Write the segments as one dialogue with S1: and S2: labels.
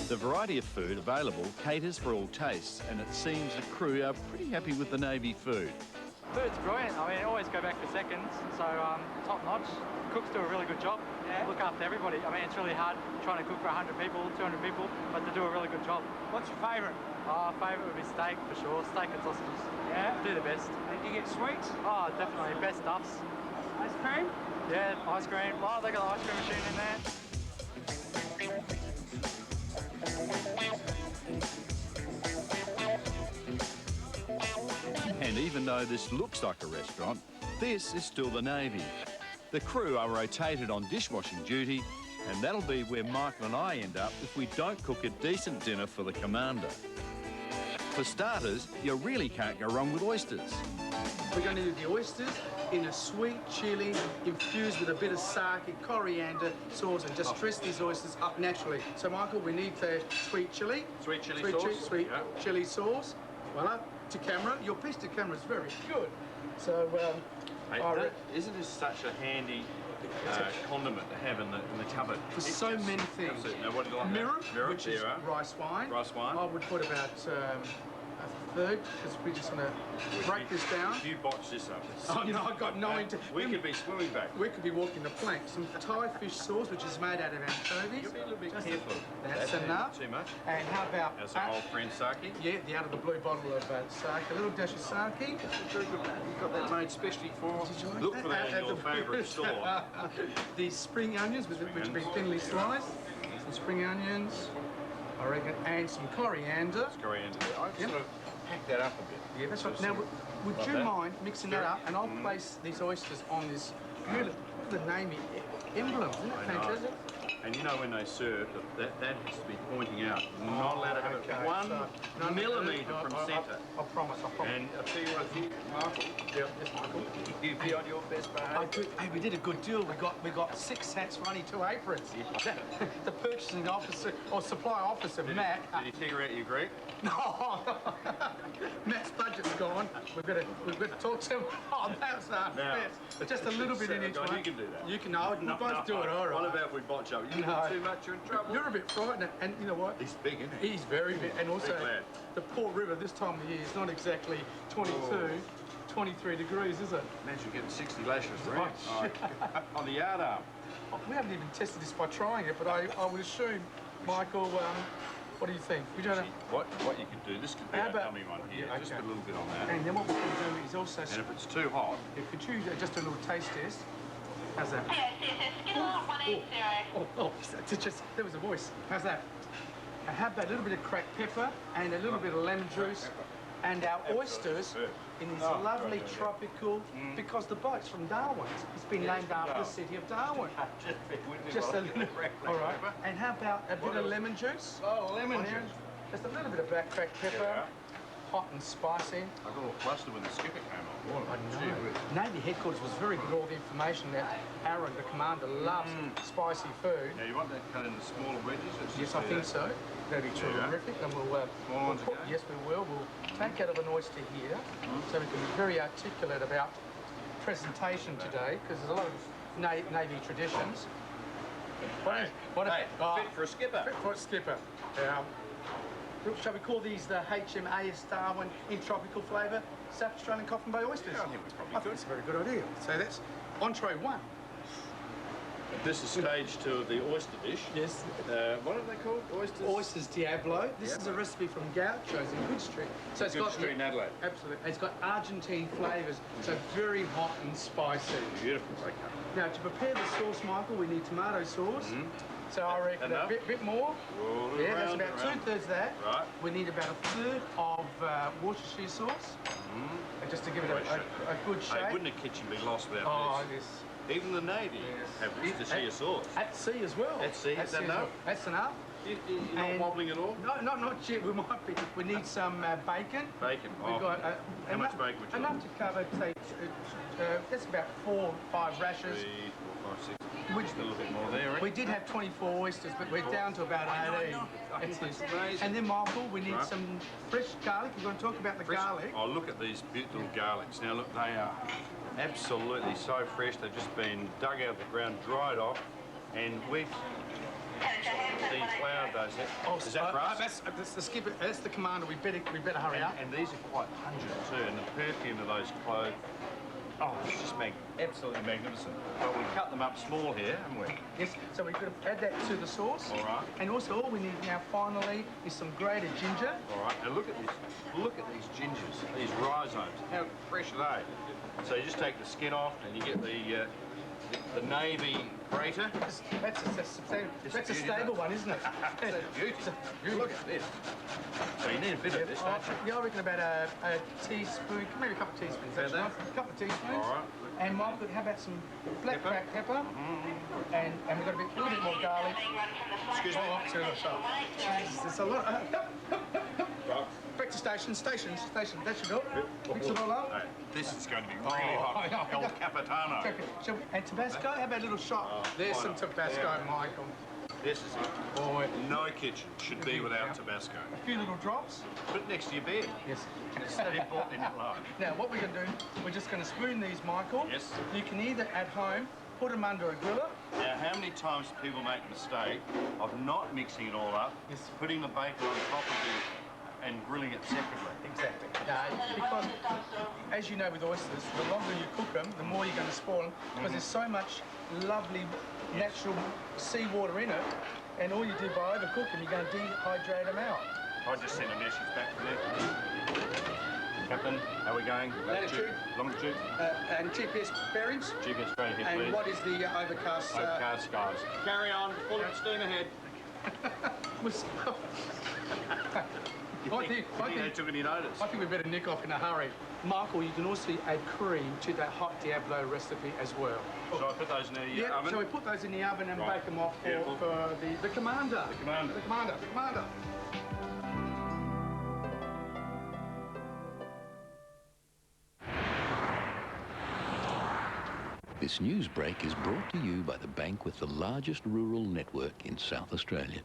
S1: The variety of food available caters for all tastes, and it seems the crew are pretty happy with the Navy food.
S2: Food's brilliant. I mean, always go back for seconds, so top notch. Cooks do a really good job. Yeah. Look after everybody. I mean, it's really hard trying to cook for 100 people, 200 people, but they do a really good job.
S3: What's your favourite?
S2: Favourite would be steak, for sure. Steak and sausages.
S3: Yeah?
S2: Do the best.
S3: And do you get sweets?
S2: Oh, definitely. Best stuffs.
S3: Ice cream?
S2: Yeah, ice cream. Oh, they got the ice cream machine in there.
S1: And even though this looks like a restaurant, this is still the Navy. The crew are rotated on dishwashing duty, and that'll be where Michael and I end up if we don't cook a decent dinner for the commander. For starters, you really can't go wrong with oysters.
S4: We're going to do the oysters in a sweet chili infused with a bit of sake, coriander sauce, and just dress these oysters up naturally. So, Michael, we need the sweet chili.
S1: Sweet chili sauce?
S4: Sweet chili sauce. Voila. To camera. Your piece to camera is very good. So,
S1: hey, isn't this such a handy condiment to have in the cupboard?
S4: For so many things.
S1: Now, what do you like?
S4: Mirror, which is
S1: there.
S4: rice wine.
S1: Rice wine.
S4: I would put about a third, because we just want to break this down.
S1: If you botch this up.
S4: Oh, no, I've got no intent.
S1: We could be swimming back.
S4: We could be walking the plank. Some Thai fish sauce, which is made out of anchovies.
S1: You'll be a little bit careful.
S4: That's enough.
S1: Too much.
S4: And how about...
S1: As an old friend sake?
S4: Yeah, the out of the blue bottle of sake. A little dash of sake.
S1: Very good. You've got that made specially for... Look for that in your favourite store.
S4: The spring onions, which have been thinly sliced. Some spring onions, I reckon, and some coriander.
S1: It's coriander. I've sort of packed that up a bit.
S4: Yeah, that's right. Now, would you mind mixing that up? And I'll place these oysters on this beautiful, the Navy emblem. Isn't it fantastic?
S1: And you know when they serve, that has to be pointing out. Not allowed to have it 1 millimetre from centre.
S4: I promise.
S1: And I'll tell you what I think, Michael.
S4: Yes, Michael.
S1: You be on your best behaviour.
S4: Hey, we did a good deal. We got 6 hats for only 2 aprons. The purchasing officer or supply officer, Matt.
S1: Did you figure out your Greek?
S4: No, Matt's budget's gone. We've got to talk to him. Oh, that's but just a little bit in each one.
S1: You can do that.
S4: You can. No, we both do it. All right.
S1: What about if we botch up? You do too much, you're in trouble.
S4: You're a bit frightened, and you know what?
S1: He's big, isn't he?
S4: He's very big, and also the Port River this time of year is not exactly 22, 23 degrees, is it?
S1: Imagine getting 60 lashes, right? On the yard arm.
S4: We haven't even tested this by trying it, but I would assume, Michael. What do you think? We don't.
S1: What you can do? This could be a dummy one here. Just put a little bit on that.
S4: And then what we can do is also.
S1: And if it's too hot,
S4: could you just do a little taste test? How's that? There was a voice. How's that? I have that little bit of cracked pepper and a little bit of lemon juice, and our oysters in this lovely tropical. Because the boat's from Darwin. It's been named after the city of Darwin. Just a little. All right. And how about a bit of lemon juice?
S1: Oh, lemon juice.
S4: Just a little bit of black cracked pepper. Hot and spicy.
S1: I got all flustered when the skipper came on.
S4: I know. Navy headquarters was very good. All the information that Aaron, the commander, loves spicy food.
S1: Now you want that cut into smaller wedges?
S4: Yes, I think so. That'd be terrific. And we'll
S1: small ones again?
S4: Yes, we will. We'll take out of an oyster here, so we can be very articulate about presentation today, because there's a lot of Navy traditions.
S1: Fit for a skipper.
S4: Fit for a skipper. Shall we call these the HMAS Darwin in tropical flavour South Australian Coffin Bay oysters?
S1: Yeah, I think we probably
S4: could. That's a very good idea. So that's entree 1.
S1: This is stage 2 of the oyster dish.
S4: Yes.
S1: What are they called? Oysters?
S4: Oysters Diablo. This is a recipe from Gaucho's in Good Street. So it's got
S1: Street in Adelaide.
S4: Absolutely. It's got Argentine flavours, so very hot and spicy.
S1: Beautiful. Okay.
S4: Now to prepare the sauce, Michael, we need tomato sauce. So I reckon a bit more. That's about 2/3 of that.
S1: Right.
S4: We need about 1/3 of Worcestershire sauce, just to give it a good shape.
S1: Hey, wouldn't a kitchen be lost without this?
S4: Yes.
S1: Even the Navy have Worcestershire sauce.
S4: At sea as well.
S1: At sea, is that enough?
S4: That's enough.
S1: You're not wobbling at all?
S4: No, not yet. We might be. We need some bacon.
S1: Bacon.
S4: We've got
S1: how much bacon would you like?
S4: Enough to cover, say, that's about 4 or 5 rashers.
S1: 3, 4, 5, 6. Which a little bit more there, right?
S4: We did have 24 oysters, but we're down to about 18.
S1: That's amazing.
S4: And then, Michael, we need some fresh garlic. We're going to talk about the garlic.
S1: Oh, look at these beautiful garlics. Now, look, they are absolutely so fresh. They've just been dug out of the ground, dried off, and we've... the flour does it.
S4: Oh,
S1: is that right?
S4: That's the skipper. That's the commander. We better hurry up.
S1: And these are quite pungent too, and the perfume of those cloves. Oh, it's just absolutely magnificent. But we cut them up small here, haven't we?
S4: Yes. So we're going to add that to the sauce.
S1: All right.
S4: And also, all we need now, finally, is some grated ginger.
S1: All right. Now look at this. Look at these gingers, these rhizomes. How fresh are they? So you just take the skin off, and you get the navy grater.
S4: That's a stable one, isn't it?
S1: It's a beauty. Look at this. So you need a bit of this, don't you?
S4: Yeah, I reckon about a teaspoon, maybe a couple of teaspoons.
S1: About that?
S4: A couple of teaspoons.
S1: All right.
S4: And Michael, how about some black cracked pepper? And we've got a little bit more garlic.
S1: Excuse me.
S4: There's a lot. Breakfast station. That should help. Mix it all up.
S1: Hey, this is going to be really hot. El Capitano.
S4: And Tabasco, how about a little shot? There's some Tabasco, Michael.
S1: This is it.
S4: Boy.
S1: No kitchen should be without Tabasco.
S4: A few little drops.
S1: Put it next to your bed.
S4: Yes.
S1: It's that important in your life.
S4: Now, what we're going to do, we're just going to spoon these, Michael.
S1: Yes.
S4: You can either, at home, put them under a griller.
S1: Now, how many times do people make the mistake of not mixing it all up, putting the bacon on top of it, and grilling it separately?
S4: Exactly. Because, as you know with oysters, the longer you cook them, the more you're going to spoil them, because there's so much lovely natural seawater in it, and all you do by overcook them, you're going to dehydrate them out.
S1: I just sent a message back to them. Captain, how are we going?
S4: Latitude.
S1: Longitude?
S4: And GPS bearings.
S1: GPS straight ahead,
S4: And
S1: please.
S4: what is the overcast?
S1: Overcast skies. Carry on, full steam ahead. I think they took any notice.
S4: I think we better nick off in a hurry. Michael, you can also add cream to that hot Diablo recipe as well.
S1: So I put those in the oven?
S4: So we put those in the oven and bake them off for the commander.
S1: The commander.
S4: The commander.
S5: This news break is brought to you by the bank with the largest rural network in South Australia.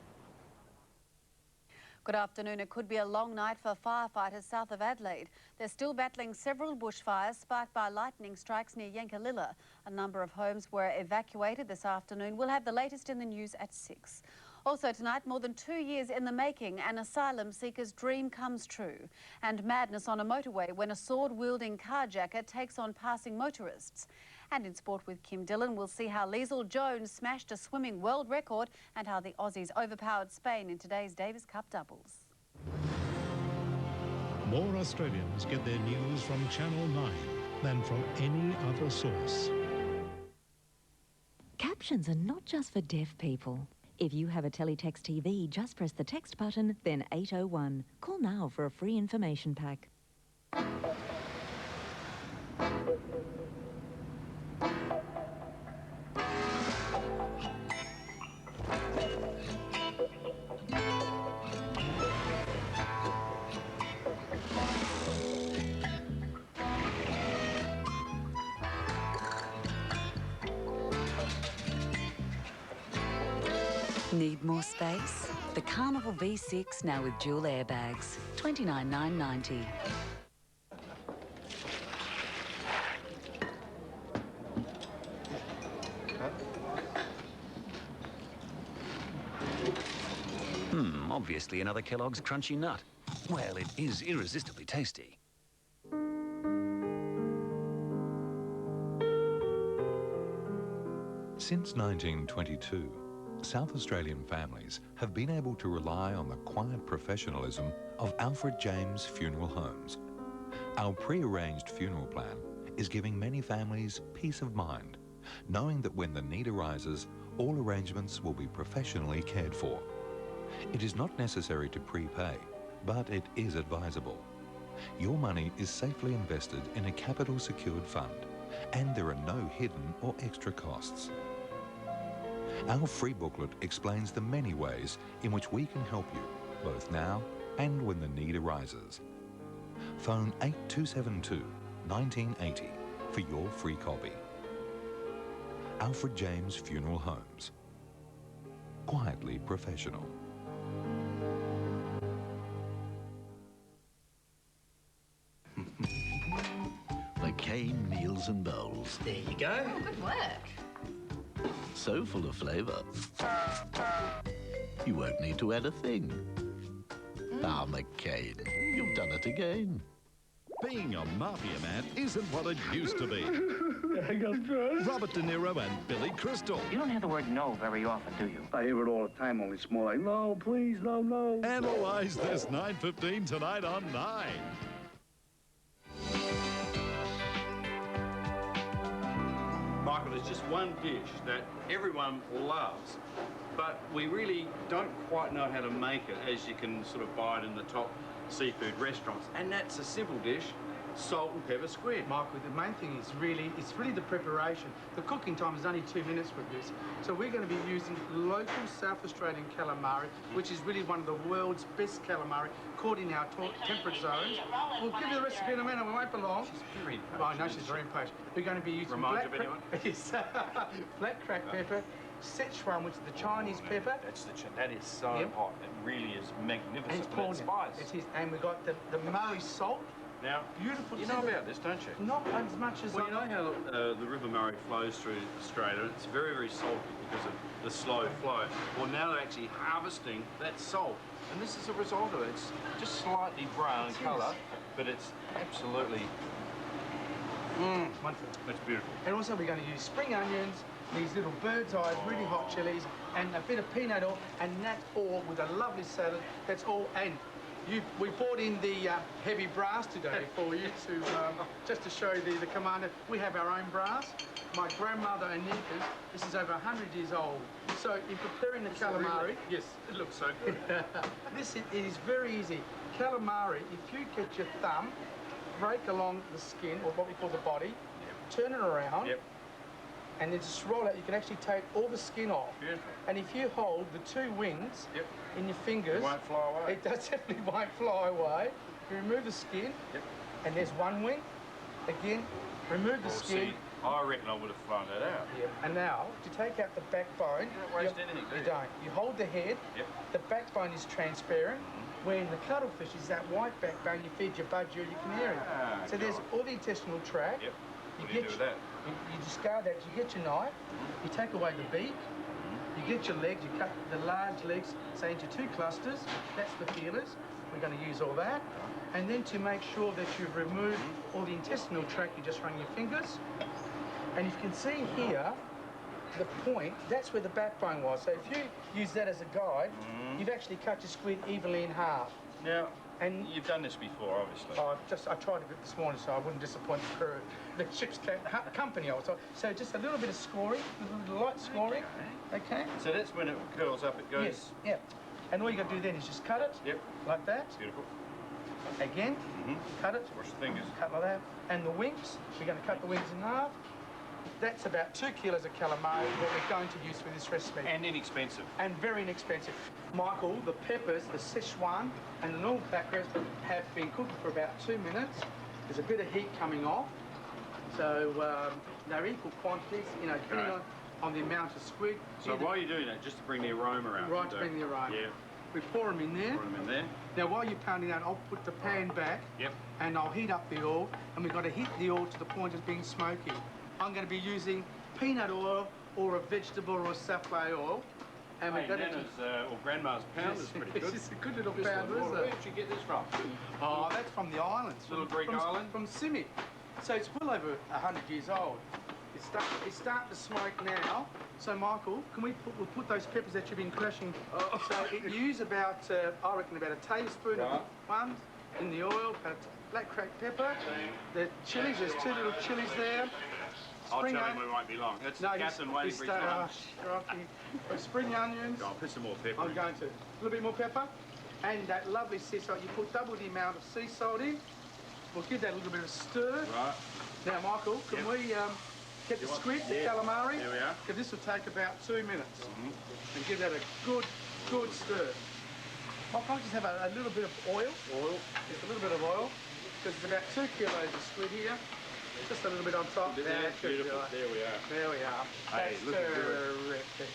S6: Good afternoon. It could be a long night for firefighters south of Adelaide. They're still battling several bushfires sparked by lightning strikes near Yankalilla. A number of homes were evacuated this afternoon. We'll have the latest in the news at 6. Also tonight, more than 2 years in the making, an asylum seeker's dream comes true. And madness on a motorway when a sword-wielding carjacker takes on passing motorists. And in sport with Kim Dillon, we'll see how Liesl Jones smashed a swimming world record and how the Aussies overpowered Spain in today's Davis Cup doubles.
S7: More Australians get their news from Channel 9 than from any other source.
S8: Captions are not just for deaf people. If you have a teletext TV, just press the text button, then 801. Call now for a free information pack.
S9: Need more space? The Carnival V6 now with dual airbags, $29,990.
S10: Obviously another Kellogg's Crunchy Nut. Well, it is irresistibly tasty.
S11: Since 1922, South Australian families have been able to rely on the quiet professionalism of Alfred James Funeral Homes. Our pre-arranged funeral plan is giving many families peace of mind, knowing that when the need arises, all arrangements will be professionally cared for. It is not necessary to prepay, but it is advisable. Your money is safely invested in a capital secured fund, and there are no hidden or extra costs. Our free booklet explains the many ways in which we can help you, both now and when the need arises. Phone 8272 1980 for your free copy. Alfred James Funeral Homes. Quietly professional.
S5: McCain Meals and Bowls.
S4: There you go.
S12: Oh, good work.
S5: So full of flavour. You won't need to add a thing. Ah, McCain, you've done it again.
S1: Being a mafia man isn't what it used to be. Robert De Niro and Billy Crystal.
S3: You don't hear the word no very often, do you?
S12: I hear it all the time, only it's more like, no, please, no, no.
S1: Analyse this 9:15 tonight on 9.
S13: Michael, there's just one dish that everyone loves, but we really don't quite know how to make it, as you can sort of buy it in the top seafood restaurants. And that's a simple dish, salt and pepper squid.
S4: Michael, the main thing is it's really the preparation. The cooking time is only 2 minutes with this. So we're going to be using local South Australian calamari, which is really one of the world's best calamari, caught in our temperate zones. We'll give you the recipe in a minute, we won't be long.
S13: She's very impatient.
S4: Oh, no, she's very impatient. We're going to be using
S13: Remind you of anyone?
S4: Yes, black cracked pepper, Sichuan, which is the Chinese pepper.
S13: That is so hot. It really is magnificent.
S4: And it's poured
S13: spice.
S4: It is, and we've got the Murray salt.
S13: Now,
S4: beautiful.
S13: You know about this, don't you?
S4: Not as much as
S13: well, you know how the River Murray flows through Australia. It's very, very salty because of the slow flow. Well, now they're actually harvesting that salt, and this is a result of it. It's just slightly brown colour, but it's absolutely
S4: wonderful.
S13: It's beautiful.
S4: And also we're going to use spring onions, these little bird's eyes, really hot chilies, and a bit of peanut oil, and that's all with a lovely salad. That's all. And we brought in the heavy brass today for you to just to show you the commander. We have our own brass. My grandmother Anita's, this is over 100 years old. So in preparing the calamari, yes,
S13: it looks so good.
S4: This is very easy. Calamari, if you get your thumb, break along the skin, or what we call the body, turn it around, and then just roll it. You can actually take all the skin off.
S13: Beautiful.
S4: And if you hold the two wings in your fingers,
S13: it won't fly away.
S4: It definitely won't fly away. You remove the skin, and there's one wing. Again, remove the skin.
S13: See, I reckon I would have flown that out.
S4: And now, to take out the backbone,
S13: you don't waste anything, do you?
S4: You don't. You hold the head. The backbone is transparent. Where in the cuttlefish is that white backbone you feed your budgie or your canary. So there's all the intestinal tract.
S13: What do you do with that?
S4: You discard that. You get your knife. You take away the beak. You get your legs. You cut the large legs, say, into 2 clusters. That's the feelers. We're going to use all that. And then to make sure that you've removed all the intestinal tract, you just run your fingers. And you can see here, the point, that's where the backbone was. So if you use that as a guide, you've actually cut your squid evenly in half.
S13: Now, and you've done this before, obviously.
S4: I tried a bit this morning, so I wouldn't disappoint the crew. The ship's company also. So just a little bit of scoring, a little light scoring. Okay.
S13: So that's when it curls up, it goes.
S4: Yes. Yeah. And all you got to do then is just cut it. Like that.
S13: It's beautiful.
S4: Again. Cut it.
S13: Wash the fingers.
S4: Cut like that. And the wings. We're going to cut the wings in half. That's about 2 kilos of calamari that we're going to use for this recipe.
S13: And inexpensive.
S4: And very inexpensive. Michael, the peppers, the Sichuan, and the normal peppers have been cooking for about 2 minutes. There's a bit of heat coming off. So they're equal quantities, you know, depending on the amount of squid.
S13: So why are you doing that? Just to bring the aroma out?
S4: Right, to bring the aroma.
S13: Yeah.
S4: We pour them in there.
S13: Pour them in there.
S4: Now, while you're pounding that, I'll put the pan back. And I'll heat up the oil. And we've got to heat the oil to the point of being smoky. I'm going to be using peanut oil or a vegetable or a souffle oil. And we're going
S13: Nana's, or Grandma's pounder is pretty good.
S4: It's a good little pounder, isn't it?
S13: Where did you get this from?
S4: Oh, that's from the islands.
S13: Little Greek island?
S4: From Simi. So it's well over 100 years old. It's starting to smoke now. So Michael, we'll put those peppers that you've been crushing. So you use about, I reckon, about a tablespoon of one in the oil, black cracked pepper. The chilies, there's 2 little chilies there.
S13: I'll tell him we won't be long. That's Captain waiting for his lunch.
S4: Spring onions.
S13: I'll put some more pepper
S4: I'm going to. A little bit more pepper. And that lovely sea salt. You put double the amount of sea salt in. We'll give that a little bit of stir.
S13: Right.
S4: Now, Michael, can we get the squid, the calamari?
S13: There we are.
S4: Because this will take about 2 minutes. And give that a good stir. I'll probably just have a little bit of oil. Just a little bit of oil. Because it's about 2 kilos of squid here. Just a little bit on top.
S13: That's beautiful. There we are.
S4: There we are.
S13: Hey,
S4: That's
S13: looking
S4: terrific.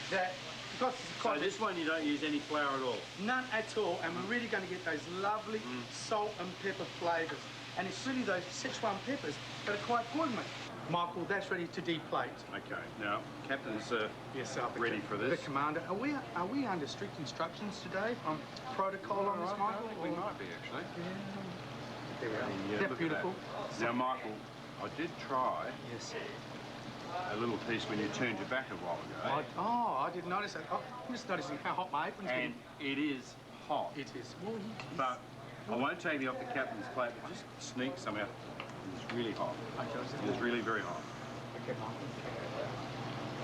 S4: That,
S13: so this one you don't use any flour at all?
S4: None at all. And we're really going to get those lovely salt and pepper flavours. And it's really those Sichuan peppers that are quite poignant. Michael, that's ready to deplate.
S13: Okay, now, Captain's
S4: yes, sir,
S13: ready for this.
S4: The commander. Are we under strict instructions today from protocol on this, Michael?
S13: I think we might be, actually.
S4: Yeah. There we are.
S13: Yeah,
S4: They're beautiful.
S13: Now, Michael, I did try
S4: yes.
S13: a little piece when you turned your back a while ago.
S4: I didn't notice that. Oh, I'm just noticing how hot my apron's
S13: and
S4: getting.
S13: it is hot.
S4: It is. Well,
S13: but I won't take you off the captain's plate, but just sneak some out. It's really hot. Okay, it's really very hot.
S4: Okay, Michael.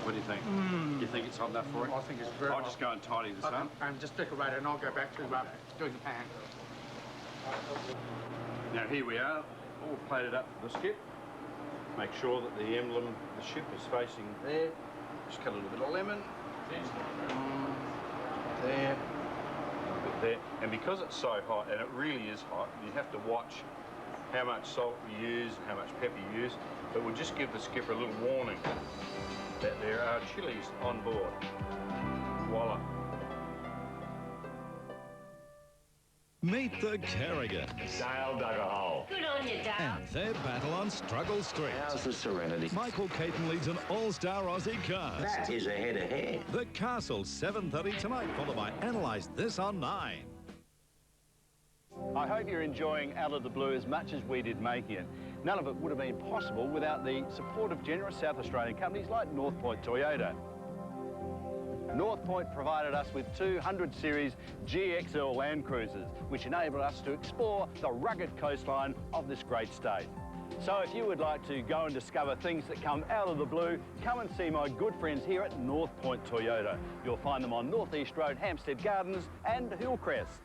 S13: What do you think? Do you think it's hot enough for it?
S4: I think it's very
S13: I'll
S4: hot.
S13: just go and tidy this up.
S4: And just decorate it, and I'll go back to doing the pan.
S13: Now here we are, all plated up for the skip. Make sure that the emblem, the ship is facing there. Just cut a little bit of lemon. There. A little bit there. And because it's so hot, and it really is hot, you have to watch how much salt you use, how much pepper you use. But we'll just give the skipper a little warning that there are chilies on board. Voila.
S14: Meet the Kerrigans.
S15: Dale dug a hole.
S16: Good on you, Dale.
S14: And their battle on Struggle Street.
S15: How's the Serenity?
S14: Michael Caton leads an all-star Aussie cast.
S15: That is a head of hair.
S14: The Castle, 7:30 tonight, followed by Analyse This on 9.
S1: I hope you're enjoying Out of the Blue as much as we did making it. None of it would have been possible without the support of generous South Australian companies like North Point Toyota. North Point provided us with 200 Series GXL Land Cruisers, which enabled us to explore the rugged coastline of this great state. So if you would like to go and discover things that come out of the blue, come and see my good friends here at North Point Toyota. You'll find them on North East Road, Hampstead Gardens and Hillcrest.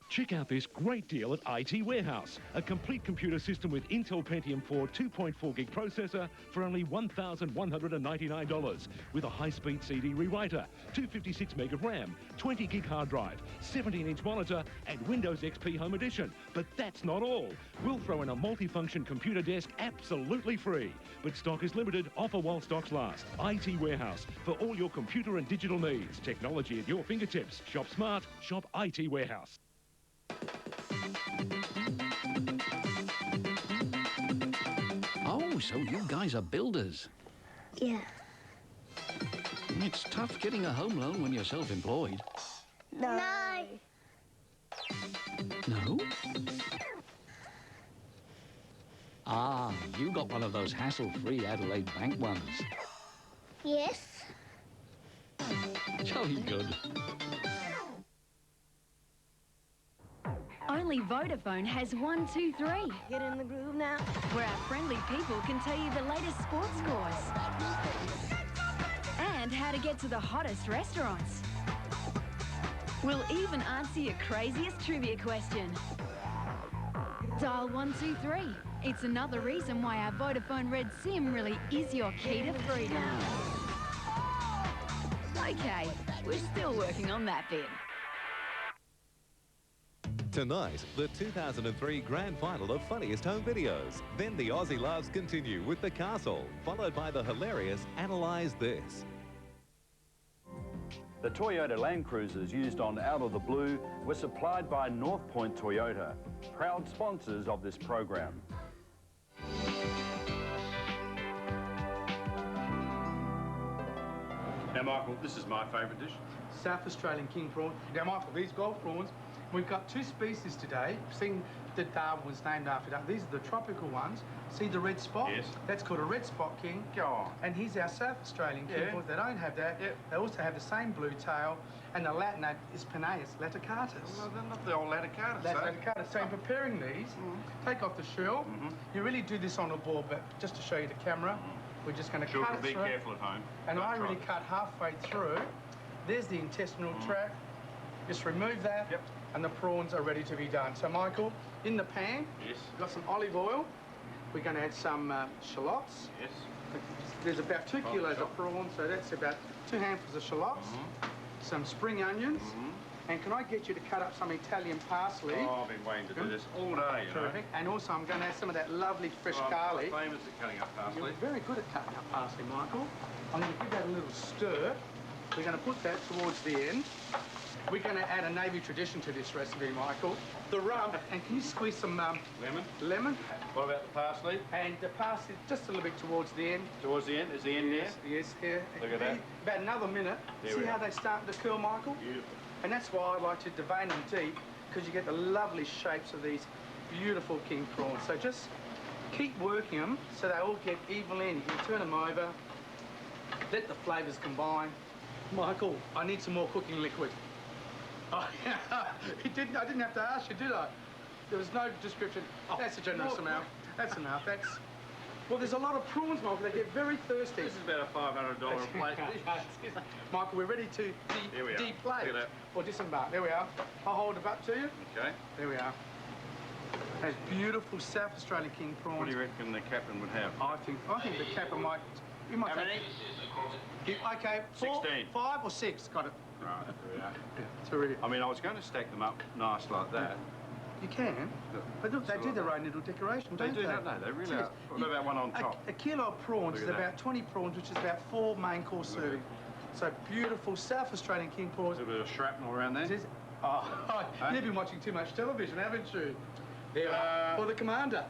S17: Check out this great deal at IT Warehouse. A complete computer system with Intel Pentium 4 2.4 gig processor for only $1,199 with a high-speed CD rewriter, 256 meg of RAM, 20 gig hard drive, 17-inch monitor and Windows XP Home Edition. But that's not all. We'll throw in a multifunction computer desk absolutely free. But stock is limited, offer while stocks last. IT Warehouse for all your computer and digital needs. Technology at your fingertips. Shop smart, shop IT Warehouse.
S5: Oh, so you guys are builders?
S16: Yeah.
S5: It's tough getting a home loan when you're self-employed.
S16: No.
S5: No? Ah, you got one of those hassle-free Adelaide Bank ones.
S16: Yes.
S5: Jolly good.
S18: Only Vodafone has 1, 2, 3.
S16: Get in the groove now.
S18: Where our friendly people can tell you the latest sports scores. And how to get to the hottest restaurants. We'll even answer your craziest trivia question. Dial 123. It's another reason why our Vodafone Red SIM really is your key to freedom. Okay, we're still working on that bit.
S19: Tonight, the 2003 Grand Final of Funniest Home Videos. Then the Aussie Loves continue with The Castle, followed by the hilarious Analyse This.
S1: The Toyota Land Cruisers used on Out of the Blue were supplied by North Point Toyota, proud sponsors of this program.
S13: Now, Michael, this is my favourite dish.
S4: South Australian king prawn. Now, Michael, these gold prawns, we've got 2 species today. Seeing that Darwin was named after that. These are the tropical ones. See the red spot?
S13: Yes.
S4: That's called a red spot king.
S13: Go on.
S4: And here's our South Australian king prawns. They don't have that.
S13: Yep.
S4: They also have the same blue tail. And the Latin name is Penaeus laticatus.
S13: Well, they're not the old laticatus,
S4: That's laticatus. So in preparing these, take off the shell. You really do this on a board, but just to show you the camera, we're just going to cut it
S13: be
S4: through.
S13: careful at home.
S4: And
S13: Don't
S4: I
S13: try
S4: really
S13: it.
S4: cut halfway through. There's the intestinal tract. Just remove that, and the prawns are ready to be done. So, Michael, in the pan, we've got some olive oil. We're going to add some shallots.
S13: Yes.
S4: There's about 2 kilos of prawns, so that's about 2 handfuls of shallots. Some spring onions. And can I get you to cut up some Italian parsley?
S13: Oh, I've been waiting to do this all day, you know.
S4: Terrific. And also, I'm going to add some of that lovely fresh garlic.
S13: I'm famous at cutting up parsley.
S4: You're very good at cutting up parsley, Michael. I'm going to give that a little stir. We're going to put that towards the end. We're going to add a navy tradition to this recipe, Michael. The rub, and can you squeeze some
S13: lemon?
S4: Lemon.
S13: What about the parsley?
S4: And the parsley just a little bit towards the end.
S13: Towards the end? Is the end
S4: Yes, yes, here.
S13: Look at that.
S4: About another minute.
S13: There
S4: See
S13: we
S4: how
S13: are.
S4: they start to curl, Michael?
S13: Beautiful.
S4: And that's why I like to devein them deep, because you get the lovely shapes of these beautiful king prawns. So just keep working them so they all get evenly in. You can turn them over, let the flavours combine. Michael, I need some more cooking liquid. Oh, I didn't have to ask you, did I? There was no description. Oh, that's a generous amount. That's enough. That's... Well, there's a lot of prawns, Michael. They get very thirsty.
S13: This is about a $500 a plate.
S4: Michael, we're ready to deplate or disembark. There we are. I'll hold it up to you.
S13: Okay.
S4: There we are. Those beautiful South Australian king prawns.
S13: What do you reckon the captain would have?
S4: I think the captain might... You might
S13: How many?
S4: Okay, 4,
S13: 16.
S4: 5 or 6. Got it.
S13: Right, there we are.
S4: Yeah, terrific.
S13: I mean, I was going to stack them up nice like that.
S4: You can, but look, they do their own little decoration, don't they?
S13: They do, don't they? They really are. What about one on top?
S4: A kilo of prawns is about 20 prawns, which is about 4 main course serving. So beautiful South Australian king prawns.
S13: A bit of shrapnel around there.
S4: Oh, you've been watching too much television, haven't you? There, for the commander.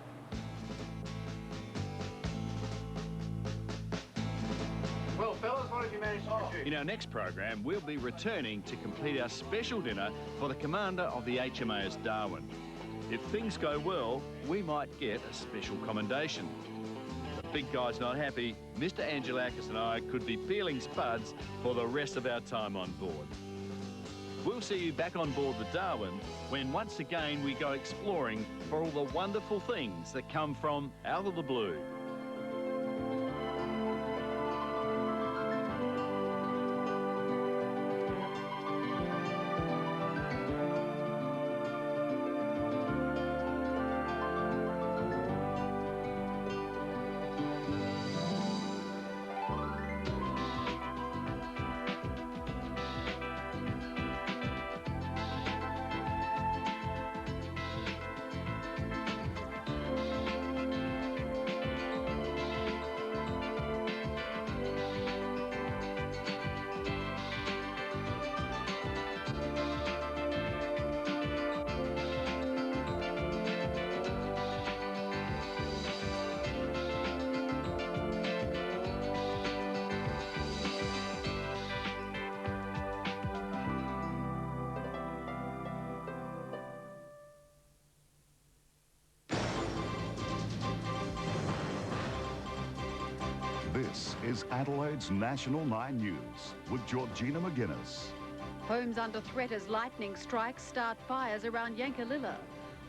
S4: Well, fellas, what have you managed to produce?
S1: In our next program, we'll be returning to complete our special dinner for the commander of the HMAS Darwin. If things go well, we might get a special commendation. The big guy's not happy. Mr. Angelakis and I could be peeling spuds for the rest of our time on board. We'll see you back on board the Darwin when once again we go exploring for all the wonderful things that come from out of the blue.
S20: This is Adelaide's National 9 News with Georgina McGuinness.
S6: Homes under threat as lightning strikes start fires around Yankalilla.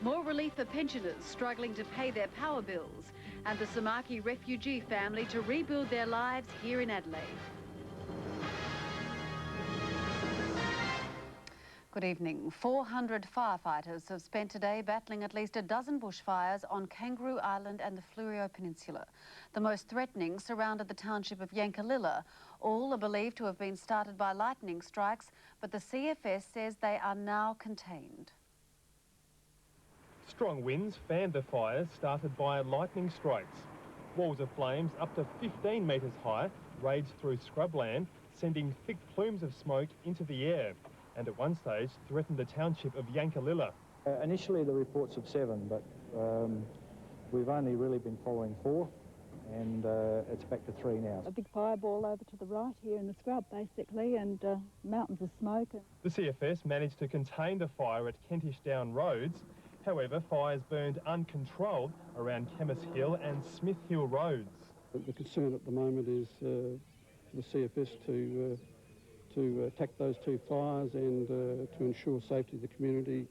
S6: More relief for pensioners struggling to pay their power bills. And the Samaki refugee family to rebuild their lives here in Adelaide. Good evening. 400 firefighters have spent today battling at least a dozen bushfires on Kangaroo Island and the Fleurieu Peninsula. The most threatening surrounded the township of Yankalilla. All are believed to have been started by lightning strikes, but the CFS says they are now contained.
S21: Strong winds fanned the fires started by lightning strikes. Walls of flames up to 15 metres high raged through scrubland, sending thick plumes of smoke into the air, and at one stage threatened the township of Yankalilla.
S22: Initially the reports of 7, but we've only really been following 4, and it's back to 3 now.
S23: A big fireball over to the right here in the scrub, basically, and mountains of smoke.
S21: The CFS managed to contain the fire at Kentish Down roads. However, fires burned uncontrolled around Chemist Hill and Smith Hill roads.
S24: The concern at the moment is for the CFS to attack those 2 fires and to ensure safety of the community.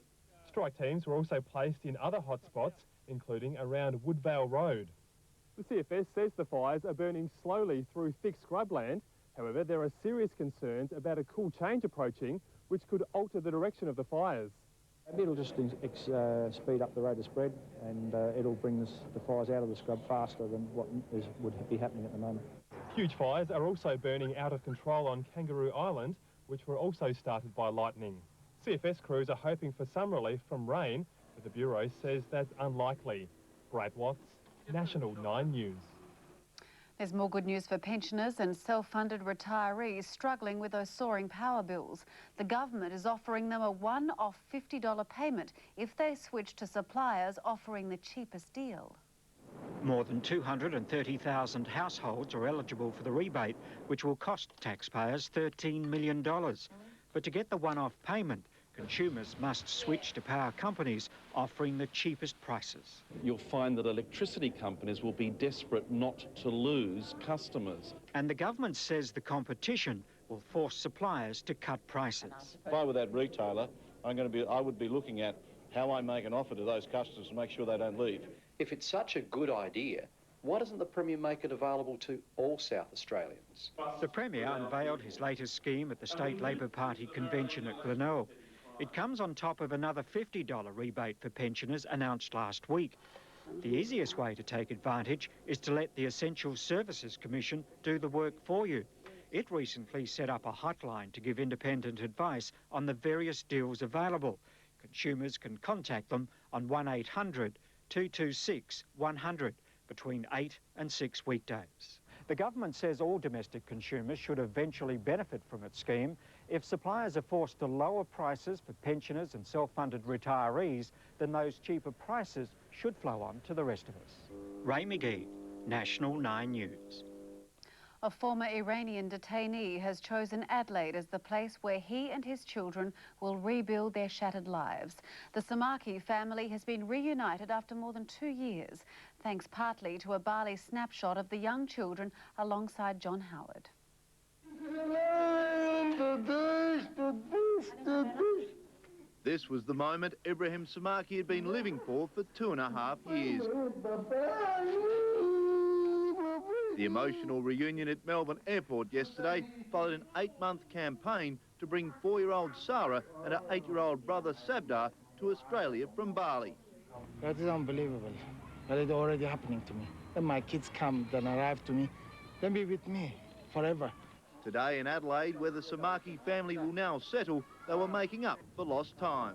S21: Strike teams were also placed in other hotspots, including around Woodvale Road. The CFS says the fires are burning slowly through thick scrubland. However, there are serious concerns about a cool change approaching, which could alter the direction of the fires.
S22: It'll just speed up the rate of spread, and it'll bring the fires out of the scrub faster than what would be happening at the moment.
S21: Huge fires are also burning out of control on Kangaroo Island, which were also started by lightning. CFS crews are hoping for some relief from rain, but the Bureau says that's unlikely. Brad Watts, National 9 News.
S6: There's more good news for pensioners and self-funded retirees struggling with those soaring power bills. The government is offering them a one-off $50 payment if they switch to suppliers offering the cheapest deal.
S2: More than 230,000 households are eligible for the rebate, which will cost taxpayers $13 million. But to get the one-off payment, consumers must switch to power companies offering the cheapest prices.
S7: You'll find that electricity companies will be desperate not to lose customers.
S2: And the government says the competition will force suppliers to cut prices.
S7: If I were that retailer, I would be looking at how I make an offer to those customers to make sure they don't leave.
S8: If it's such a good idea, why doesn't the Premier make it available to all South Australians?
S2: The Premier unveiled his latest scheme at the State Labor Party convention at Glenelg. It comes on top of another $50 rebate for pensioners announced last week. The easiest way to take advantage is to let the Essential Services Commission do the work for you. It recently set up a hotline to give independent advice on the various deals available. Consumers can contact them on 1800 226 100 between 8 and 6 weekdays. The government says all domestic consumers should eventually benefit from its scheme. If suppliers are forced to lower prices for pensioners and self-funded retirees, then those cheaper prices should flow on to the rest of us. Ray McGee, National 9 News.
S6: A former Iranian detainee has chosen Adelaide as the place where he and his children will rebuild their shattered lives. The Samaki family has been reunited after more than 2 years, thanks partly to a Bali snapshot of the young children alongside John Howard.
S1: This was the moment Ibrahim Samaki had been living for 2.5 years. The emotional reunion at Melbourne Airport yesterday followed an 8-month campaign to bring 4-year-old Sarah and her 8-year-old brother Sabdar to Australia from Bali.
S9: That is unbelievable, but it's already happening to me. Then my kids come, then arrive to me, then be with me forever.
S1: Today in Adelaide, where the Samaki family will now settle, they were making up for lost time.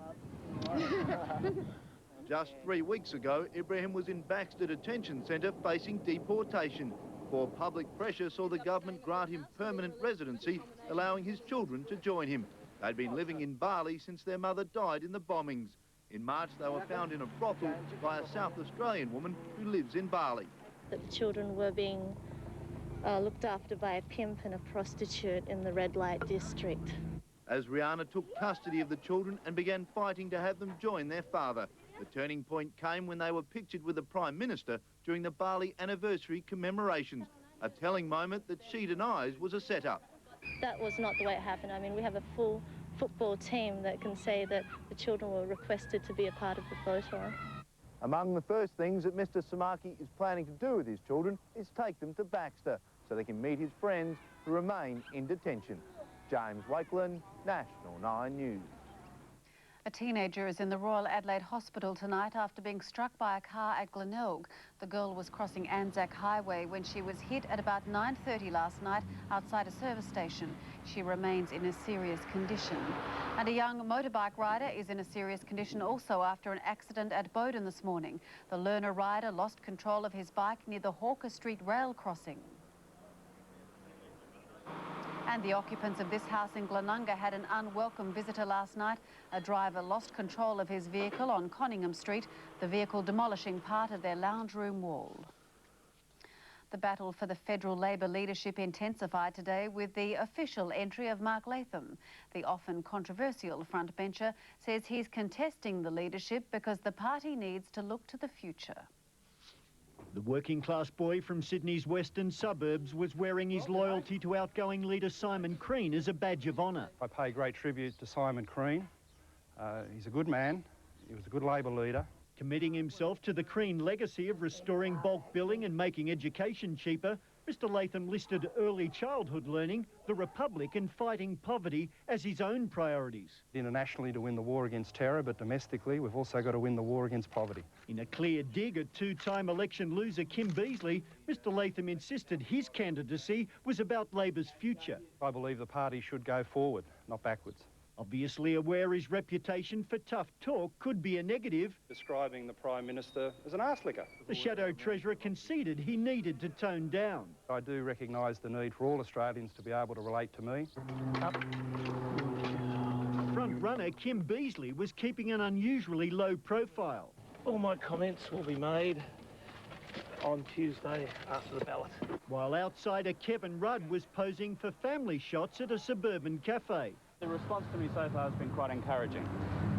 S1: Just 3 weeks ago, Ibrahim was in Baxter Detention Centre facing deportation. Before public pressure saw the government grant him permanent residency, allowing his children to join him. They'd been living in Bali since their mother died in the bombings. In March, they were found in a brothel by a South Australian woman who lives in Bali.
S25: The children were being looked after by a pimp and a prostitute in the red light district.
S1: As Rihanna took custody of the children and began fighting to have them join their father. The turning point came when they were pictured with the Prime Minister during the Bali anniversary commemorations, a telling moment that she denies was a setup.
S25: That was not the way it happened. I mean, we have a full football team that can say that the children were requested to be a part of the photo.
S1: Among the first things that Mr Samaki is planning to do with his children is take them to Baxter so they can meet his friends who remain in detention. James Wakeland, National 9 News.
S6: A teenager is in the Royal Adelaide Hospital tonight after being struck by a car at Glenelg. The girl was crossing Anzac Highway when she was hit at about 9:30 last night outside a service station. She remains in a serious condition. And a young motorbike rider is in a serious condition also after an accident at Bowden this morning. The learner rider lost control of his bike near the Hawker Street rail crossing. And the occupants of this house in Glenunga had an unwelcome visitor last night. A driver lost control of his vehicle on Conningham Street, the vehicle demolishing part of their lounge room wall. The battle for the federal Labor leadership intensified today with the official entry of Mark Latham. The often controversial frontbencher says he's contesting the leadership because the party needs to look to the future.
S26: The working-class boy from Sydney's western suburbs was wearing his loyalty to outgoing leader Simon Crean as a badge of honour.
S22: I pay great tribute to Simon Crean. He's a good man. He was a good Labor leader.
S26: Committing himself to the Crean legacy of restoring bulk billing and making education cheaper, Mr Latham listed early childhood learning, the Republic and fighting poverty as his own priorities.
S22: Internationally to win the war against terror, but domestically we've also got to win the war against poverty.
S26: In a clear dig at two-time election loser Kim Beazley, Mr Latham insisted his candidacy was about Labor's future.
S22: I believe the party should go forward, not backwards.
S26: Obviously aware his reputation for tough talk could be a negative,
S3: describing the Prime Minister as an arse-licker.
S26: the Shadow Treasurer conceded he needed to tone down.
S3: I do recognise the need for all Australians to be able to relate to me.
S26: Front-runner Kim Beazley was keeping an unusually low profile.
S10: All my comments will be made on Tuesday after the ballot.
S26: While outsider Kevin Rudd was posing for family shots at a suburban cafe.
S11: The response to me so far has been quite encouraging,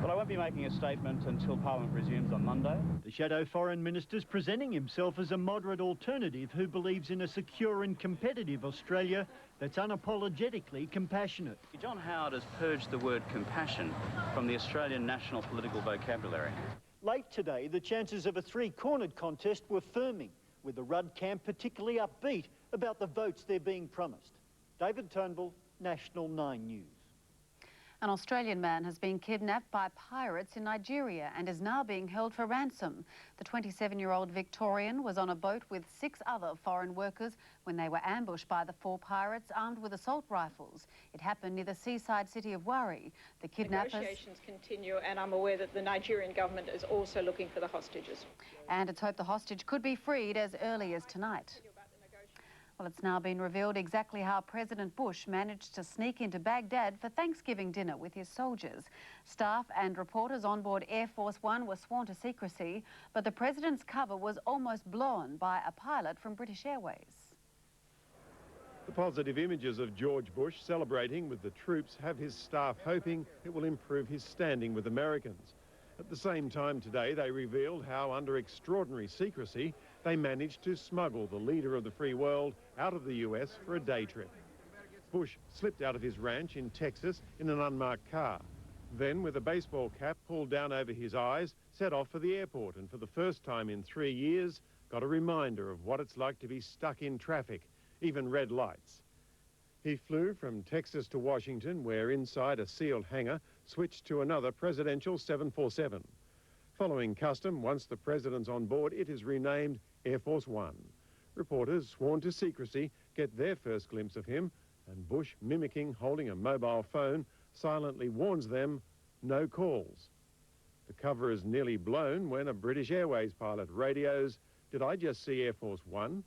S11: but I won't be making a statement until Parliament resumes on Monday.
S26: The Shadow Foreign Minister's presenting himself as a moderate alternative who believes in a secure and competitive Australia that's unapologetically compassionate.
S11: John Howard has purged the word compassion from the Australian national political vocabulary.
S26: Late today, the chances of a three-cornered contest were firming, with the Rudd camp particularly upbeat about the votes they're being promised. David Turnbull, National 9 News.
S6: An Australian man has been kidnapped by pirates in Nigeria and is now being held for ransom. The 27-year-old Victorian was on a boat with 6 other foreign workers when they were ambushed by the 4 pirates armed with assault rifles. It happened near the seaside city of Warri. The kidnappers...
S12: Negotiations continue, and I'm aware that the Nigerian government is also looking for the hostages.
S6: And it's hoped the hostage could be freed as early as tonight. Well, it's now been revealed exactly how President Bush managed to sneak into Baghdad for Thanksgiving dinner with his soldiers. Staff and reporters on board Air Force One were sworn to secrecy, but the president's cover was almost blown by a pilot from British Airways.
S14: The positive images of George Bush celebrating with the troops have his staff hoping it will improve his standing with Americans. At the same time today, they revealed how, under extraordinary secrecy, they managed to smuggle the leader of the free world out of the US for a day trip. Bush slipped out of his ranch in Texas in an unmarked car. Then, with a baseball cap pulled down over his eyes, set off for the airport and for the first time in 3 years, got a reminder of what it's like to be stuck in traffic, even red lights. He flew from Texas to Washington, where inside a sealed hangar, switched to another presidential 747. Following custom, once the president's on board, it is renamed Air Force One. Reporters sworn to secrecy get their first glimpse of him, and Bush, mimicking holding a mobile phone, silently warns them, no calls. The cover is nearly blown when a British Airways pilot radios, "Did I just see Air Force One?"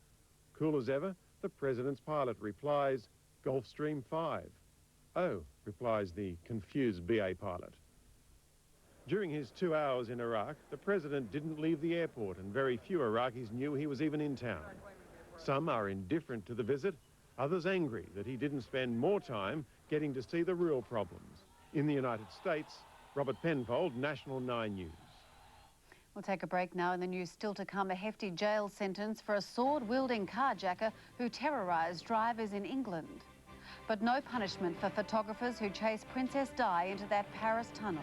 S14: Cool as ever, the president's pilot replies, "Gulfstream 5. "Oh," replies the confused BA pilot. During his 2 hours in Iraq, the president didn't leave the airport, and very few Iraqis knew he was even in town. Some are indifferent to the visit, others angry that he didn't spend more time getting to see the real problems. In the United States, Robert Penfold, National 9 News.
S6: We'll take a break now. In the news still to come, a hefty jail sentence for a sword-wielding carjacker who terrorised drivers in England. But no punishment for photographers who chased Princess Di into that Paris tunnel.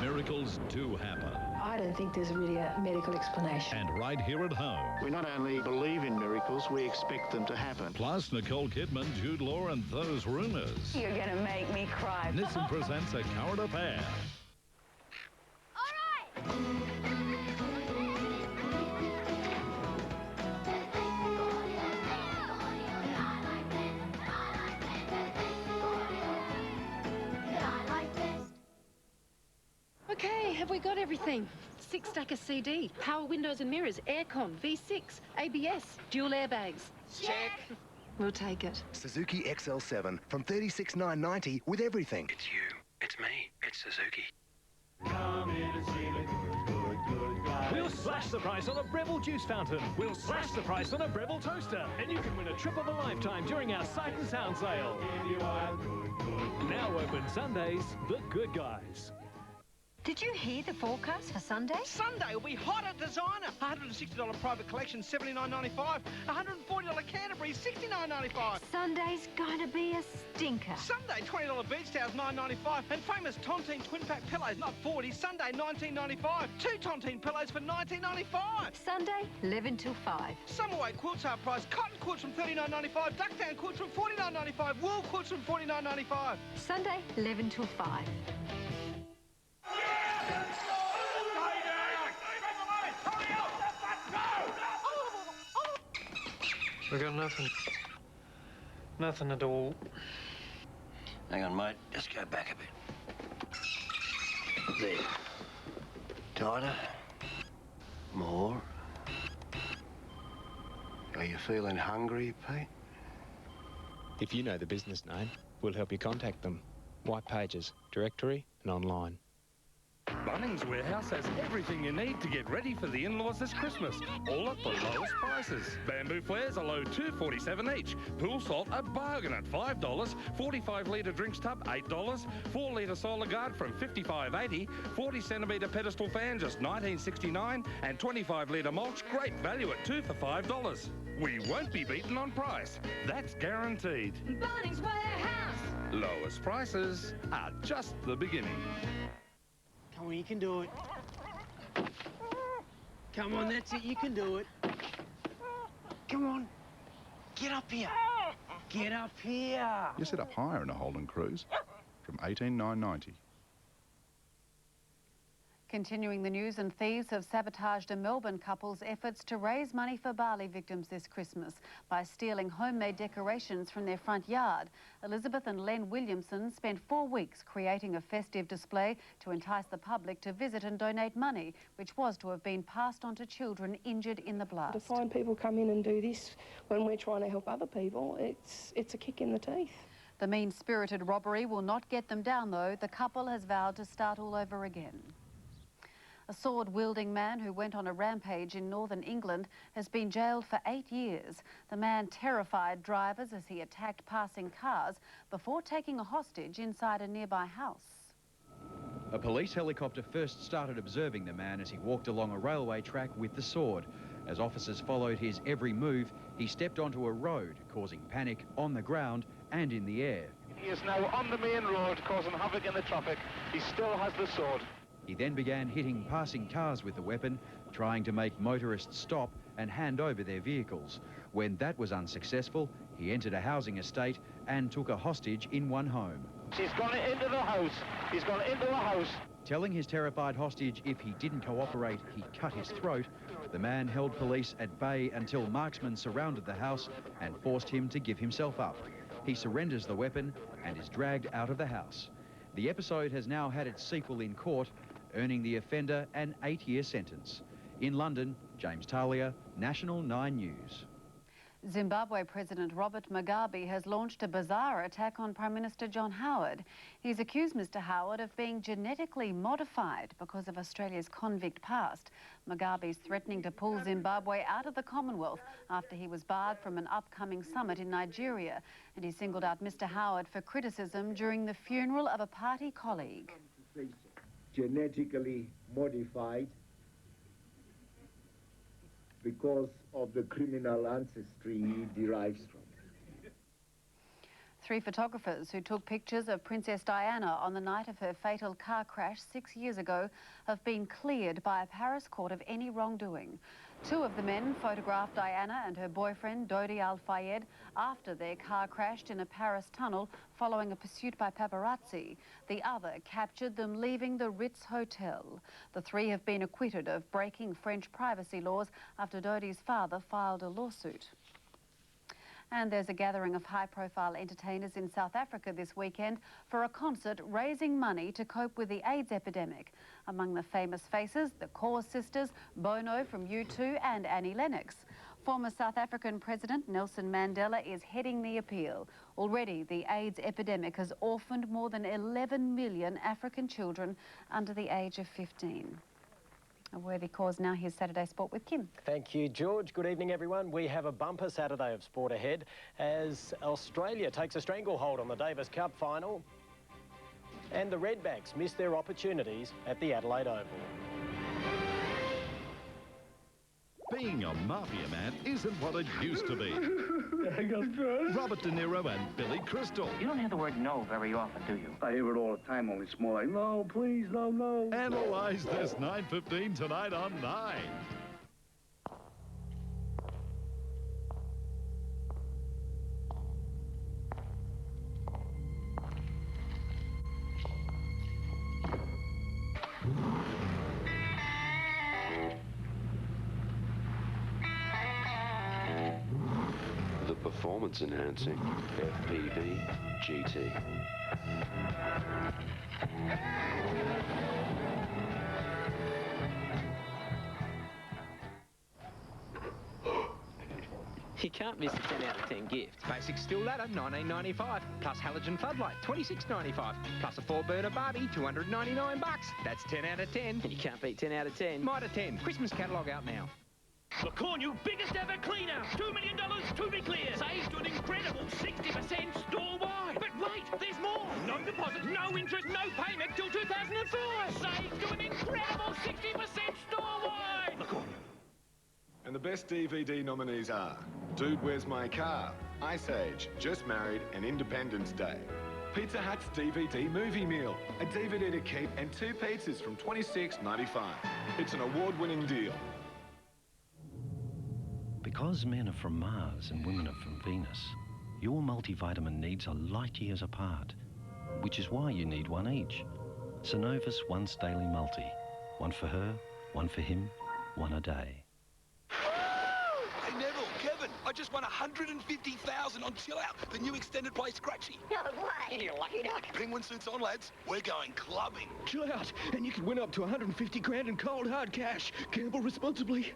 S15: Miracles do happen.
S27: I don't think there's really a medical explanation.
S15: And right here at home.
S28: We not only believe in miracles, we expect them to happen.
S15: Plus Nicole Kidman, Jude Law and those rumours.
S27: You're going to make me cry.
S15: Nissan presents A Current Affair.
S27: All right!
S29: Okay, have we got everything? 6-stacker CD, power windows and mirrors, aircon, V6, ABS, dual airbags.
S30: Check.
S29: We'll take it.
S30: Suzuki XL7 from $36,990 with everything.
S31: It's you. It's me. It's Suzuki.
S32: Come in and see the good guys.
S17: We'll slash the price on a Breville juice fountain. We'll slash the price on a Breville toaster. And you can win a trip of a lifetime during our Sight and Sound sale.
S32: If you are good.
S17: Now open Sundays, The Good Guys.
S29: Did you hear the forecast for Sunday?
S33: Sunday will be hot at Designer. $160 private collection, $79.95. $140 Canterbury, $69.95.
S29: Sunday's going to be a stinker.
S33: Sunday, $20 beach towels, $9.95. And famous Tontine twin pack pillows, not $40. Sunday, $19.95. 2 Tontine pillows for $19.95.
S29: Sunday, 11 till 5.
S33: Summerweight quilts half price. Cotton quilts from $39.95. Duckdown quilts from $49.95. Wool quilts from $49.95.
S29: Sunday, 11 till 5.
S34: We got nothing. Nothing at all.
S31: Hang on, mate. Just go back a bit. There. Tighter. More. Are you feeling hungry, Pete?
S2: If you know the business name, we'll help you contact them. White pages, directory and online.
S17: Bunnings Warehouse has everything you need to get ready for the in-laws this Christmas, all at the lowest prices. Bamboo flares are low $2.47 each. Pool salt a bargain at $5. 45-litre drinks tub $8. 4-litre solar guard from $55.80. 40-centimetre pedestal fan just $19.69, and 25-litre mulch great value at 2 for $5. We won't be beaten on price. That's guaranteed.
S32: Bunnings Warehouse.
S17: Lowest prices are just the beginning.
S10: Come on, you can do it. Come on, that's it, you can do it. Come on, get up here. Get up here.
S4: You sit up higher in a Holden Cruise from 18,990.
S6: Continuing the news, and thieves have sabotaged a Melbourne couple's efforts to raise money for Bali victims this Christmas by stealing homemade decorations from their front yard. Elizabeth and Len Williamson spent 4 weeks creating a festive display to entice the public to visit and donate money, which was to have been passed on to children injured in the blast.
S5: To find people come in and do this when we're trying to help other people, it's a kick in the teeth.
S6: The mean-spirited robbery will not get them down, though. The couple has vowed to start all over again. A sword-wielding man who went on a rampage in northern England has been jailed for 8 years. The man terrified drivers as he attacked passing cars before taking a hostage inside a nearby house.
S7: A police helicopter first started observing the man as he walked along a railway track with the sword. As officers followed his every move, he stepped onto a road, causing panic on the ground and in the air.
S28: He is now on the main road, causing havoc in the traffic. He still has the sword.
S7: He then began hitting passing cars with the weapon, trying to make motorists stop and hand over their vehicles. When that was unsuccessful, he entered a housing estate and took a hostage in one home.
S28: He's gone into the house. He's gone into the house.
S7: Telling his terrified hostage if he didn't cooperate, he'd cut his throat, the man held police at bay until marksmen surrounded the house and forced him to give himself up. He surrenders the weapon and is dragged out of the house. The episode has now had its sequel in court, earning the offender an 8-year sentence. In London, James Talia, National 9 News.
S6: Zimbabwe President Robert Mugabe has launched a bizarre attack on Prime Minister John Howard. He's accused Mr Howard of being genetically modified because of Australia's convict past. Mugabe's threatening to pull Zimbabwe out of the Commonwealth after he was barred from an upcoming summit in Nigeria. And he singled out Mr Howard for criticism during the funeral of a party colleague.
S8: Genetically modified because of the criminal ancestry he derives from.
S6: 3 photographers who took pictures of Princess Diana on the night of her fatal car crash 6 years ago have been cleared by a Paris court of any wrongdoing. 2 of the men photographed Diana and her boyfriend Dodi Al-Fayed after their car crashed in a Paris tunnel following a pursuit by paparazzi. The other captured them leaving the Ritz Hotel. The 3 have been acquitted of breaking French privacy laws after Dodi's father filed a lawsuit. And there's a gathering of high-profile entertainers in South Africa this weekend for a concert raising money to cope with the AIDS epidemic. Among the famous faces, the Core Sisters, Bono from U2 and Annie Lennox. Former South African President Nelson Mandela is heading the appeal. Already, the AIDS epidemic has orphaned more than 11 million African children under the age of 15. A worthy cause now. Here's Saturday Sport with Kim.
S13: Thank you, George. Good evening, everyone. We have a bumper Saturday of sport ahead as Australia takes a stranglehold on the Davis Cup final and the Redbacks miss their opportunities at the Adelaide Oval.
S15: Being a mafia man isn't what it used to be. Robert De Niro and Billy Crystal.
S31: You don't hear the word no very often, do you?
S32: I hear it all the time, only it's more like, no, please, no, no.
S15: Analyze this 9:15 tonight on 9.
S16: The
S1: performance enhancing. FPV GT.
S3: You can't miss a 10 out of 10 gift. Basic steel ladder, $19.95. Plus halogen floodlight, $26.95. Plus a 4-burner Barbie, $299. That's 10 out of 10. And you can't beat 10 out of 10. Mitre 10. Christmas catalogue out now.
S17: The Cornu biggest ever cleaner. $2 million to be clear. Saves to an incredible 60% store-wide. But wait, there's more. No deposit, no interest, no payment till 2005. Saves to an incredible 60% store-wide. The Cornu.
S9: And the best DVD nominees are Dude, Where's My Car? Ice Age, Just Married, and Independence Day. Pizza Hut's DVD movie meal, a DVD to keep and 2 pizzas from $26.95. It's an award-winning deal.
S11: Because men are from Mars and women are from Venus, your multivitamin needs are light years apart, which is why you need one each. Synovus Once Daily Multi. One for her, one for him, one a day.
S16: Hey Neville, Kevin, I just won $150,000 on Chill Out, the new extended play scratchy.
S18: No way, you lucky duck.
S16: Penguin suits on, lads. We're going clubbing.
S10: Chill out, and you can win up to 150 grand in cold hard cash. Gamble responsibly.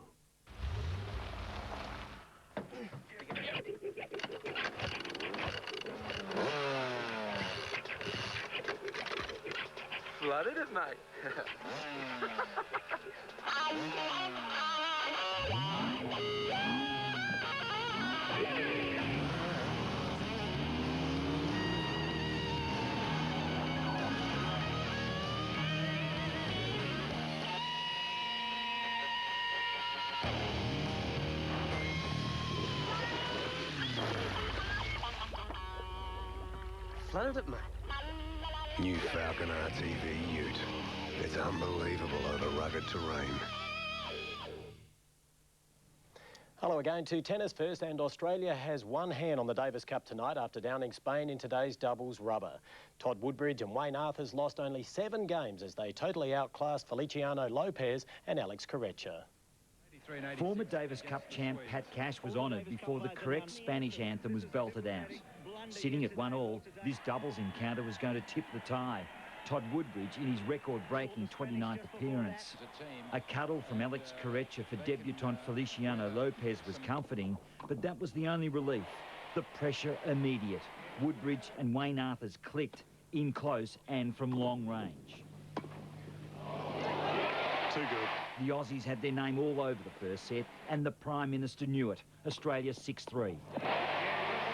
S16: Flooded it, mate.
S10: Flooded it, mate.
S31: New Falcon RTV Ute. It's unbelievable over rugged terrain.
S13: Hello again to tennis first, and Australia has one hand on the Davis Cup tonight after downing Spain in today's doubles rubber. Todd Woodbridge and Wayne Arthurs lost only 7 games as they totally outclassed Feliciano Lopez and Alex Corretja.
S19: Former Davis Cup champ Pat Cash was honoured before the correct Spanish anthem was belted out. Sitting at 1-1, this doubles encounter was going to tip the tie. Todd Woodbridge in his record-breaking 29th appearance. A cuddle from Alex Corretja for debutant Feliciano Lopez was comforting, but that was the only relief. The pressure immediate. Woodbridge and Wayne Arthurs clicked in close and from long range.
S16: Too good.
S19: The Aussies had their name all over the first set, and the Prime Minister knew it. Australia 6-3.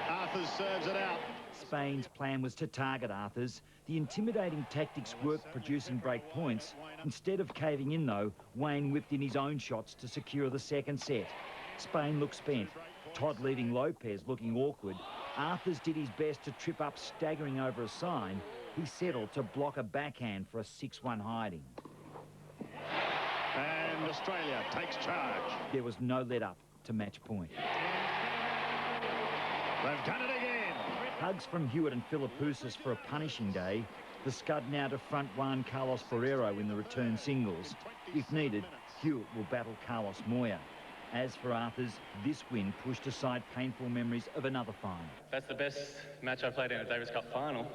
S16: Arthurs serves it out.
S19: Spain's plan was to target Arthurs. The intimidating tactics worked, producing break points. Instead of caving in, though, Wayne whipped in his own shots to secure the second set. Spain looked spent. Todd leaving Lopez looking awkward. Arthurs did his best to trip up, staggering over a sign. He settled to block a backhand for a 6-1 hiding.
S16: And Australia takes charge.
S19: There was no let-up to match point.
S16: They've done it again.
S19: Hugs from Hewitt and Philippoussis for a punishing day. The scud now to front Juan Carlos Ferrero in the return singles. If needed, Hewitt will battle Carlos Moya. As for Arthurs, this win pushed aside painful memories of another final.
S20: That's the best match I played in a Davis Cup final.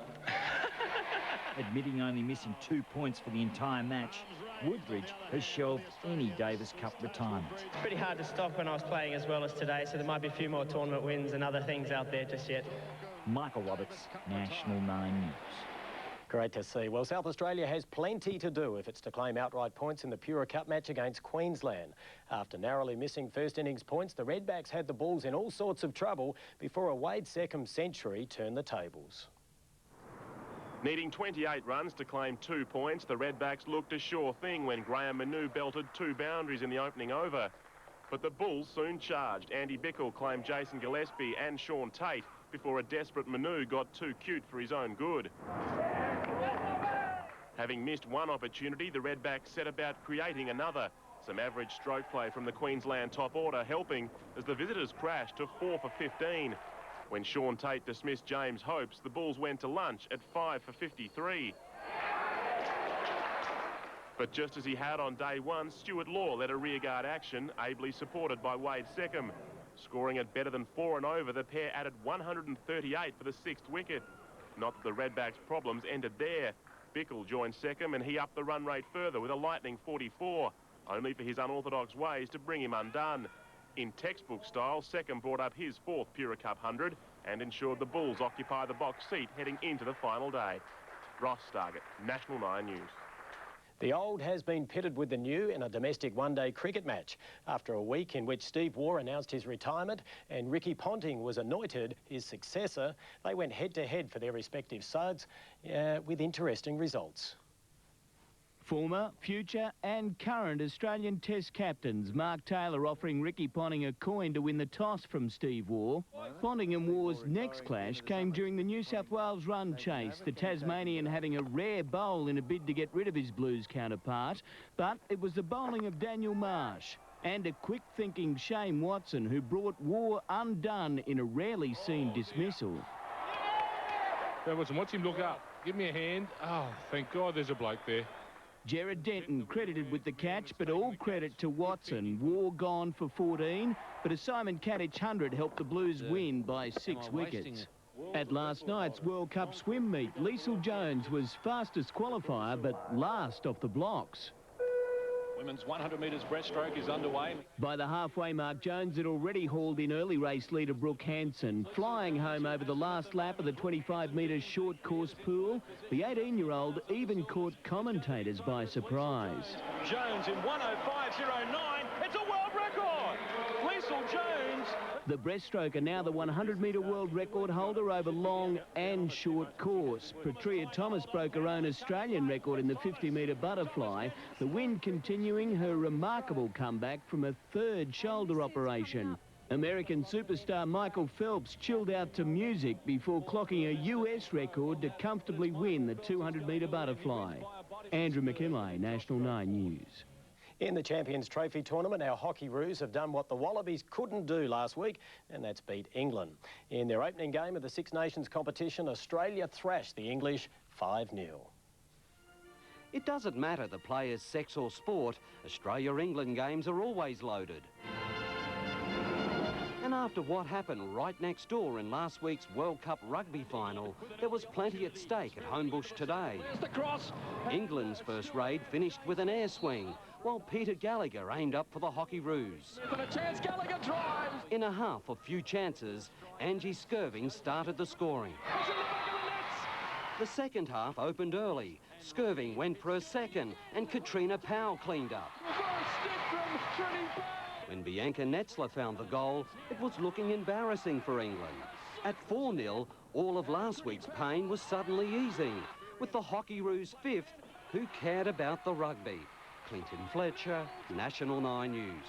S19: Admitting only missing 2 points for the entire match, Woodbridge has shelved any Davis Cup retirement.
S21: It's pretty hard to stop when I was playing as well as today, so there might be a few more tournament wins and other things out there just yet.
S19: Michael Roberts, National 9 News.
S13: Great to see. Well, South Australia has plenty to do if it's to claim outright points in the Pura Cup match against Queensland. After narrowly missing first innings points, the Redbacks had the Bulls in all sorts of trouble before a Wade Seckham century turned the tables.
S22: Needing 28 runs to claim 2 points, the Redbacks looked a sure thing when Graham Manu belted 2 boundaries in the opening over. But the Bulls soon charged. Andy Bickle claimed Jason Gillespie and Sean Tate before a desperate Manu got too cute for his own good. Having missed one opportunity, the Redbacks set about creating another. Some average stroke play from the Queensland top order helping as the visitors crashed to 4 for 15. When Sean Tate dismissed James Hopes, the Bulls went to lunch at 5 for 53. But just as he had on day one, Stuart Law led a rearguard action, ably supported by Wade Seckham. Scoring at better than 4 and over, the pair added 138 for the 6th wicket. Not that the Redbacks' problems ended there. Bickle joined second and he upped the run rate further with a lightning 44, only for his unorthodox ways to bring him undone. In textbook style, second brought up his 4th Pura Cup 100 and ensured the Bulls occupy the box seat heading into the final day. Ross Stargett, National 9 News.
S13: The old has been pitted with the new in a domestic one-day cricket match. After a week in which Steve Waugh announced his retirement and Ricky Ponting was anointed his successor, they went head-to-head for their respective sides with interesting results.
S2: Former, future and current Australian Test captains Mark Taylor offering Ricky Ponting a coin to win the toss from Steve Waugh. Ponting and Waugh's next clash came during the New South Wales run chase, the Tasmanian having a rare bowl in a bid to get rid of his Blues counterpart. But it was the bowling of Daniel Marsh and a quick-thinking Shane Watson who brought Waugh undone in a rarely seen dismissal.
S17: Watson, watch him look up. Give me a hand. Oh, thank God there's a bloke there.
S2: Jared Denton credited with the catch, but all credit to Watson. Waugh gone for 14, but a Simon Kadich 100 helped the Blues win by 6 wickets. At last night's World Cup swim meet, Liesl Jones was fastest qualifier, but last off the blocks.
S4: Women's 100 metres breaststroke is underway.
S2: By the halfway mark, Jones had already hauled in early race leader Brooke Hanson, flying home over the last lap of the 25-metre short course pool. The 18-year-old even caught commentators by surprise.
S4: Jones in 1:05.09. It's a world record! Liesl Jones.
S2: The breaststroker now the 100-metre world record holder over long and short course. Petria Thomas broke her own Australian record in the 50-metre butterfly, the win continuing her remarkable comeback from a 3rd shoulder operation. American superstar Michael Phelps chilled out to music before clocking a US record to comfortably win the 200-metre butterfly. Andrew McKinlay, National 9 News.
S13: In the Champions Trophy tournament, our hockey roos have done what the Wallabies couldn't do last week, and that's beat England. In their opening game of the Six Nations competition, Australia thrashed the English 5-0.
S12: It doesn't matter the player's sex or sport, Australia-England games are always loaded. And after what happened right next door in last week's World Cup rugby final, there was plenty at stake at Homebush today. England's first raid finished with an air swing, while Peter Gallagher aimed up for the hockey roos.
S4: Gallagher drives.
S12: In a half of few chances, Angie Skirving started the scoring. The second half opened early. Skirving went for a second, and Katrina Powell cleaned up. When Bianca Netzler found the goal, it was looking embarrassing for England. At 4-0, all of last week's pain was suddenly easing, with the hockey roos 5th, who cared about the rugby. Clinton Fletcher, National 9 News.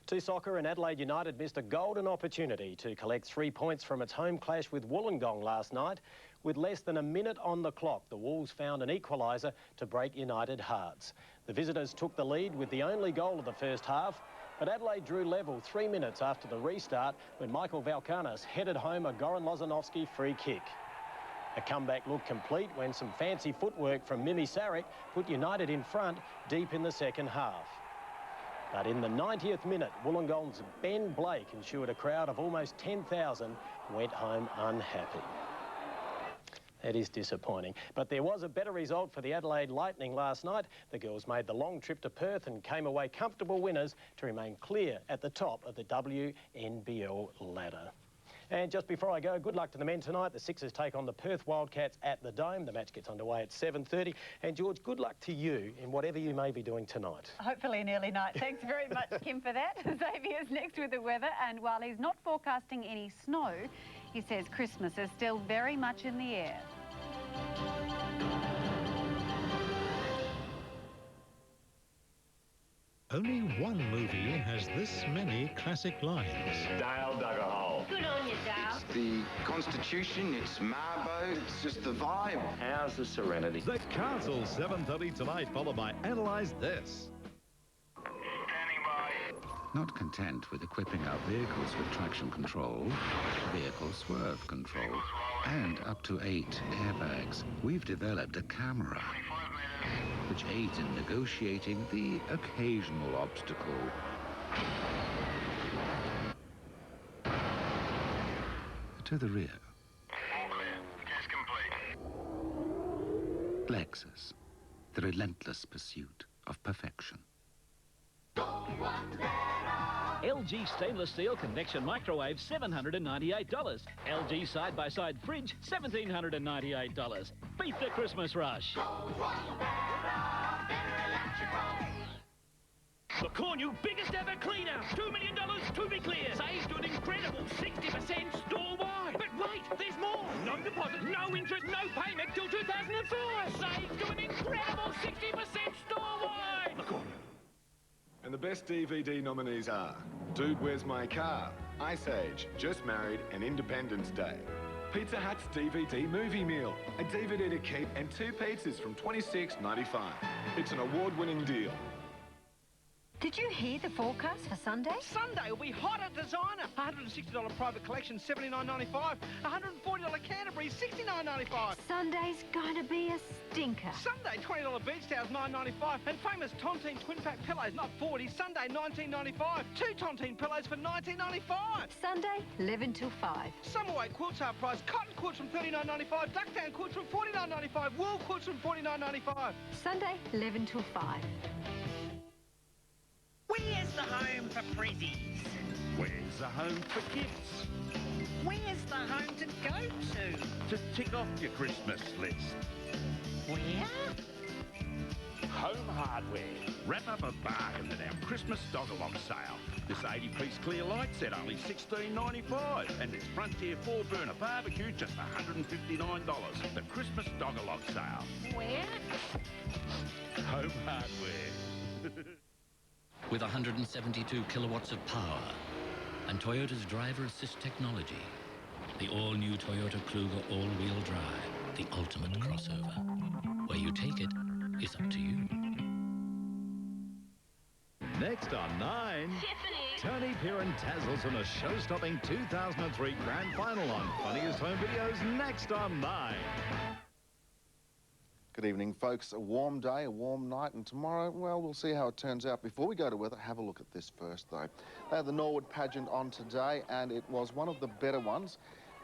S13: To soccer, and Adelaide United missed a golden opportunity to collect 3 points from its home clash with Wollongong last night. With less than a minute on the clock, the Wolves found an equaliser to break United hearts. The visitors took the lead with the only goal of the first half, but Adelaide drew level 3 minutes after the restart when Michael Valkanis headed home a Goran Lozanovsky free kick. A comeback looked complete when some fancy footwork from Mimi Sarek put United in front deep in the second half. But in the 90th minute, Wollongong's Ben Blake ensured a crowd of almost 10,000 went home unhappy. That is disappointing. But there was a better result for the Adelaide Lightning last night. The girls made the long trip to Perth and came away comfortable winners to remain clear at the top of the WNBL ladder. And just before I go, good luck to the men tonight. The Sixers take on the Perth Wildcats at the Dome. The match gets underway at 7:30. And George, good luck to you in whatever you may be doing tonight.
S6: Hopefully an early night. Thanks very much, Kim, for that. Xavier's next with the weather, and while he's not forecasting any snow, he says Christmas is still very much in the air.
S14: Only one movie has this many classic lines.
S32: Dale dug a hole.
S18: Good on you, Dale.
S32: It's the Constitution, it's Marbo, it's just the vibe. How's the Serenity?
S15: The Castle, 7:30 tonight, followed by Analyse This.
S23: Not content with equipping our vehicles with traction control, vehicle swerve control, and up to 8 airbags, we've developed a camera which aids in negotiating the occasional obstacle. to the rear.
S31: All clear. Test complete.
S23: Lexus, the relentless pursuit of perfection.
S1: LG stainless steel convection microwave, $798. LG side-by-side fridge, $1,798. Beat the Christmas rush.
S4: The Cornu biggest ever clean out. $2 million to be clear. Saves to an incredible 60% store-wide. But wait, there's more. No deposit, no interest, no payment till 2004. Saves to an incredible 60% store-wide. The Cornu.
S9: And the best DVD nominees are Dude, Where's My Car?, Ice Age, Just Married, and Independence Day. Pizza Hut's DVD movie meal, a DVD to keep, and 2 pizzas from $26.95. It's an award-winning deal.
S5: Did you hear the forecast for Sunday?
S10: Sunday will be hot at Designer. $160 private collection, $79.95. $140 Canterbury, $69.95.
S5: Sunday's going to be a stinker.
S10: Sunday, $20 beach towels, $9.95. And famous Tontine twin pack pillows, not $40. Sunday, $19.95. 2 Tontine pillows for $19.95.
S5: Sunday, 11 till 5.
S10: Summer weight quilts half price. Cotton quilts from $39.95. Duckdown quilts from $49.95. Wool quilts from $49.95.
S5: Sunday, 11 till 5.
S7: Where's the home for prezzies?
S15: Where's the home for gifts?
S7: Where's the home to go to?
S15: To tick off your Christmas list.
S7: Where?
S15: Home Hardware. Wrap up a bargain at our Christmas dog-along sale. This 80-piece clear light set only $16.95, and this Frontier 4-burner barbecue just $159. The Christmas dog-along sale.
S7: Where?
S15: Home Hardware.
S8: With 172 kilowatts of power and Toyota's driver assist technology, the all-new Toyota Kluger all-wheel drive, the ultimate crossover. Where you take it is up to you.
S15: Next on 9, Tony Piran tazzles on a show-stopping 2003 Grand Final on Funniest Home Videos next on 9.
S18: Good evening, folks. A warm day, a warm night, and tomorrow, well, we'll see how it turns out. Before we go to weather, have a look at this first, though. They had the Norwood pageant on today, and it was one of the better ones.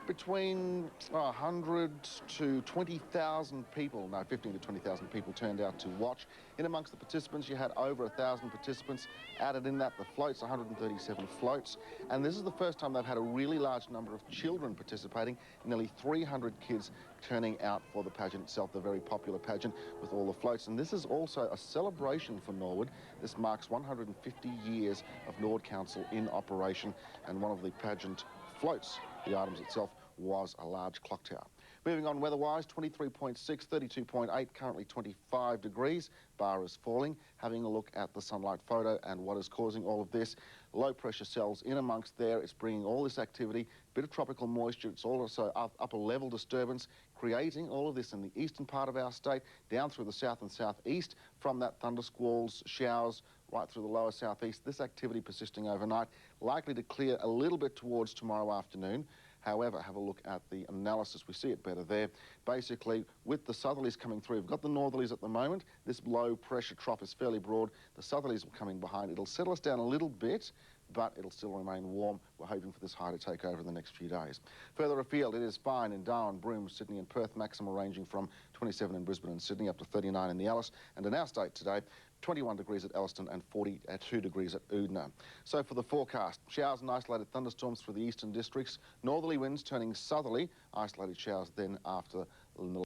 S18: Between 100 to 20,000 people, no, 15 to 20,000 people turned out to watch. In amongst the participants, you had over 1,000 participants. Added in that, the floats, 137 floats. And this is the first time they've had a really large number of children participating, nearly 300 kids turning out for the pageant itself, the very popular pageant with all the floats. And this is also a celebration for Norwood. This marks 150 years of Norwood Council in operation, and one of the pageant floats, the items itself, was a large clock tower. Moving on weather-wise, 23.6, 32.8, currently 25 degrees. Bar is falling. Having a look at the sunlight photo and what is causing all of this. Low pressure cells in amongst there. It's bringing all this activity, bit of tropical moisture. It's also upper level disturbance, creating all of this in the eastern part of our state, down through the south and southeast. From that, thunder squalls, showers, right through the lower southeast. This activity persisting overnight, likely to clear a little bit towards tomorrow afternoon. However, have a look at the analysis. We see it better there. Basically, with the southerlies coming through, we've got the northerlies at the moment. This low pressure trough is fairly broad. The southerlies are coming behind. It'll settle us down a little bit, but it'll still remain warm. We're hoping for this high to take over in the next few days. Further afield, it is fine in Darwin, Broome, Sydney and Perth, maximum ranging from 27 in Brisbane and Sydney up to 39 in the Alice. And in our state today, 21 degrees at Elliston and 42 degrees at Oodna. So for the forecast, showers and isolated thunderstorms through the eastern districts, northerly winds turning southerly, isolated showers then after the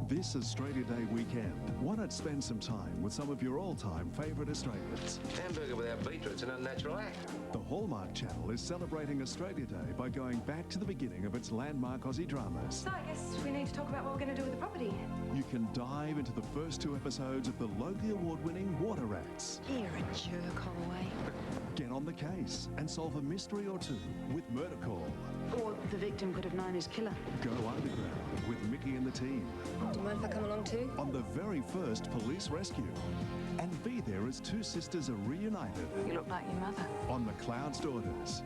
S24: This Australia Day weekend, why not spend some time with some of your all-time favourite Australians?
S31: Hamburger without beetroot's an unnatural act.
S24: The Hallmark channel is celebrating Australia Day by going back to the beginning of its landmark Aussie dramas.
S25: So I guess we need to talk about what we're going to do with the property.
S24: You can dive into the first 2 episodes of the Logie Award-winning Water Rats.
S25: You're a jerk, Holloway.
S24: Get on the case and solve a mystery or two with Murder Call.
S25: Or the victim could have known his killer.
S24: Go underground with Mickey and the team.
S25: Do you mind if I come along too?
S24: On the very first police rescue. And be there as two sisters are reunited.
S25: You look like your mother.
S24: On The Cloud's Daughters.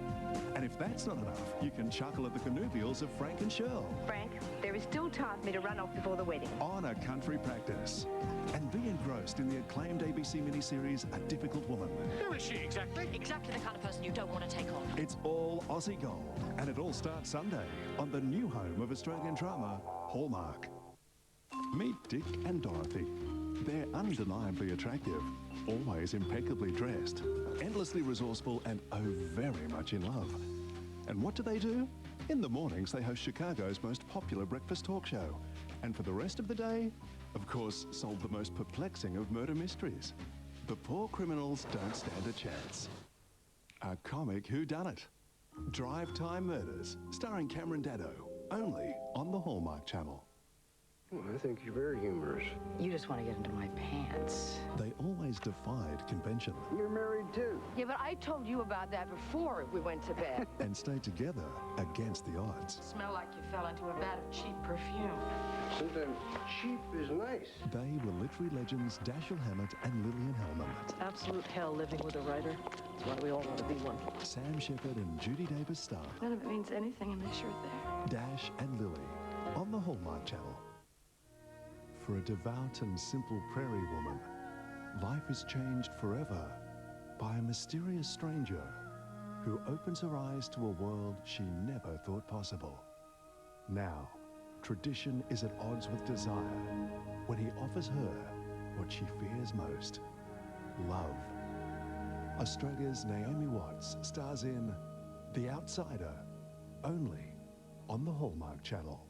S24: And if that's not enough, you can chuckle at the connubials of Frank and Shirl.
S25: Frank, there is still time for me to run off before the wedding.
S24: On A Country Practice. And be engrossed in the acclaimed ABC miniseries A Difficult Woman.
S4: Who is she exactly?
S3: Exactly the kind of person you don't want to take on.
S24: It's all Aussie gold. And it all starts Sunday on the new home of Australian drama, Hallmark. Meet Dick and Dorothy. They're undeniably attractive, always impeccably dressed, endlessly resourceful, and oh, very much in love. And what do? In the mornings, they host Chicago's most popular breakfast talk show. And for the rest of the day, of course, solve the most perplexing of murder mysteries. The Poor Criminals Don't Stand a Chance. A comic whodunit. Drive Time Murders, starring Cameron Daddo, only on the Hallmark Channel.
S11: Well, I think you're very humorous.
S3: You just want to get into my pants.
S24: They always defied convention.
S11: You're married too.
S25: Yeah, but I told you about that before we went to bed.
S24: And stayed together against the odds.
S25: Smell like you fell into a vat of cheap perfume.
S11: Sometimes cheap is nice.
S24: They were literary legends Dashiell Hammett and Lillian Hellman.
S3: It's absolute hell living with a writer. That's why we all want to be one.
S24: Sam Shepard and Judy Davis star.
S25: None of it means anything unless you're there.
S24: Dash and Lily on the Hallmark Channel. For a devout and simple prairie woman, life is changed forever by a mysterious stranger who opens her eyes to a world she never thought possible. Now, tradition is at odds with desire when he offers her what she fears most, love. Australia's Naomi Watts stars in The Outsider, only on the Hallmark Channel.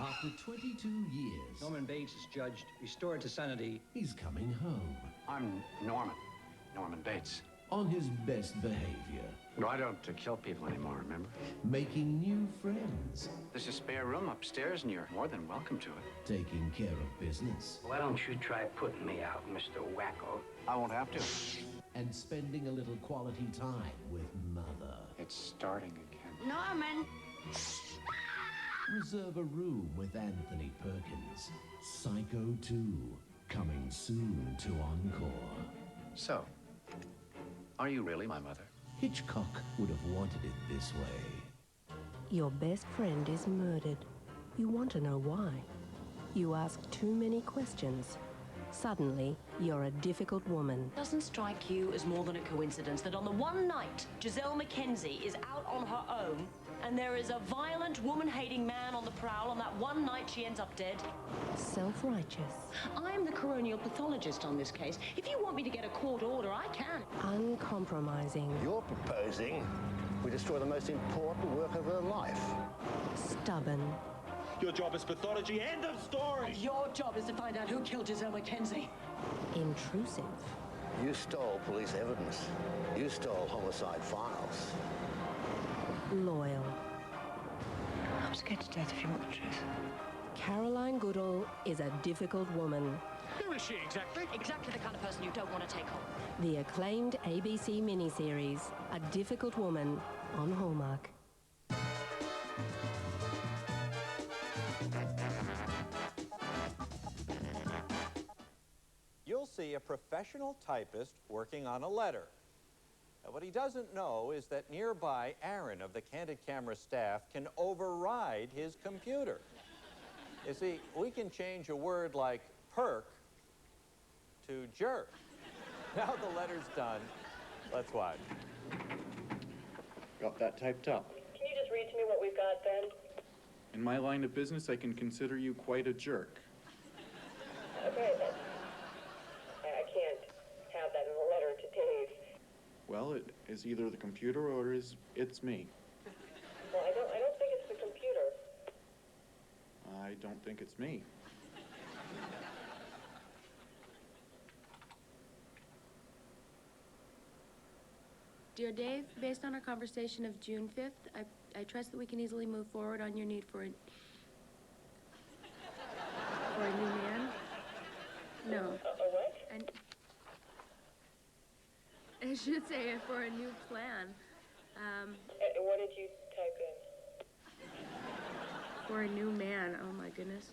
S16: After 22 years...
S19: Norman Bates is judged restored to sanity.
S16: He's coming home.
S19: I'm Norman Bates.
S16: On his best behavior.
S19: No, I don't kill people anymore, remember?
S16: Making new friends.
S19: There's a spare room upstairs, and you're more than welcome to it.
S16: Taking care of business.
S19: Why don't you try putting me out, Mr. Wacko? I won't have to.
S16: And spending a little quality time with Mother.
S19: It's starting again.
S25: Norman!
S16: Reserve a room with Anthony Perkins. Psycho 2, coming soon to Encore.
S19: So, are you really my mother?
S16: Hitchcock would have wanted it this way.
S20: Your best friend is murdered. You want to know why. You ask too many questions. Suddenly, you're a difficult woman.
S3: Doesn't strike you as more than a coincidence that on the one night Giselle Mackenzie is out on her own and there is a violent, woman-hating man on the prowl on that one night she ends up dead?
S20: Self-righteous.
S3: I'm the coronial pathologist on this case. If you want me to get a court order, I can.
S20: Uncompromising.
S11: You're proposing we destroy the most important work of her life.
S20: Stubborn.
S4: Your job is pathology. End of story.
S3: And your job is to find out who killed Giselle Mackenzie.
S20: Intrusive.
S11: You stole police evidence. You stole homicide files.
S20: Loyal.
S25: I'm scared to death if you want the truth.
S20: Caroline Goodall is a difficult woman.
S4: Who is she exactly?
S3: Exactly the kind of person you don't want to take on.
S20: The acclaimed ABC miniseries, A Difficult Woman, on Hallmark.
S21: You'll see a professional typist working on a letter. Now, what he doesn't know is that nearby Aaron of the Candid camera staff can override his computer. You see, we can change a word like perk to jerk. Now the letter's done. Let's watch.
S22: Got that typed up.
S26: Can you just read to me what we've got then?
S22: In my line of business, I can consider you quite a jerk.
S26: Okay, then. I can't have that in a letter to Dave.
S22: Well, it is either the computer or it's me.
S26: Well, I don't think it's the computer.
S22: I don't think it's me.
S27: Dear Dave, based on our conversation of June 5th, I trust that we can easily move forward on your need for a new man. No.
S26: A what?
S27: I should say for a new plan.
S26: What did you type in?
S27: For a new man. Oh my goodness.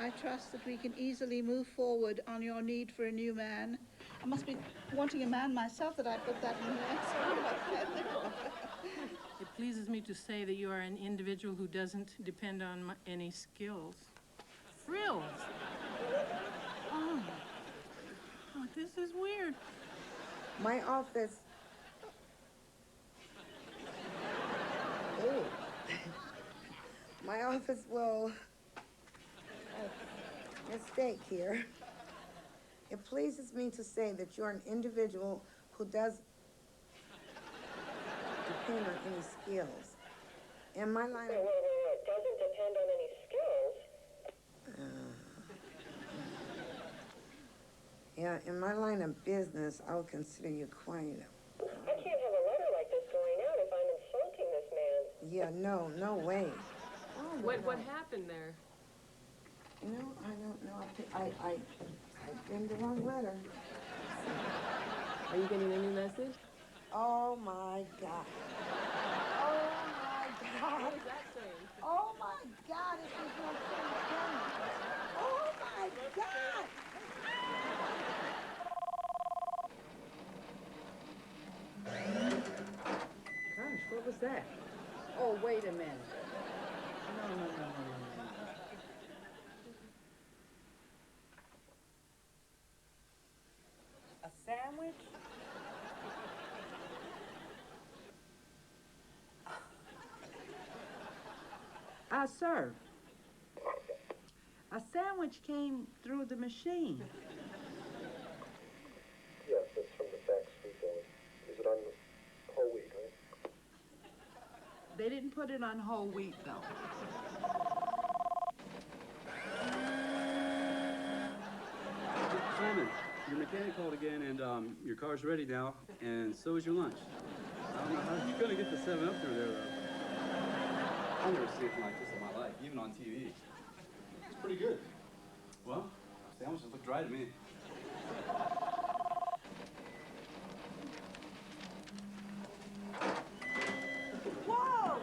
S1: I trust that we can easily move forward on your need for a new man. I must be wanting a man myself that I put that in there. Sorry about that.
S2: It pleases me to say that you are an individual who doesn't depend on any skills. Frills! Oh, this is weird.
S6: My office... Oh. My office will... mistake here. It pleases me to say that you're an individual who does depend on any skills. In my line of...
S26: Doesn't depend on any skills?
S6: Yeah, in my line of business, I would consider you quite...
S26: I can't have a letter like this going out if I'm insulting this man.
S6: Yeah, no way. Oh,
S12: What happened there?
S6: You know, I don't know. I typed in the wrong letter.
S12: Are you getting a new message?
S6: Oh my God. Oh my God.
S12: What is that saying?
S6: Oh my God, it is no thing. Oh my God.
S12: Gosh, what was that? Oh, wait a minute. No.
S6: A sandwich?
S13: Sir, a sandwich came through the machine.
S26: Yes, it's from the fax people. Is it on whole wheat, right?
S13: They didn't put it on whole wheat, though.
S31: Simon, your mechanic called again, and your car's ready now, and so is your lunch. I don't know how you're gonna get the 7-Up through there, though. I've never seen anything like this in my life, even on TV. It's pretty good. Well, sandwiches look dry to me.
S6: Whoa!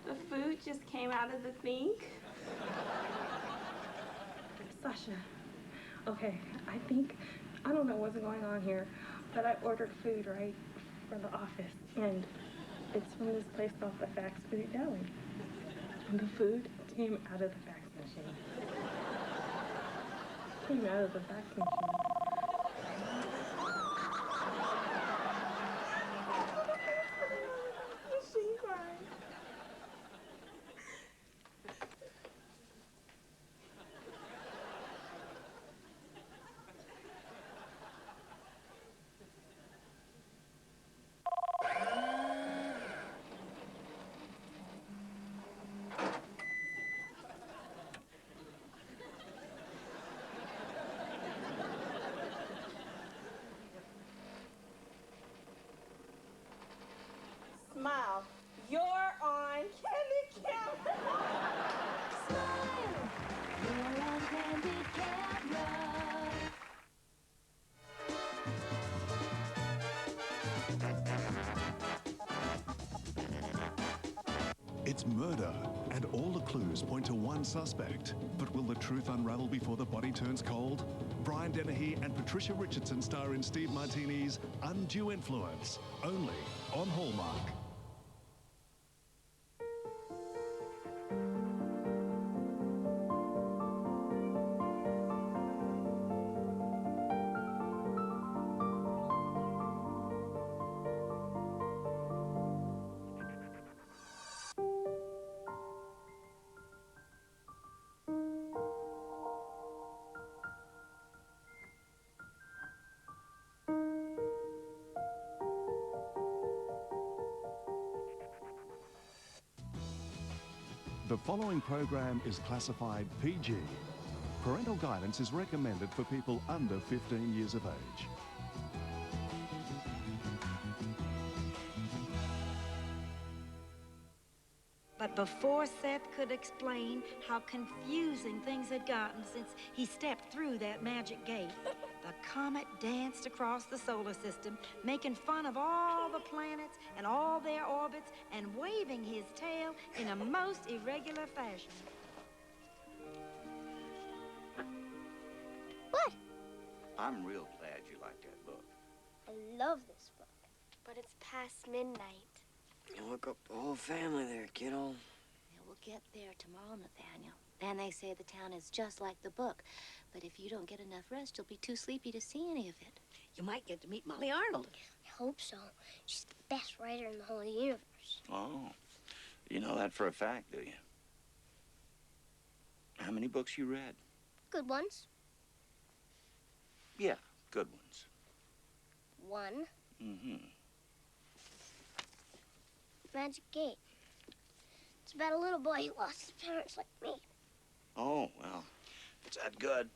S14: The food just came out of the sink. Sasha, okay, I don't know what's going on here, but I ordered food, right, for the office, and it's from this place called the Fax Food Deli. And the food came out of the fax machine. Came out of the fax machine. Machine crying. Smile. You're on Candid camera. Smile. You're on Candid camera.
S24: It's murder, and all the clues point to one suspect. But will the truth unravel before the body turns cold? Brian Dennehy and Patricia Richardson star in Steve Martini's Undue Influence, only on Hallmark. The following program is classified PG. Parental guidance is recommended for people under 15 years of age.
S5: But
S7: But before Seth could explain how confusing things had gotten since he stepped through that magic gate, the comet danced across the solar system, making fun of all the planets and all their orbits and waving his tail in a most irregular fashion.
S8: What?
S9: I'm real glad you like that book.
S8: I love this book, but it's past midnight.
S10: You woke up the whole family there, kiddo.
S15: Yeah, we'll get there tomorrow, Nathaniel. And they say the town is just like the book. But if you don't get enough rest, you'll be too sleepy to see any of it.
S10: You might get to meet Molly Arnold.
S8: I hope so. She's the best writer in the whole universe.
S9: Oh, you know that for a fact, do you? How many books you read?
S8: Good ones.
S9: Yeah, good ones.
S8: One.
S9: Mm-hmm.
S8: Magic Gate. It's about a little boy who lost his parents like me.
S9: Oh, well, if it's that good,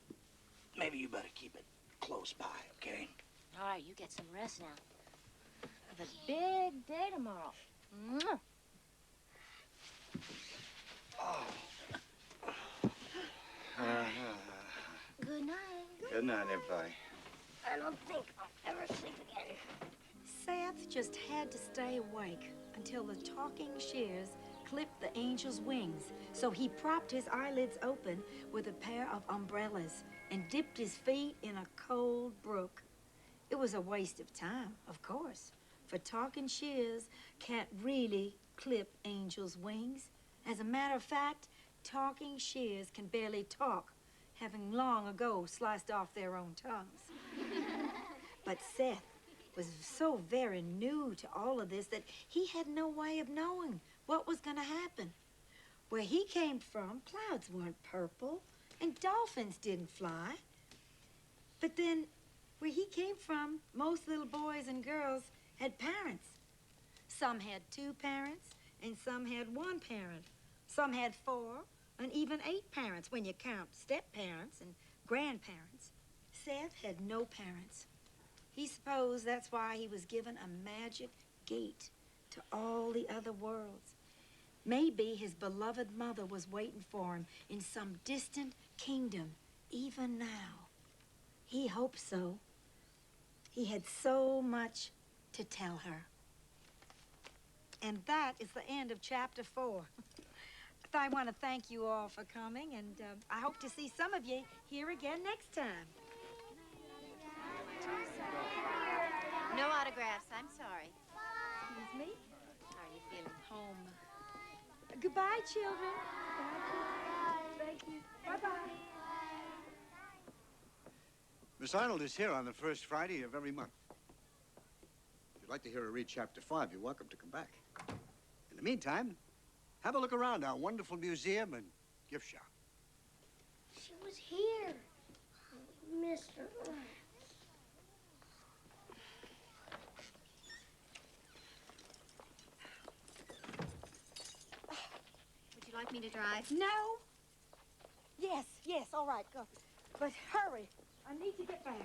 S9: maybe you better keep it close by, okay?
S15: All right, you get some rest now. Have a big day tomorrow. Mwah.
S9: Oh.
S8: Good night.
S9: Good night, everybody.
S8: I don't think I'll ever sleep again.
S7: Seth just had to stay awake until the talking shears clipped the angel's wings. So he propped his eyelids open with a pair of umbrellas and dipped his feet in a cold brook. It was a waste of time, of course, for talking shears can't really clip angels' wings. As a matter of fact, talking shears can barely talk, having long ago sliced off their own tongues. But Seth was so very new to all of this that he had no way of knowing what was going to happen. Where he came from, clouds weren't purple, and dolphins didn't fly. But then, where he came from, most little boys and girls had parents. Some had 2 parents, and some had 1 parent. Some had 4, and even 8 parents when you count step-parents and grandparents. Seth had no parents. He supposed that's why he was given a magic gate to all the other worlds. Maybe his beloved mother was waiting for him in some distant kingdom, even now. He hoped so. He had so much to tell her. And that is the end of chapter 4. I want to thank you all for coming, and I hope to see some of you here again next time.
S15: No autographs, I'm sorry.
S7: Excuse me?
S15: How are you feeling? Home.
S7: Goodbye, children. Thank you. Bye-bye.
S17: Miss Arnold is here on the first Friday of every month. If you'd like to hear her read chapter 5, you're welcome to come back. In the meantime, have a look around our wonderful museum and gift shop.
S8: She was here. I missed her.
S15: Would you like me to drive?
S7: No. Yes, yes, all right, go. But hurry. I need to get back.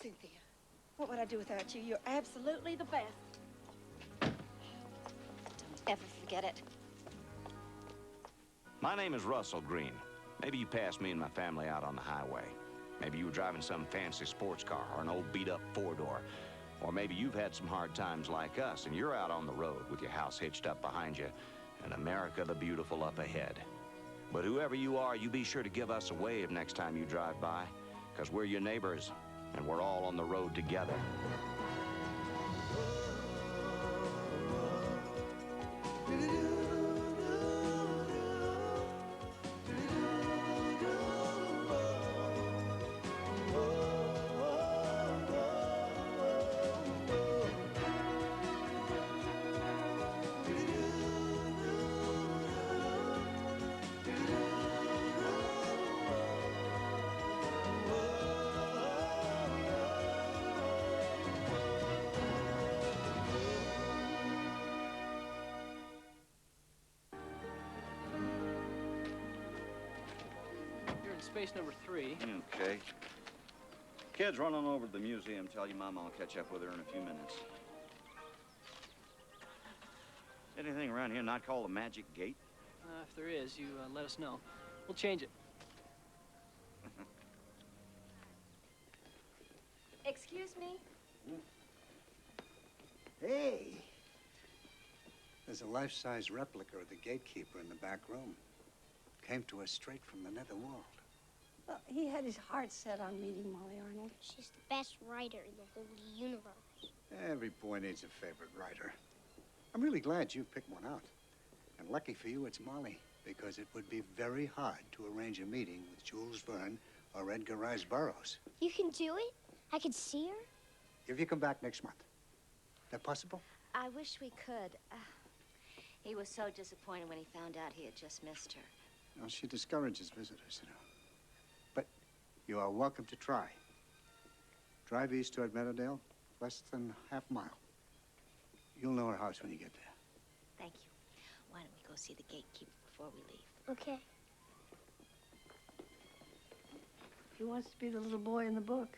S7: Cynthia, what would I do without you? You're absolutely the best.
S15: Don't ever forget it.
S9: My name is Russell Green. Maybe you passed me and my family out on the highway. Maybe you were driving some fancy sports car or an old beat-up four-door. Or maybe you've had some hard times like us and you're out on the road with your house hitched up behind you and America the Beautiful up ahead. But whoever you are, you be sure to give us a wave next time you drive by, because we're your neighbors and we're all on the road together.
S18: Space number 3.
S9: Okay. Kids, run on over to the museum. Tell your mama I'll catch up with her in a few minutes.
S3: Anything around here not called the Magic Gate?
S4: If there is, you let us know. We'll change it.
S7: Excuse me?
S17: Hey! There's a life-size replica of the gatekeeper in the back room. Came to us straight from the netherworld.
S11: Well, he had his heart set on meeting Molly Arnold.
S8: She's the best writer in the whole universe.
S17: Every boy needs a favorite writer. I'm really glad you picked one out. And lucky for you, it's Molly, because it would be very hard to arrange a meeting with Jules Verne or Edgar Rice Burroughs.
S8: You can do it? I could see her?
S17: If you come back next month. That possible?
S15: I wish we could. He was so disappointed when he found out he had just missed her.
S17: Well, she discourages visitors, you know. But you are welcome to try. Drive east toward Meadowdale, less than half a mile. You'll know her house when you get there.
S15: Thank you. Why don't we go see the gatekeeper before we leave?
S8: Okay.
S11: He wants to be the little boy in the book.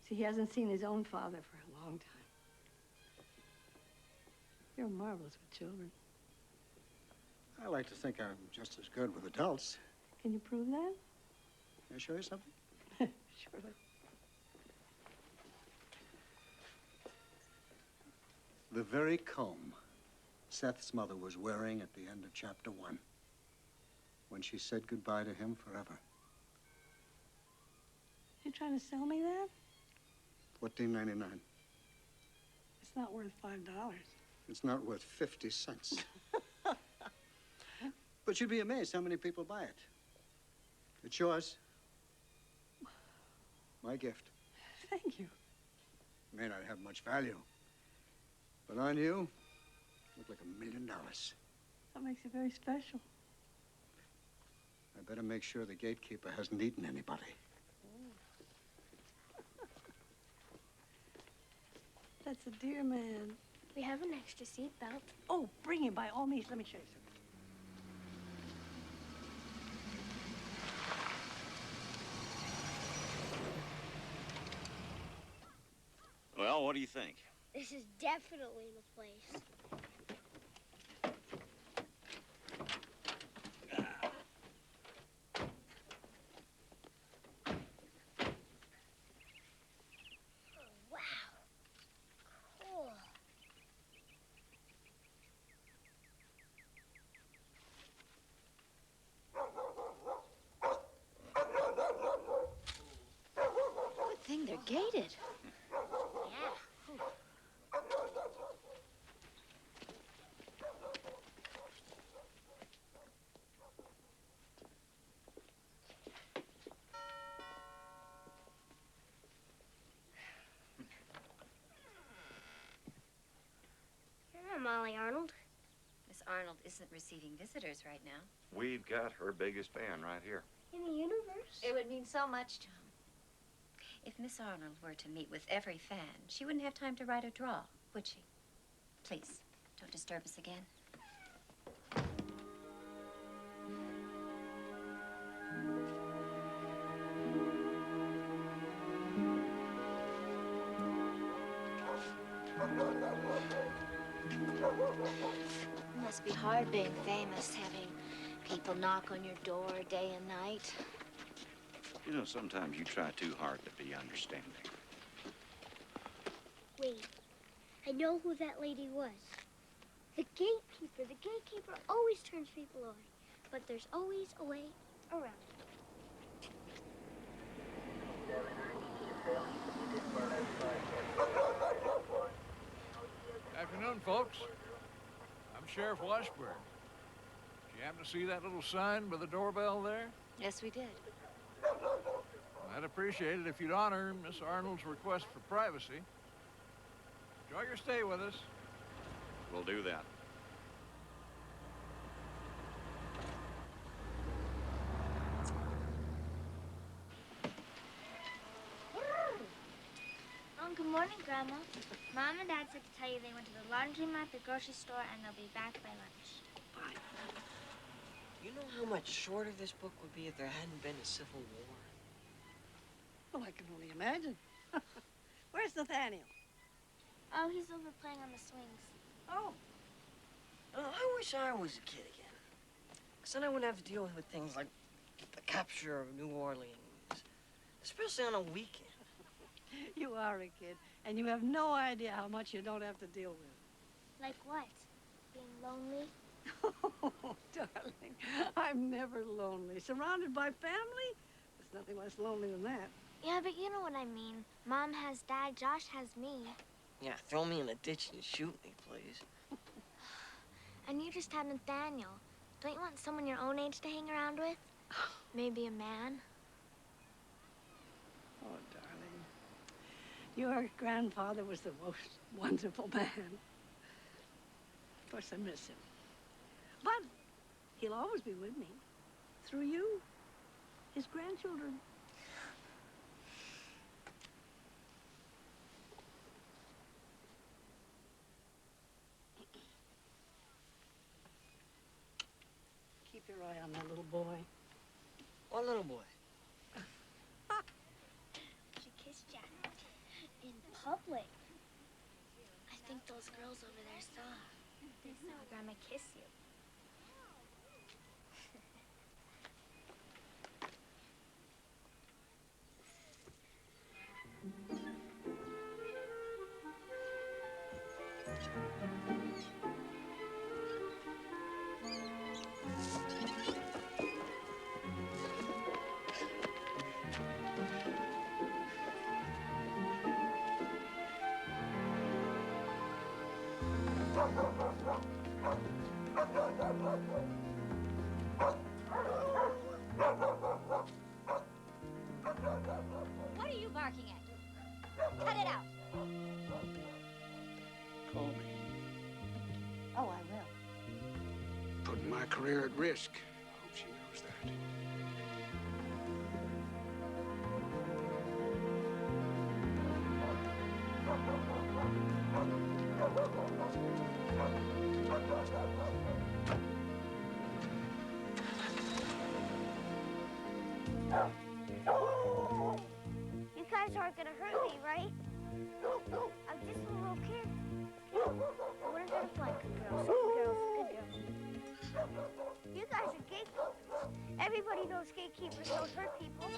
S11: See, he hasn't seen his own father for a long time. You're marvelous with children.
S17: I like to think I'm just as good with adults.
S11: Can you prove that?
S17: Can I show you something?
S11: Surely.
S17: The very comb Seth's mother was wearing at the end of chapter 1, when she said goodbye to him forever.
S11: You trying to sell me that?
S17: $14.99.
S11: It's not worth $5.
S17: It's not worth 50 cents. But you'd be amazed how many people buy it. It's yours. My gift.
S11: Thank you.
S17: It may not have much value, but on you, look like $1 million.
S11: That makes it very special.
S17: I better make sure the gatekeeper hasn't eaten anybody.
S11: That's a dear man.
S8: We have an extra seat belt.
S11: Oh, bring him by all means. Let me show you something.
S3: Well, what do you think?
S8: This is definitely the place.
S15: Good thing they're gated.
S8: Molly Arnold.
S15: Miss Arnold isn't receiving visitors right now.
S3: We've got her biggest fan right here.
S8: In the universe?
S15: It would mean so much to him. If Miss Arnold were to meet with every fan, she wouldn't have time to write or draw, would she? Please, don't disturb us again. It must be hard being famous, having people knock on your door day and night.
S3: You know, sometimes you try too hard to be understanding.
S8: Wait, I know who that lady was. The gatekeeper. The gatekeeper always turns people away, but there's always a way around it.
S16: Afternoon, folks. I'm Sheriff Washburn. Did you happen to see that little sign by the doorbell there?
S15: Yes, we did.
S16: I'd appreciate it if you'd honor Miss Arnold's request for privacy. Enjoy your stay with us.
S3: We'll do that.
S8: Oh, good morning, Grandma. Mom and Dad said to tell you they went to the laundromat, the grocery store, and they'll be back by lunch.
S10: Bye. You know how much shorter this book would be if there hadn't been a civil war?
S11: Well, I can only imagine. Where's Nathaniel?
S8: Oh, he's over playing on the swings.
S11: Oh.
S10: I wish I was a kid again. Because then I wouldn't have to deal with things like the capture of New Orleans, especially on a weekend.
S11: You are a kid, and you have no idea how much you don't have to deal with.
S8: Like what? Being lonely?
S11: Oh, darling, I'm never lonely. Surrounded by family? There's nothing less lonely than that.
S8: Yeah, but you know what I mean. Mom has Dad, Josh has me.
S10: Yeah, throw me in a ditch and shoot me, please.
S8: And you just had Nathaniel. Don't you want someone your own age to hang around with? Maybe a man?
S11: Oh, darling. Your grandfather was the most wonderful man. Of course, I miss him. But he'll always be with me. Through you, his grandchildren. Keep your eye on that little boy.
S10: What little boy?
S8: She kissed Jack in public. I think those girls over there saw. They saw Grandma kiss you.
S15: What are you barking at? Cut it out.
S17: Call me.
S11: Oh, I will.
S17: Putting my career at risk. I hope she knows that.
S8: You guys aren't gonna hurt me, right? I'm just a little kid. I wouldn't hurt a fly. Good girls, good girls, good girls. You guys are gatekeepers. Everybody knows gatekeepers don't hurt people.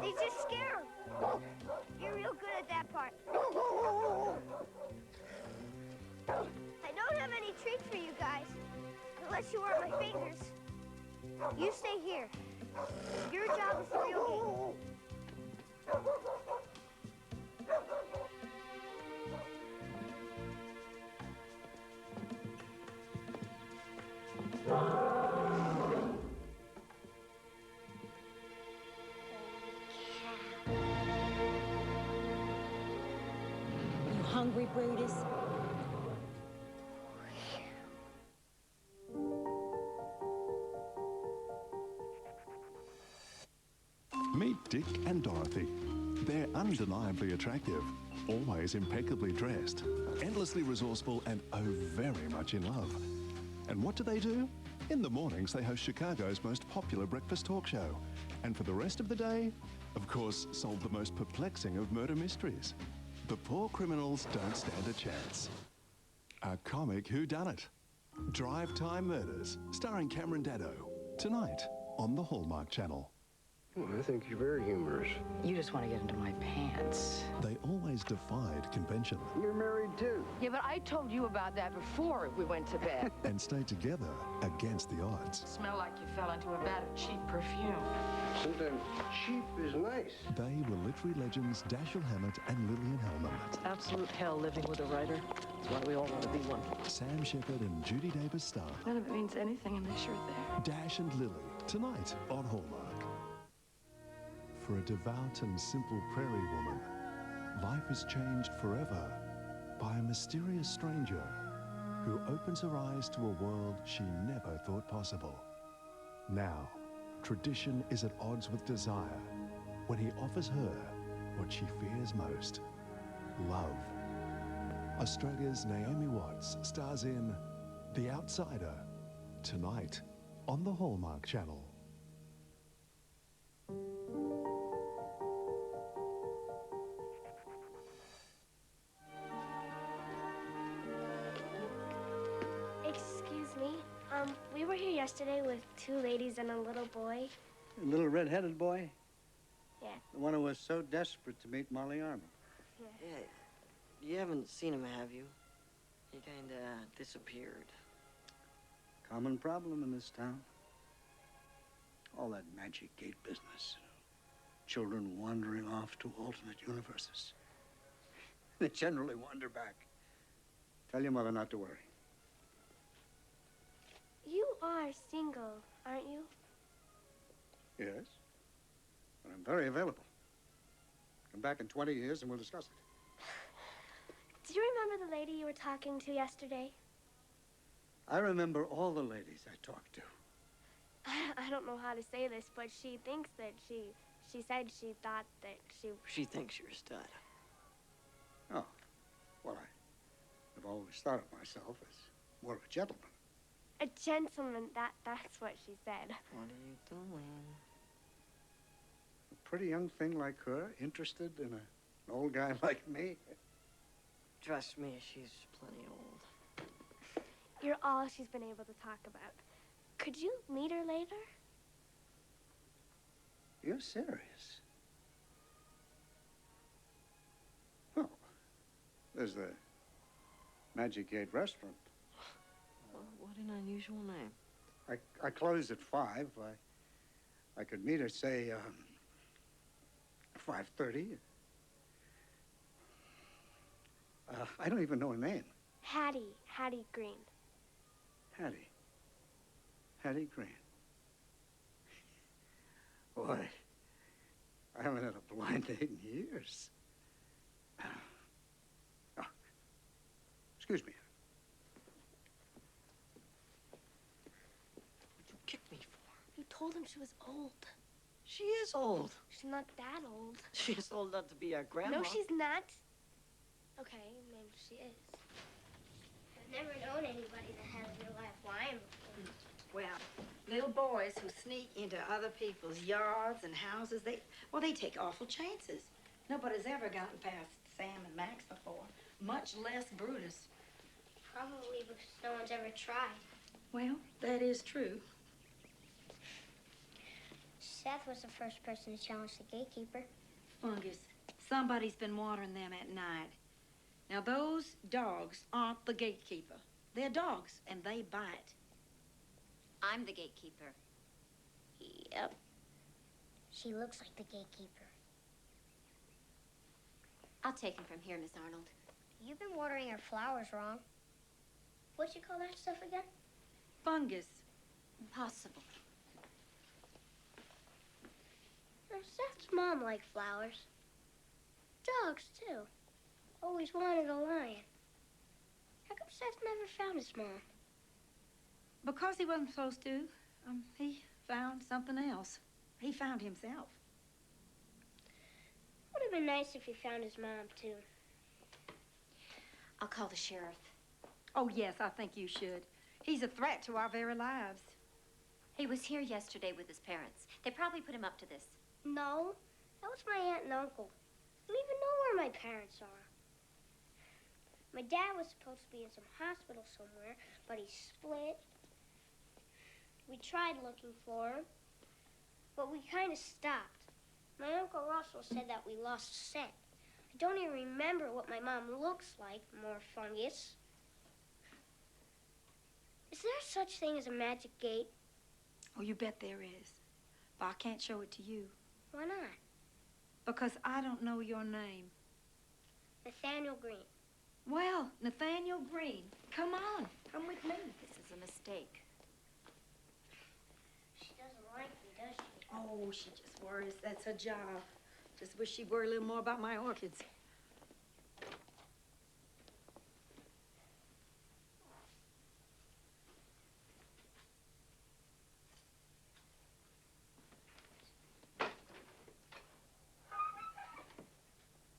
S8: They just scare them. You're real good at that part. I don't have any treats for you guys, unless you want my fingers. You stay here. Your job is the real game.
S7: You hungry, Brutus?
S24: Meet Dick and Dorothy. They're undeniably attractive, always impeccably dressed, endlessly resourceful, and oh, very much in love. And what do? In the mornings, they host Chicago's most popular breakfast talk show. And for the rest of the day, of course, solve the most perplexing of murder mysteries. The poor criminals don't stand a chance. A comic whodunit. Drive Time Murders, starring Cameron Daddo. Tonight on the Hallmark Channel.
S18: Well, I think you're very humorous.
S12: You just want to get into my pants.
S24: They always defied convention
S18: You're married too.
S12: Yeah, but I told you about that before we went to bed.
S24: and stayed together against the odds.
S12: Smell like you fell into a vat of cheap perfume.
S18: Sometimes cheap is nice.
S24: They were literary legends Dashiell Hammett and Lillian Hellman.
S12: It's absolute hell living with a writer. That's why we all want to be one.
S24: Sam Shepard and Judy Davis star.
S12: None of it means anything unless you're there.
S24: Dash and Lily, tonight on Hallmark. For a devout and simple prairie woman, life is changed forever by a mysterious stranger who opens her eyes to a world she never thought possible. Now, tradition is at odds with desire when he offers her what she fears most, love. Australia's Naomi Watts stars in The Outsider, tonight on the Hallmark Channel.
S8: yesterday with two ladies and a little boy?
S17: A little red-headed boy?
S8: Yeah.
S17: The one who was so desperate to meet Molly Armour.
S10: Yeah, you haven't seen him, have you? He kinda disappeared.
S17: Common problem in this town. All that magic gate business. Children wandering off to alternate universes. They generally wander back. Tell your mother not to worry.
S8: You are single, aren't you?
S17: Yes. But I'm very available. Come back in 20 years and we'll discuss it.
S8: Do you remember the lady you were talking to yesterday?
S17: I remember all the ladies I talked to.
S8: I don't know how to say this, but she thinks that she said she thought that she...
S10: She thinks you're a stud.
S17: Oh. Well, I've always thought of myself as more of a gentleman.
S8: A gentleman, that's what she said.
S10: What are you doing?
S17: A pretty young thing like her, interested in an old guy like me?
S10: Trust me, she's plenty old.
S8: You're all she's been able to talk about. Could you meet her later?
S17: You're serious? Well, there's the Magic Gate restaurant.
S10: Well, what an unusual name.
S17: I close at 5. I could meet her, say, 5:30. I don't even know her name.
S8: Hattie Green.
S17: Hattie Green. Boy, I haven't had a blind date in years. Oh, excuse me.
S10: What'd you kick me for?
S8: You told him she was old.
S10: She is old.
S8: She's not that old.
S10: She's old enough to be our grandma.
S8: No, she's not. Okay, maybe she is. I've never known anybody that had a real life lion before.
S7: Well, little boys who sneak into other people's yards and houses, they take awful chances. Nobody's ever gotten past Sam and Max before, much less Brutus.
S8: Probably because no one's ever tried.
S7: Well, that is true.
S8: Seth was the first person to challenge the gatekeeper.
S7: Fungus, somebody's been watering them at night. Now, those dogs aren't the gatekeeper. They're dogs, and they bite.
S15: I'm the gatekeeper.
S8: Yep. She looks like the gatekeeper.
S15: I'll take him from here, Miss Arnold.
S8: You've been watering her flowers wrong. What'd you call that stuff again?
S7: Fungus.
S15: Impossible.
S8: Seth's mom liked flowers. Dogs, too. Always wanted a lion. How come Seth never found his mom?
S7: Because he wasn't supposed to. He found something else. He found himself.
S8: Would have been nice if he found his mom, too.
S15: I'll call the sheriff.
S7: Oh, yes, I think you should. He's a threat to our very lives.
S15: He was here yesterday with his parents. They probably put him up to this.
S8: No, that was my aunt and uncle. I don't even know where my parents are. My dad was supposed to be in some hospital somewhere, but he split. We tried looking for him, but we kind of stopped. My Uncle Russell said that we lost scent. I don't even remember what my mom looks like, more fungus. Is there such thing as a magic gate?
S7: Oh, you bet there is. But I can't show it to you.
S8: Why not?
S7: Because I don't know your name.
S8: Nathaniel Green.
S7: Well, Nathaniel Green, come on. Come with me.
S15: This is a mistake.
S8: She doesn't like me, does she?
S7: Oh, she just worries. That's her job. Just wish she'd worry a little more about my orchids.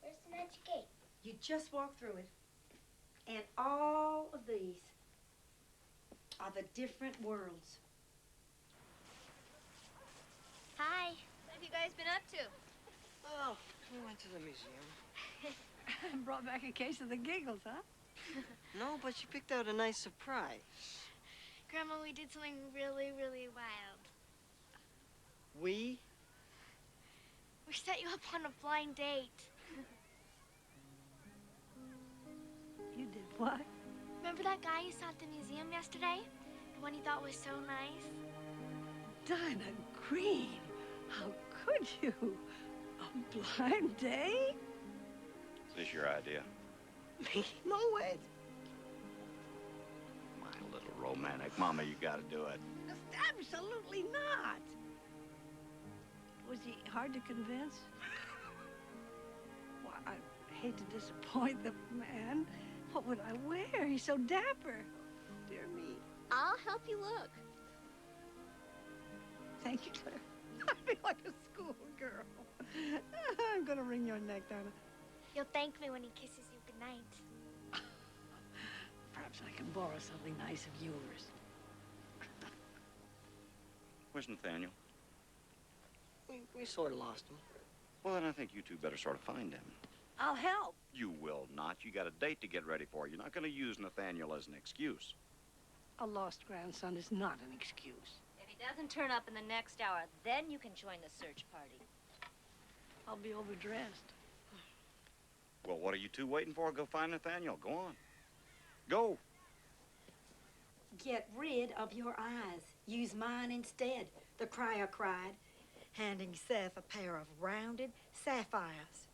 S8: Where's the magic gate?
S7: You just walk through it. And all of these are the different worlds.
S8: Hi.
S1: What have you guys been up to?
S10: Oh, we went to the museum.
S11: Brought back a case of the giggles, huh?
S10: No, but she picked out a nice surprise.
S8: Grandma, we did something really, really wild.
S10: We?
S8: We set you up on a blind date.
S11: You did what?
S8: Remember that guy you saw at the museum yesterday? The one you thought was so nice?
S11: Dinah Green, how could you? A blind date?
S3: Is this your idea?
S11: Me? No way.
S3: My little romantic. Mama, you gotta do it.
S11: Absolutely not. Was he hard to convince? Well, I hate to disappoint the man. What would I wear? He's so dapper. Dear me.
S8: I'll help you look.
S11: Thank you, Claire. I feel like a schoolgirl. I'm gonna wring your neck, Dinah.
S8: You'll thank me when he kisses you goodnight.
S11: Perhaps I can borrow something nice of yours.
S3: Where's Nathaniel?
S10: We sort of lost him.
S3: Well, then I think you two better sort of find him.
S11: I'll help.
S3: You will not. You got a date to get ready for. You're not going to use Nathaniel as an excuse.
S11: A lost grandson is not an excuse.
S15: If he doesn't turn up in the next hour, then you can join the search party.
S11: I'll be overdressed.
S3: Well, what are you two waiting for? Go find Nathaniel. Go on. Go.
S7: Get rid of your eyes. Use mine instead, the crier cried, handing Seth a pair of rounded sapphires.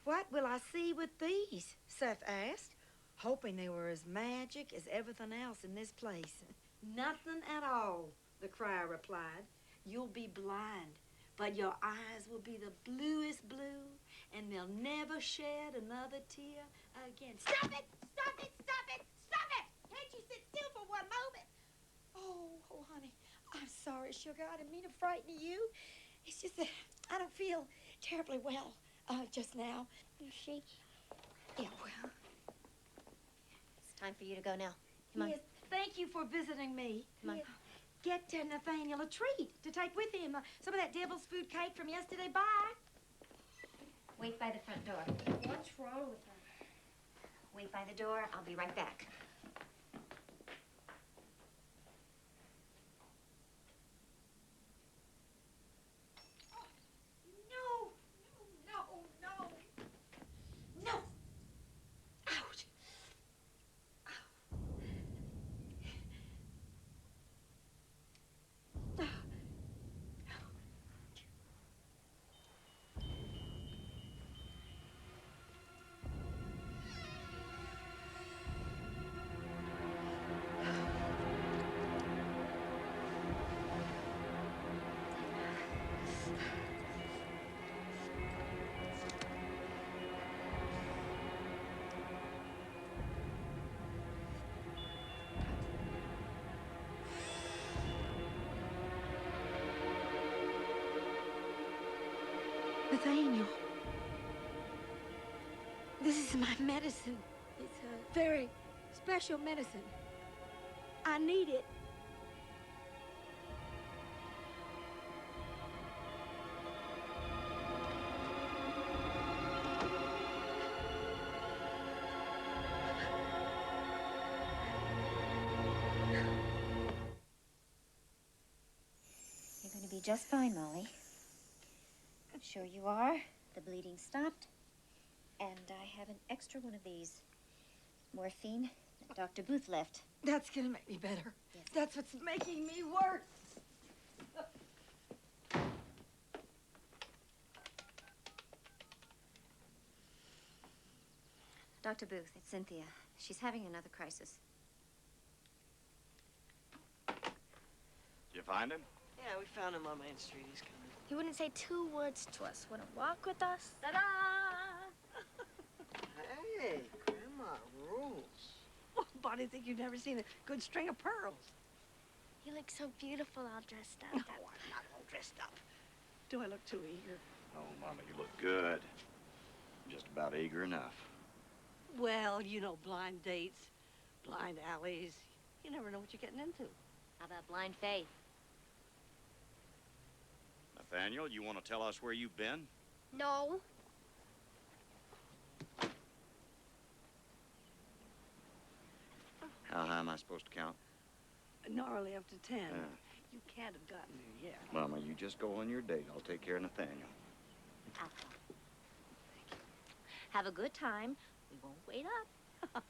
S7: What will I see with these? Seth asked, hoping they were as magic as everything else in this place. Nothing at all, the crier replied. You'll be blind, but your eyes will be the bluest blue, and they'll never shed another tear again. Stop it! Stop it! Stop it! Stop it! Can't you sit still for one moment? Oh, honey, I'm sorry, sugar. I didn't mean to frighten you. It's just that I don't feel terribly well just now.
S8: You're shaky.
S7: Yeah, well.
S15: It's time for you to go now. Come on.
S7: Yes, thank you for visiting me.
S15: Come on.
S7: Yes. Get Nathaniel a treat to take with him. Some of that devil's food cake from yesterday. Bye.
S15: Wait by the front door.
S8: What's wrong with her?
S15: Wait by the door. I'll be right back.
S7: No, no, no, no. No. Ouch. Nathaniel, this is my medicine. It's a very special medicine. I need it.
S15: You're going to be just fine, Molly. I'm sure you are. The bleeding stopped. And I have an extra one of these. Morphine that Dr. Booth left.
S7: That's gonna make me better.
S15: Yes.
S7: That's what's making me worse.
S15: Dr. Booth, it's Cynthia. She's having another crisis.
S3: Did you find him?
S10: Yeah, we found him on Main Street. He's coming.
S8: He wouldn't say 2 words to us. Wouldn't walk with us. Ta-da!
S10: Hey, Grandma rules.
S11: Oh, Bonnie, I think you've never seen a good string of pearls.
S8: You look so beautiful all dressed up.
S11: No, I'm not all dressed up. Do I look too eager?
S3: Oh, Mama, you look good. Just about eager enough.
S11: Well, you know, blind dates, blind alleys. You never know what you're getting into.
S15: How about blind faith?
S3: Nathaniel, you want to tell us where you've been?
S8: No.
S3: How high am I supposed to count?
S11: gnarly after 10. You can't have gotten there yet.
S3: Mama, you just go on your date. I'll take care of Nathaniel.
S15: I'll come. Have a good time. We won't wait up.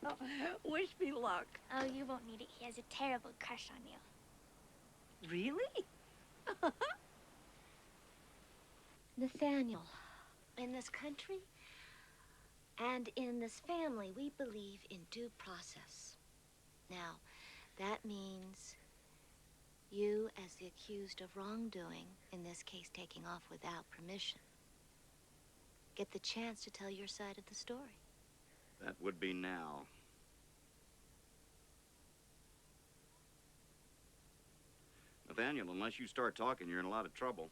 S11: Well, wish me luck.
S8: Oh, you won't need it. He has a terrible crush on you.
S11: Really?
S15: Nathaniel, in this country and in this family, we believe in due process. Now, that means you, as the accused of wrongdoing, in this case taking off without permission, get the chance to tell your side of the story.
S3: That would be now. Nathaniel, unless you start talking, you're in a lot of trouble.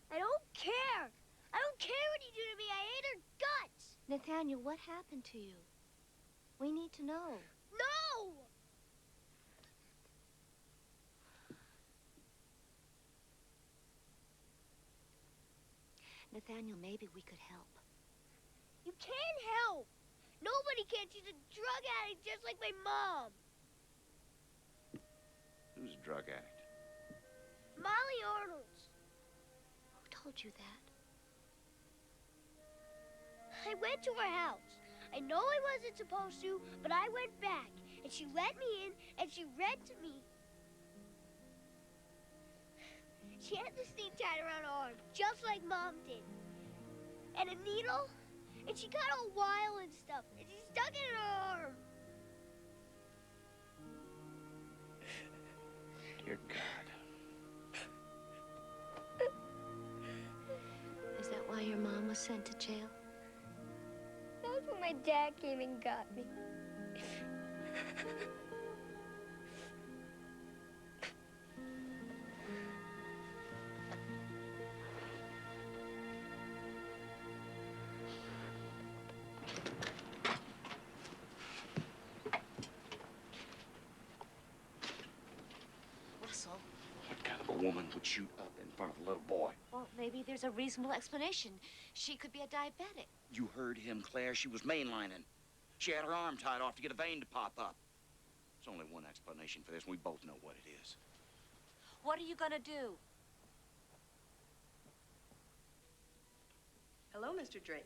S8: I don't care. I don't care what you do to me. I hate her guts.
S15: Nathaniel, what happened to you? We need to know.
S8: No!
S15: Nathaniel, maybe we could help.
S8: You can't help. Nobody can. She's a drug addict just like my mom.
S3: Who's a drug addict?
S8: Molly Arnold's.
S15: Who told you that?
S8: I went to her house. I know I wasn't supposed to, but I went back, and she let me in, and she read to me. She had this thing tied around her arm, just like Mom did. And a needle, and she got all wild and stuff, and she stuck it in her arm.
S3: Dear God.
S15: Is that why your mom was sent to jail?
S8: That was when my dad came and got me.
S15: Russell,
S3: What kind of a woman would shoot up in front of a little boy?
S15: well, maybe there's a reasonable explanation. She could be a diabetic.
S3: You heard him, Claire. She was mainlining. She had her arm tied off to get a vein to pop up. There's only one explanation for this, and we both know what it is.
S15: What are you gonna do?
S1: Hello, Mr. Drake.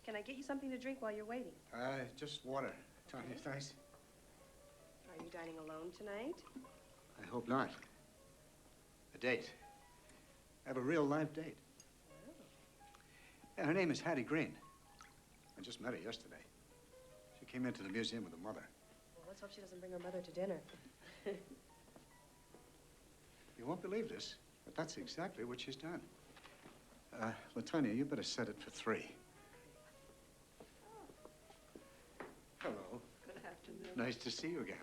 S1: Can I get you something to drink while you're waiting?
S17: Just water. Tony, thanks.
S1: Are you dining alone tonight?
S17: I hope not. A date. I have a real live date. Yeah, her name is Hattie Green. I just met her yesterday. She came into the museum with her mother.
S1: Well, let's hope she doesn't bring her mother to dinner.
S17: You won't believe this, but that's exactly what she's done. Latonia, you better set it for 3. Hello.
S1: Good afternoon.
S17: Nice to see you again.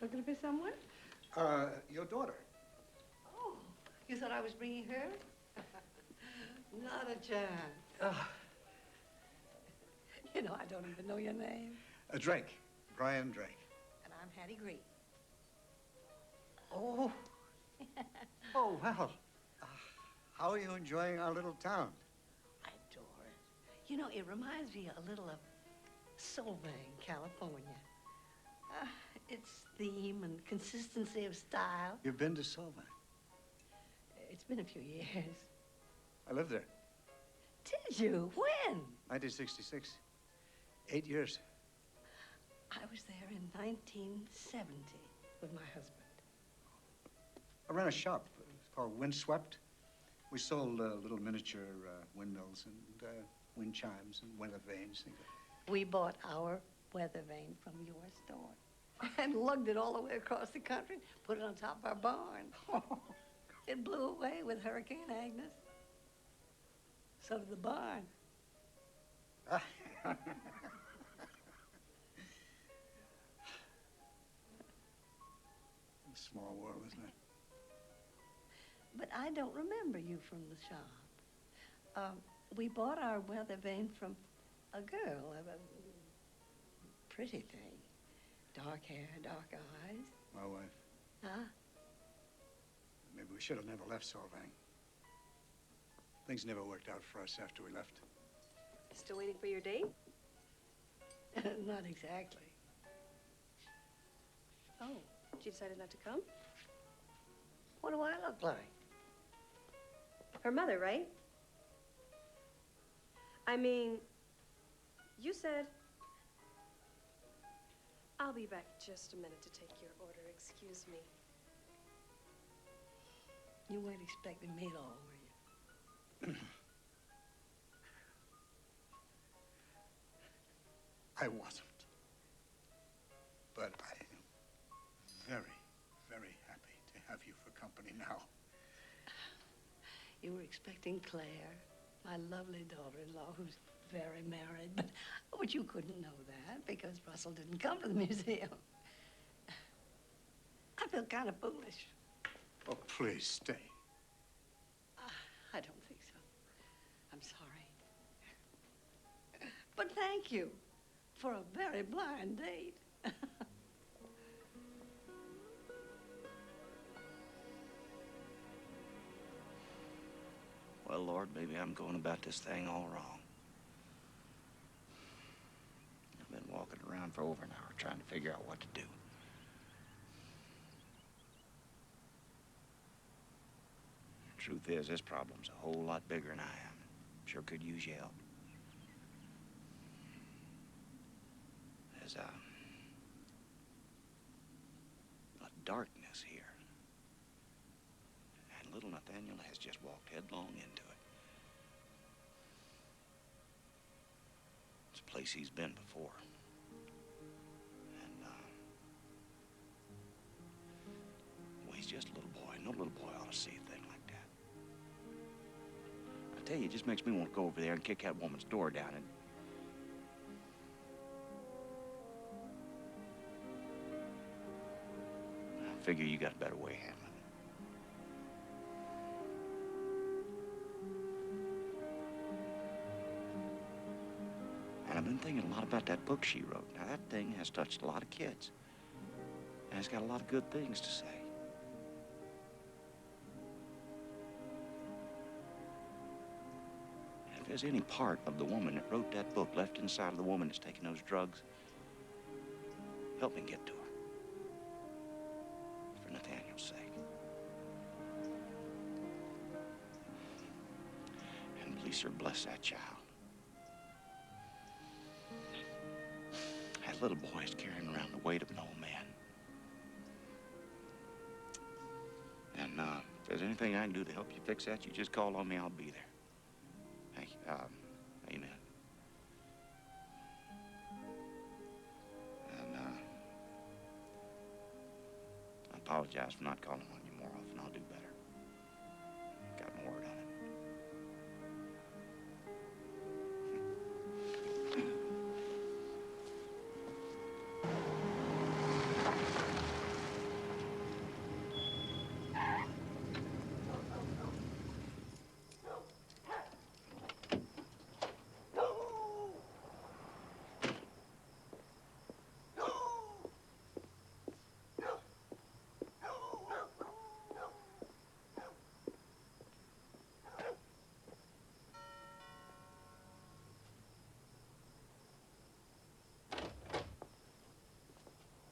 S11: Looking for someone?
S17: Your daughter.
S11: Oh, you thought I was bringing her? Not a chance. You know, I don't even know your name.
S17: Drake. Brian Drake.
S11: And I'm Hattie Green.
S17: Oh. Oh, well. How are you enjoying our little town?
S11: I adore it. You know, it reminds me a little of Solvang, California. Its theme and consistency of style.
S17: You've been to Solvang?
S11: It's been a few years.
S17: I lived there.
S11: Did you? When?
S17: 1966. 8 years.
S11: I was there in 1970 with my husband.
S17: I ran a shop. It's called Windswept. We sold little miniature windmills and wind chimes and weather vanes. Things like
S11: We bought our weather vane from your store and lugged it all the way across the country, put it on top of our barn. It blew away with Hurricane Agnes. So did the barn.
S17: Small world, isn't it?
S11: But I don't remember you from the shop. We bought our weather vane from a girl, a pretty thing. Dark hair, dark eyes.
S17: My wife.
S11: Huh?
S17: Maybe we should have never left Solvang. Things never worked out for us after we left.
S1: Still waiting for your date?
S11: Not exactly.
S1: She decided not to come?
S10: What do I look like?
S1: Her mother, right? I mean, you said... I'll be back just a minute to take your order. Excuse me.
S11: You weren't expecting me at all, were you?
S17: I wasn't. But I am very, very happy to have you for company now.
S11: You were expecting Claire, my lovely daughter-in-law, who's very married, but you couldn't know that because Russell didn't come to the museum. I feel kind of foolish.
S17: Oh, please stay.
S11: I don't think so. I'm sorry. But thank you for a very blind date.
S3: Well, Lord, maybe I'm going about this thing all wrong. I've been walking around for over an hour trying to figure out what to do. Truth is, this problem's a whole lot bigger than I am. Sure could use your help. There's a darkness here. And little Nathaniel has just walked headlong into it. It's a place he's been before. And, well, he's just a little boy. No little boy ought to see a thing like that. I tell you, it just makes me want to go over there and kick that woman's door down and... I figure you got a better way of handling it. And I've been thinking a lot about that book she wrote. Now, that thing has touched a lot of kids. And it's got a lot of good things to say. And if there's any part of the woman that wrote that book left inside of the woman that's taking those drugs, help me get to her. For Nathaniel's sake. And please, sir, bless that child. That little boy is carrying around the weight of an old man. And if there's anything I can do to help you fix that, you just call on me. I'll be there. Thank you. Amen. And I apologize for not calling on you more often. I'll do better. Got more on it.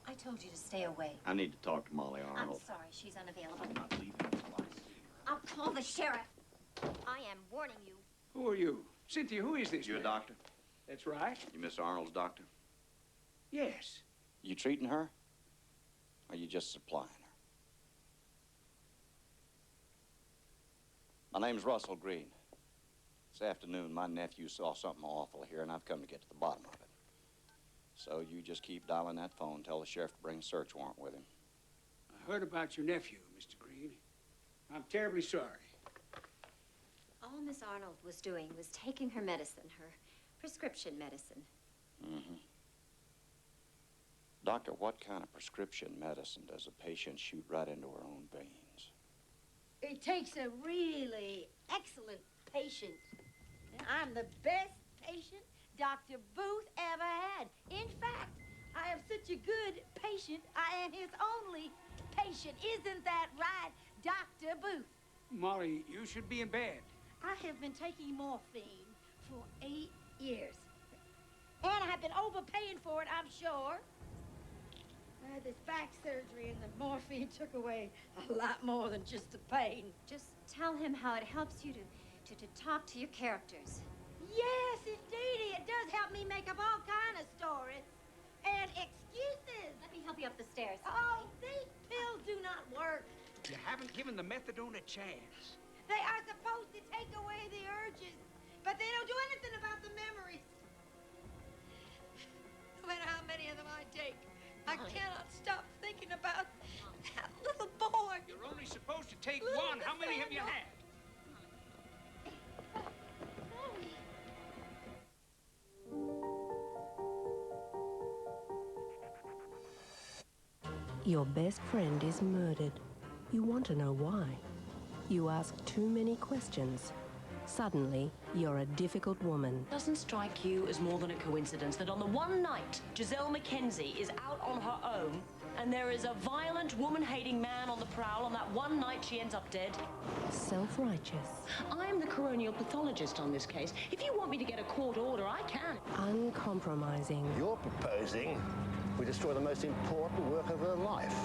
S15: I told you to stay away.
S3: I need to talk to Molly Arnold.
S15: I'm sorry, she's unavailable.
S3: I'm not leaving until I see her.
S15: I'll call the sheriff. I am warning you.
S2: Who are you? Cynthia, who is this?
S3: You a
S2: man?
S3: doctor?
S2: That's right.
S3: You Miss Arnold's doctor?
S2: Yes.
S3: You treating her? Or you just supplying her? My name's Russell Green. This afternoon, my nephew saw something awful here, and I've come to get to the bottom of it. So you just keep dialing that phone, tell the sheriff to bring a search warrant with him.
S2: I heard about your nephew, Mr. Green. I'm terribly sorry.
S15: All Miss Arnold was doing was taking her medicine, her prescription medicine.
S3: Mm-hmm. Doctor, what kind of prescription medicine does a patient shoot right into her own veins?
S7: It takes a really excellent patient. I'm the best patient Dr. Booth ever had. In fact, I am such a good patient, I am his only patient. Isn't that right, Dr. Booth?
S2: Molly, you should be in bed.
S7: I have been taking morphine for 8 years. And I have been overpaying for it, I'm sure. This back surgery, and the morphine took away a lot more than just the pain.
S15: Just tell him how it helps you to talk to your characters.
S7: Yes, indeedy. It does help me make up all kind of stories and excuses.
S15: Let me help you up the stairs.
S7: Oh, these pills do not work.
S2: You haven't given the methadone a chance.
S7: They are supposed to take away the urges, but they don't do anything about the memories. No matter how many of them I take, I cannot stop thinking about that little boy.
S2: You're only supposed to take
S7: Little
S2: one. How many have you
S7: Nathaniel.
S2: had?
S19: Your best friend is murdered. You want to know why. You ask too many questions. Suddenly, you're a difficult woman.
S20: Doesn't strike you as more than a coincidence that on the one night Giselle Mackenzie is out on her own and there is a violent, woman-hating man on the prowl, on that one night she ends up dead?
S19: Self-righteous.
S20: I'm the coronial pathologist on this case. If you want me to get a court order, I can.
S19: Uncompromising.
S18: You're proposing we destroy the most important work of her life.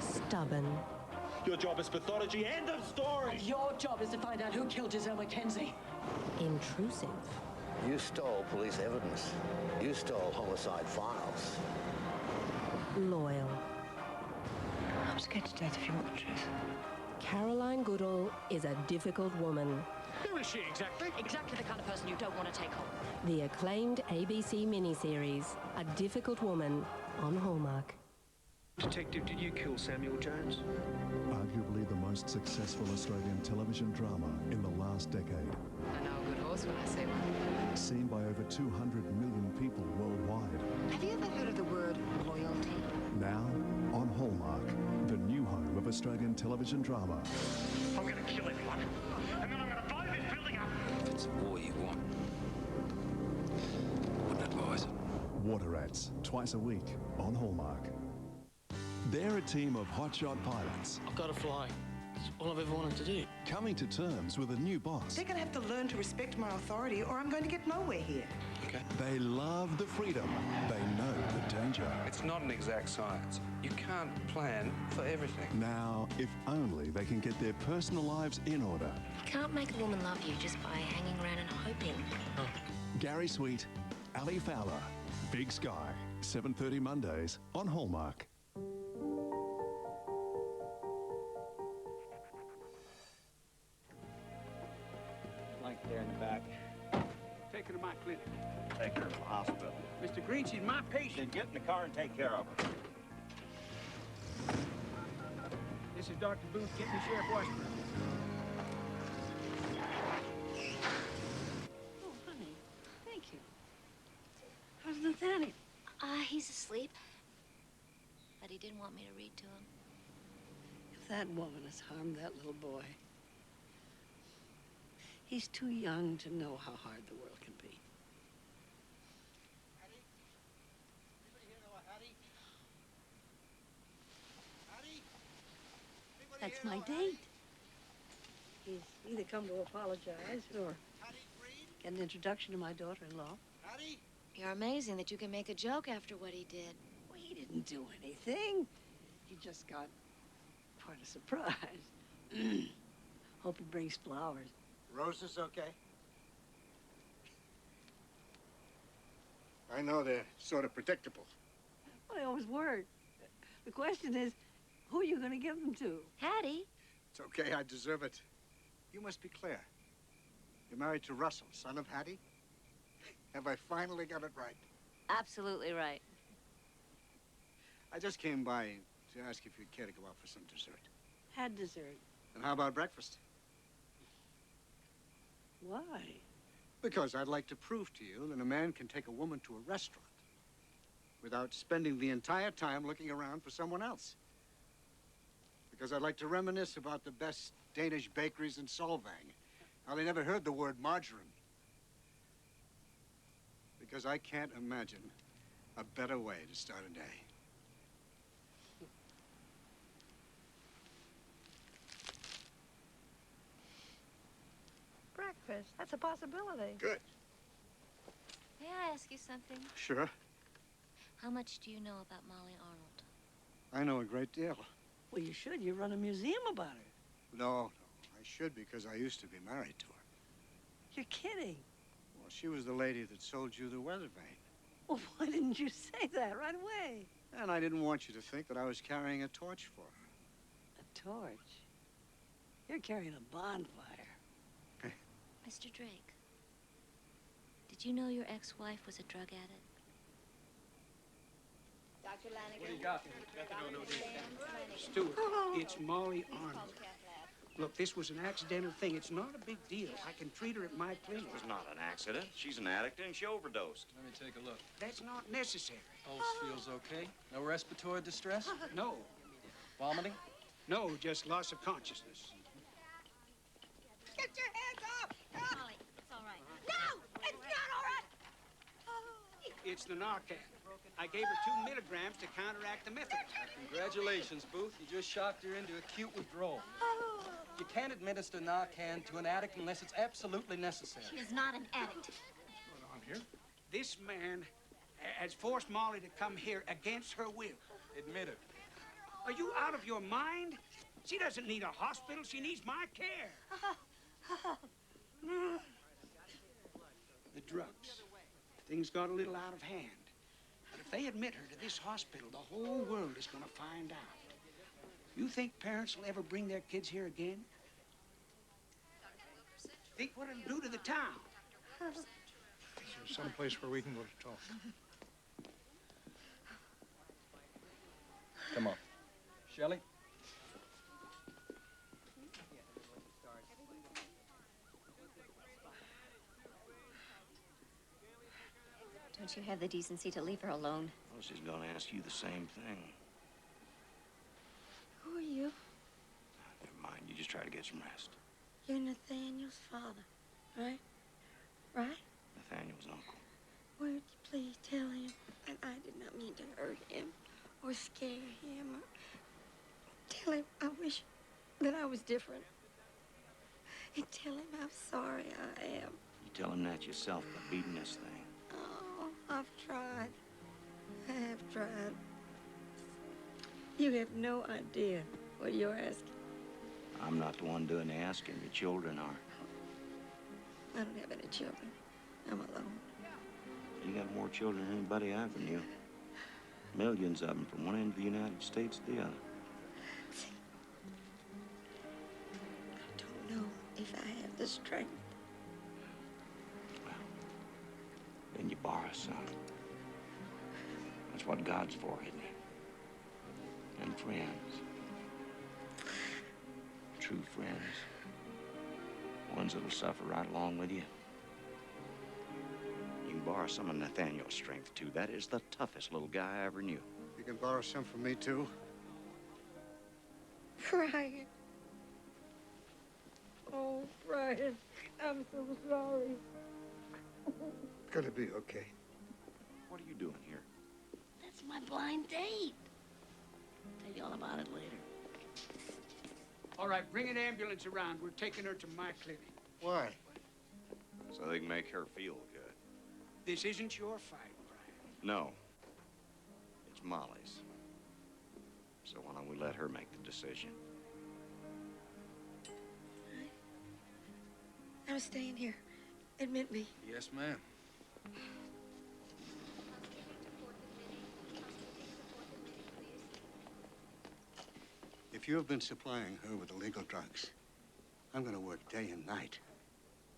S19: Stubborn.
S21: Your job is pathology. End of story.
S20: And your job is to find out who killed Giselle Mackenzie.
S19: Intrusive.
S18: You stole police evidence. You stole homicide files.
S19: Loyal.
S20: I'm scared to death if you want the truth.
S19: Caroline Goodall is a difficult woman.
S2: Who is she exactly?
S20: Exactly the kind of person you don't want to take home.
S19: The acclaimed ABC miniseries, A Difficult Woman, on Hallmark.
S31: Detective, did you kill Samuel Jones?
S24: Arguably the most successful Australian television drama in the last decade.
S12: I know a good horse when I see one.
S24: Seen by over 200 million people worldwide.
S12: Have you ever heard of the word loyalty?
S24: Now, on Hallmark, the new home of Australian television drama.
S21: I'm going to kill everyone. And then I'm going to blow this building up.
S31: If it's war you want, wouldn't advise it.
S24: Water Rats, twice a week on Hallmark. They're a team of hotshot pilots.
S22: I've got to fly. It's all I've ever wanted to do.
S24: Coming to terms with a new boss.
S23: They're going to have to learn to respect my authority or I'm going to get nowhere here.
S31: Okay.
S24: They love the freedom. They know the danger.
S31: It's not an exact science. You can't plan for everything.
S24: Now, if only they can get their personal lives in order.
S25: You can't make a woman love you just by hanging around and hoping.
S24: Oh. Gary Sweet, Ali Fowler, Big Sky, 7:30 Mondays on Hallmark.
S2: Like there in the back. Take her to my clinic.
S3: Take her to the hospital.
S2: Mr. Green, she's my patient.
S3: Then get in the car and take care of her.
S2: This is Dr. Booth. Get me Sheriff Washburn.
S11: Oh, honey, thank you. How's Nathaniel?
S25: He's asleep. But he didn't want me to read to him.
S11: If that woman has harmed that little boy, he's too young to know how hard the world can be. That's my date. He's either come to apologize or get an introduction to my daughter-in-law.
S25: You're amazing that you can make a joke after what he did.
S11: Well, he didn't do anything. He just got quite a surprise. Hope he brings flowers.
S17: Roses okay? I know they're sort of predictable.
S11: Well, they always were. The question is, who are you going to give them to?
S25: Hattie?
S17: It's okay, I deserve it. You must be clear. You're married to Russell, son of Hattie? Have I finally got it right?
S25: Absolutely right.
S17: I just came by to ask if you'd care to go out for some dessert.
S11: Had dessert.
S17: And how about breakfast?
S11: Why?
S17: Because I'd like to prove to you that a man can take a woman to a restaurant without spending the entire time looking around for someone else. Because I'd like to reminisce about the best Danish bakeries in Solvang. How they never heard the word margarine. Because I can't imagine a better way to start a day.
S1: Breakfast, that's a possibility.
S17: Good.
S25: May I ask you something?
S17: Sure.
S25: How much do you know about Molly Arnold?
S17: I know a great deal.
S11: Well, you should. You run a museum about her.
S17: No, I should because I used to be married to her.
S11: You're kidding.
S17: Well, she was the lady that sold you the weather vane.
S11: Well, why didn't you say that right away?
S17: And I didn't want you to think that I was carrying a torch for her.
S11: A torch? You're carrying a bonfire.
S25: Mr. Drake, did you know your ex-wife was a drug addict?
S1: Dr. Lanigan.
S31: What do you got?
S2: Stewart, it's Molly Arnold. Look, this was an accidental thing. It's not a big deal. I can treat her at my clinic.
S3: It was not an accident. She's an addict and she overdosed.
S31: Let me take a look.
S2: That's not necessary.
S31: Pulse feels okay. No respiratory distress?
S2: No.
S31: Vomiting?
S2: No, just loss of consciousness.
S1: Get your hands up!
S25: Molly, it's all right.
S1: No! It's not all right!
S2: It's the Narcan. I gave her 2 milligrams to counteract the methadone.
S31: Congratulations, Booth. You just shocked her into acute withdrawal. You can't administer Narcan to an addict unless it's absolutely necessary.
S25: She is not an addict.
S31: What's going on here?
S2: This man has forced Molly to come here against her will.
S31: Admit it.
S2: Are you out of your mind? She doesn't need a hospital. She needs my care. The drugs. Things got a little out of hand. But if they admit her to this hospital, the whole world is going to find out. You think parents will ever bring their kids here again? Think what it'll do to the town.
S16: Is there someplace where we can go to talk? Come on. Shelley?
S15: Don't you have the decency to leave her alone?
S3: Well, she's gonna ask you the same thing.
S7: Who are you?
S3: Never mind, you just try to get some rest.
S7: You're Nathaniel's father, right? Right?
S3: Nathaniel's uncle.
S7: Would you please tell him that I did not mean to hurt him or scare him? Tell him I wish that I was different. And tell him how sorry I am.
S3: You tell him that yourself by beating this thing.
S7: Oh, I've tried. I have tried. You have no idea what you're asking.
S3: I'm not the one doing the asking. Your children are.
S7: I don't have any children. I'm alone.
S3: You got more children than anybody I ever knew. Millions of them from one end of the United States to the other.
S7: I don't know if I have the strength.
S3: Well, then you borrow some. That's what God's for, isn't he? And friends. True friends. Ones that'll suffer right along with you. You can borrow some of Nathaniel's strength, too. That is the toughest little guy I ever knew.
S17: You can borrow some from me, too.
S7: Brian. Oh, Brian, I'm so sorry.
S17: Gonna be okay.
S3: What are you doing here?
S11: That's my blind date. Tell you all about it later.
S2: All right, bring an ambulance around. We're taking her to my clinic.
S17: Why?
S3: So they can make her feel good.
S2: This isn't your fight, Brian.
S3: No. It's Molly's. So why don't we let her make the decision?
S7: I'm staying here. Admit me.
S31: Yes, ma'am.
S17: If you have been supplying her with illegal drugs, I'm gonna work day and night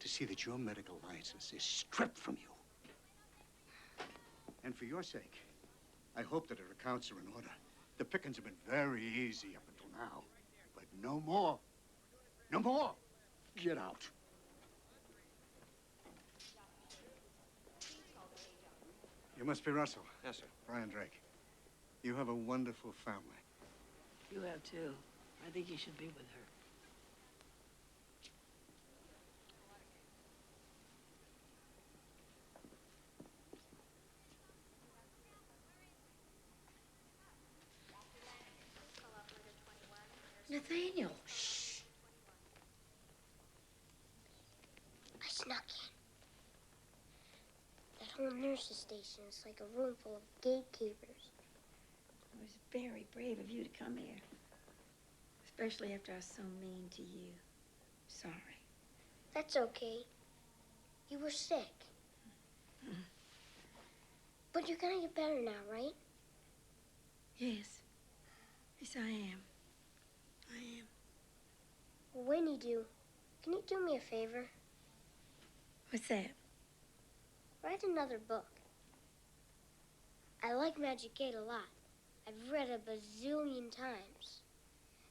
S17: to see that your medical license is stripped from you. And for your sake, I hope that her accounts are in order. The pickings have been very easy up until now, but no more. No more. Get out. You must be Russell.
S3: Yes, sir.
S17: Brian Drake. You have a wonderful family.
S11: You have too. I think you should be with her.
S7: Nathaniel.
S8: Shh. I snuck in. That whole nurse's station is like a room full of gatekeepers.
S7: was very brave of you to come here. Especially after I was so mean to you. Sorry.
S8: That's okay. You were sick. But you're gonna get better now, right?
S7: Yes. Yes, I am. I am.
S8: Well, when you do, can you do me a favor?
S7: What's that?
S8: Write another book. I like Magic 8 a lot. I've read a bazillion times.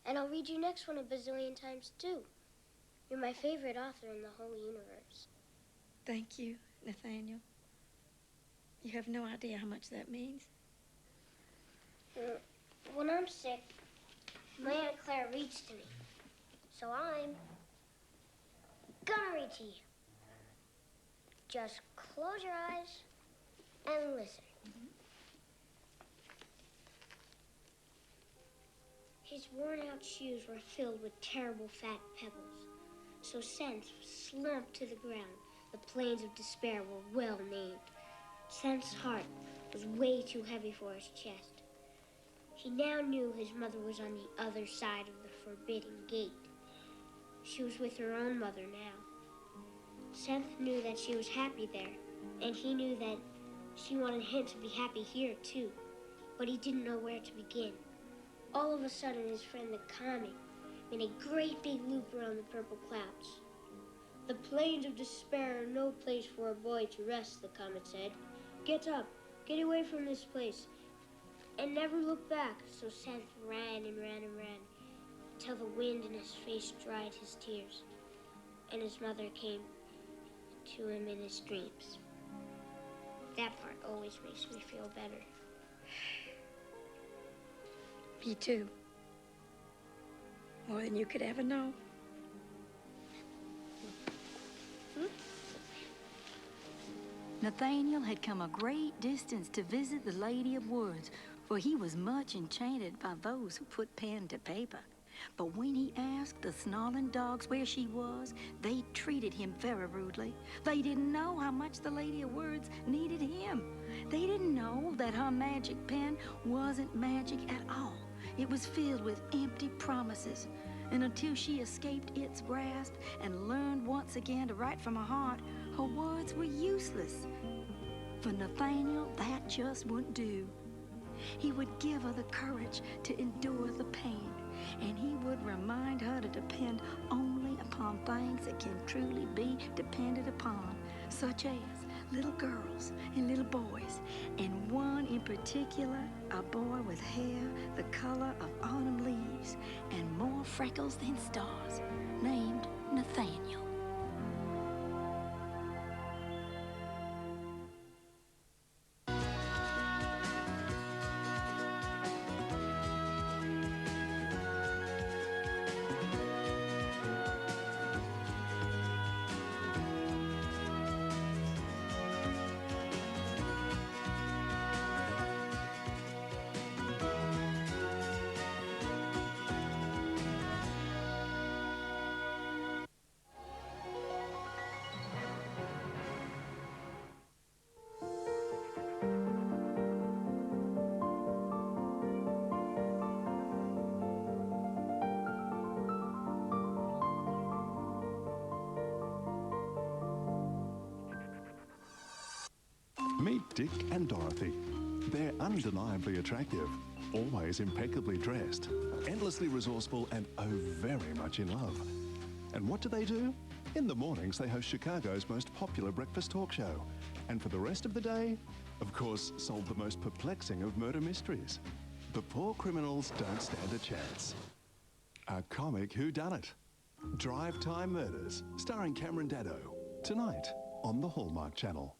S8: And I'll read your next one a bazillion times, too. You're my favorite author in the whole universe.
S7: Thank you, Nathaniel. You have no idea how much that means.
S8: When I'm sick, my Aunt Claire reads to me. So I'm gonna read to you. Just close your eyes and listen. His worn-out shoes were filled with terrible fat pebbles. So Sense slumped to the ground. The plains of despair were well named. Sense's heart was way too heavy for his chest. He now knew his mother was on the other side of the forbidden gate. She was with her own mother now. Sense knew that she was happy there, and he knew that she wanted him to be happy here too, but he didn't know where to begin. All of a sudden, his friend the comet made a great big loop around the purple clouds. The plains of despair are no place for a boy to rest, the comet said. Get up, get away from this place, and never look back. So Seth ran and ran and ran, until the wind in his face dried his tears, and his mother came to him in his dreams. That part always makes me feel better.
S7: Me too. More than you could ever know.
S4: Nathaniel had come a great distance to visit the Lady of Woods, for he was much enchanted by those who put pen to paper. But when he asked the snarling dogs where she was, they treated him very rudely. They didn't know how much the Lady of Words needed him. They didn't know that her magic pen wasn't magic at all. It was filled with empty promises. And until she escaped its grasp and learned once again to write from her heart, her words were useless. For Nathaniel, that just wouldn't do. He would give her the courage to endure the pain, and he would remind her to depend only upon things that can truly be depended upon, such as little girls and little boys, and one in particular, a boy with hair the color of autumn leaves and more freckles than stars, named Nathaniel.
S24: Meet Dick and Dorothy. They're undeniably attractive, always impeccably dressed, endlessly resourceful, and oh, very much in love. And what do? In the mornings, they host Chicago's most popular breakfast talk show. And for the rest of the day, of course, solve the most perplexing of murder mysteries. The Poor Criminals Don't Stand a Chance. A comic whodunit. Drive Time Murders, starring Cameron Daddo. Tonight on the Hallmark Channel.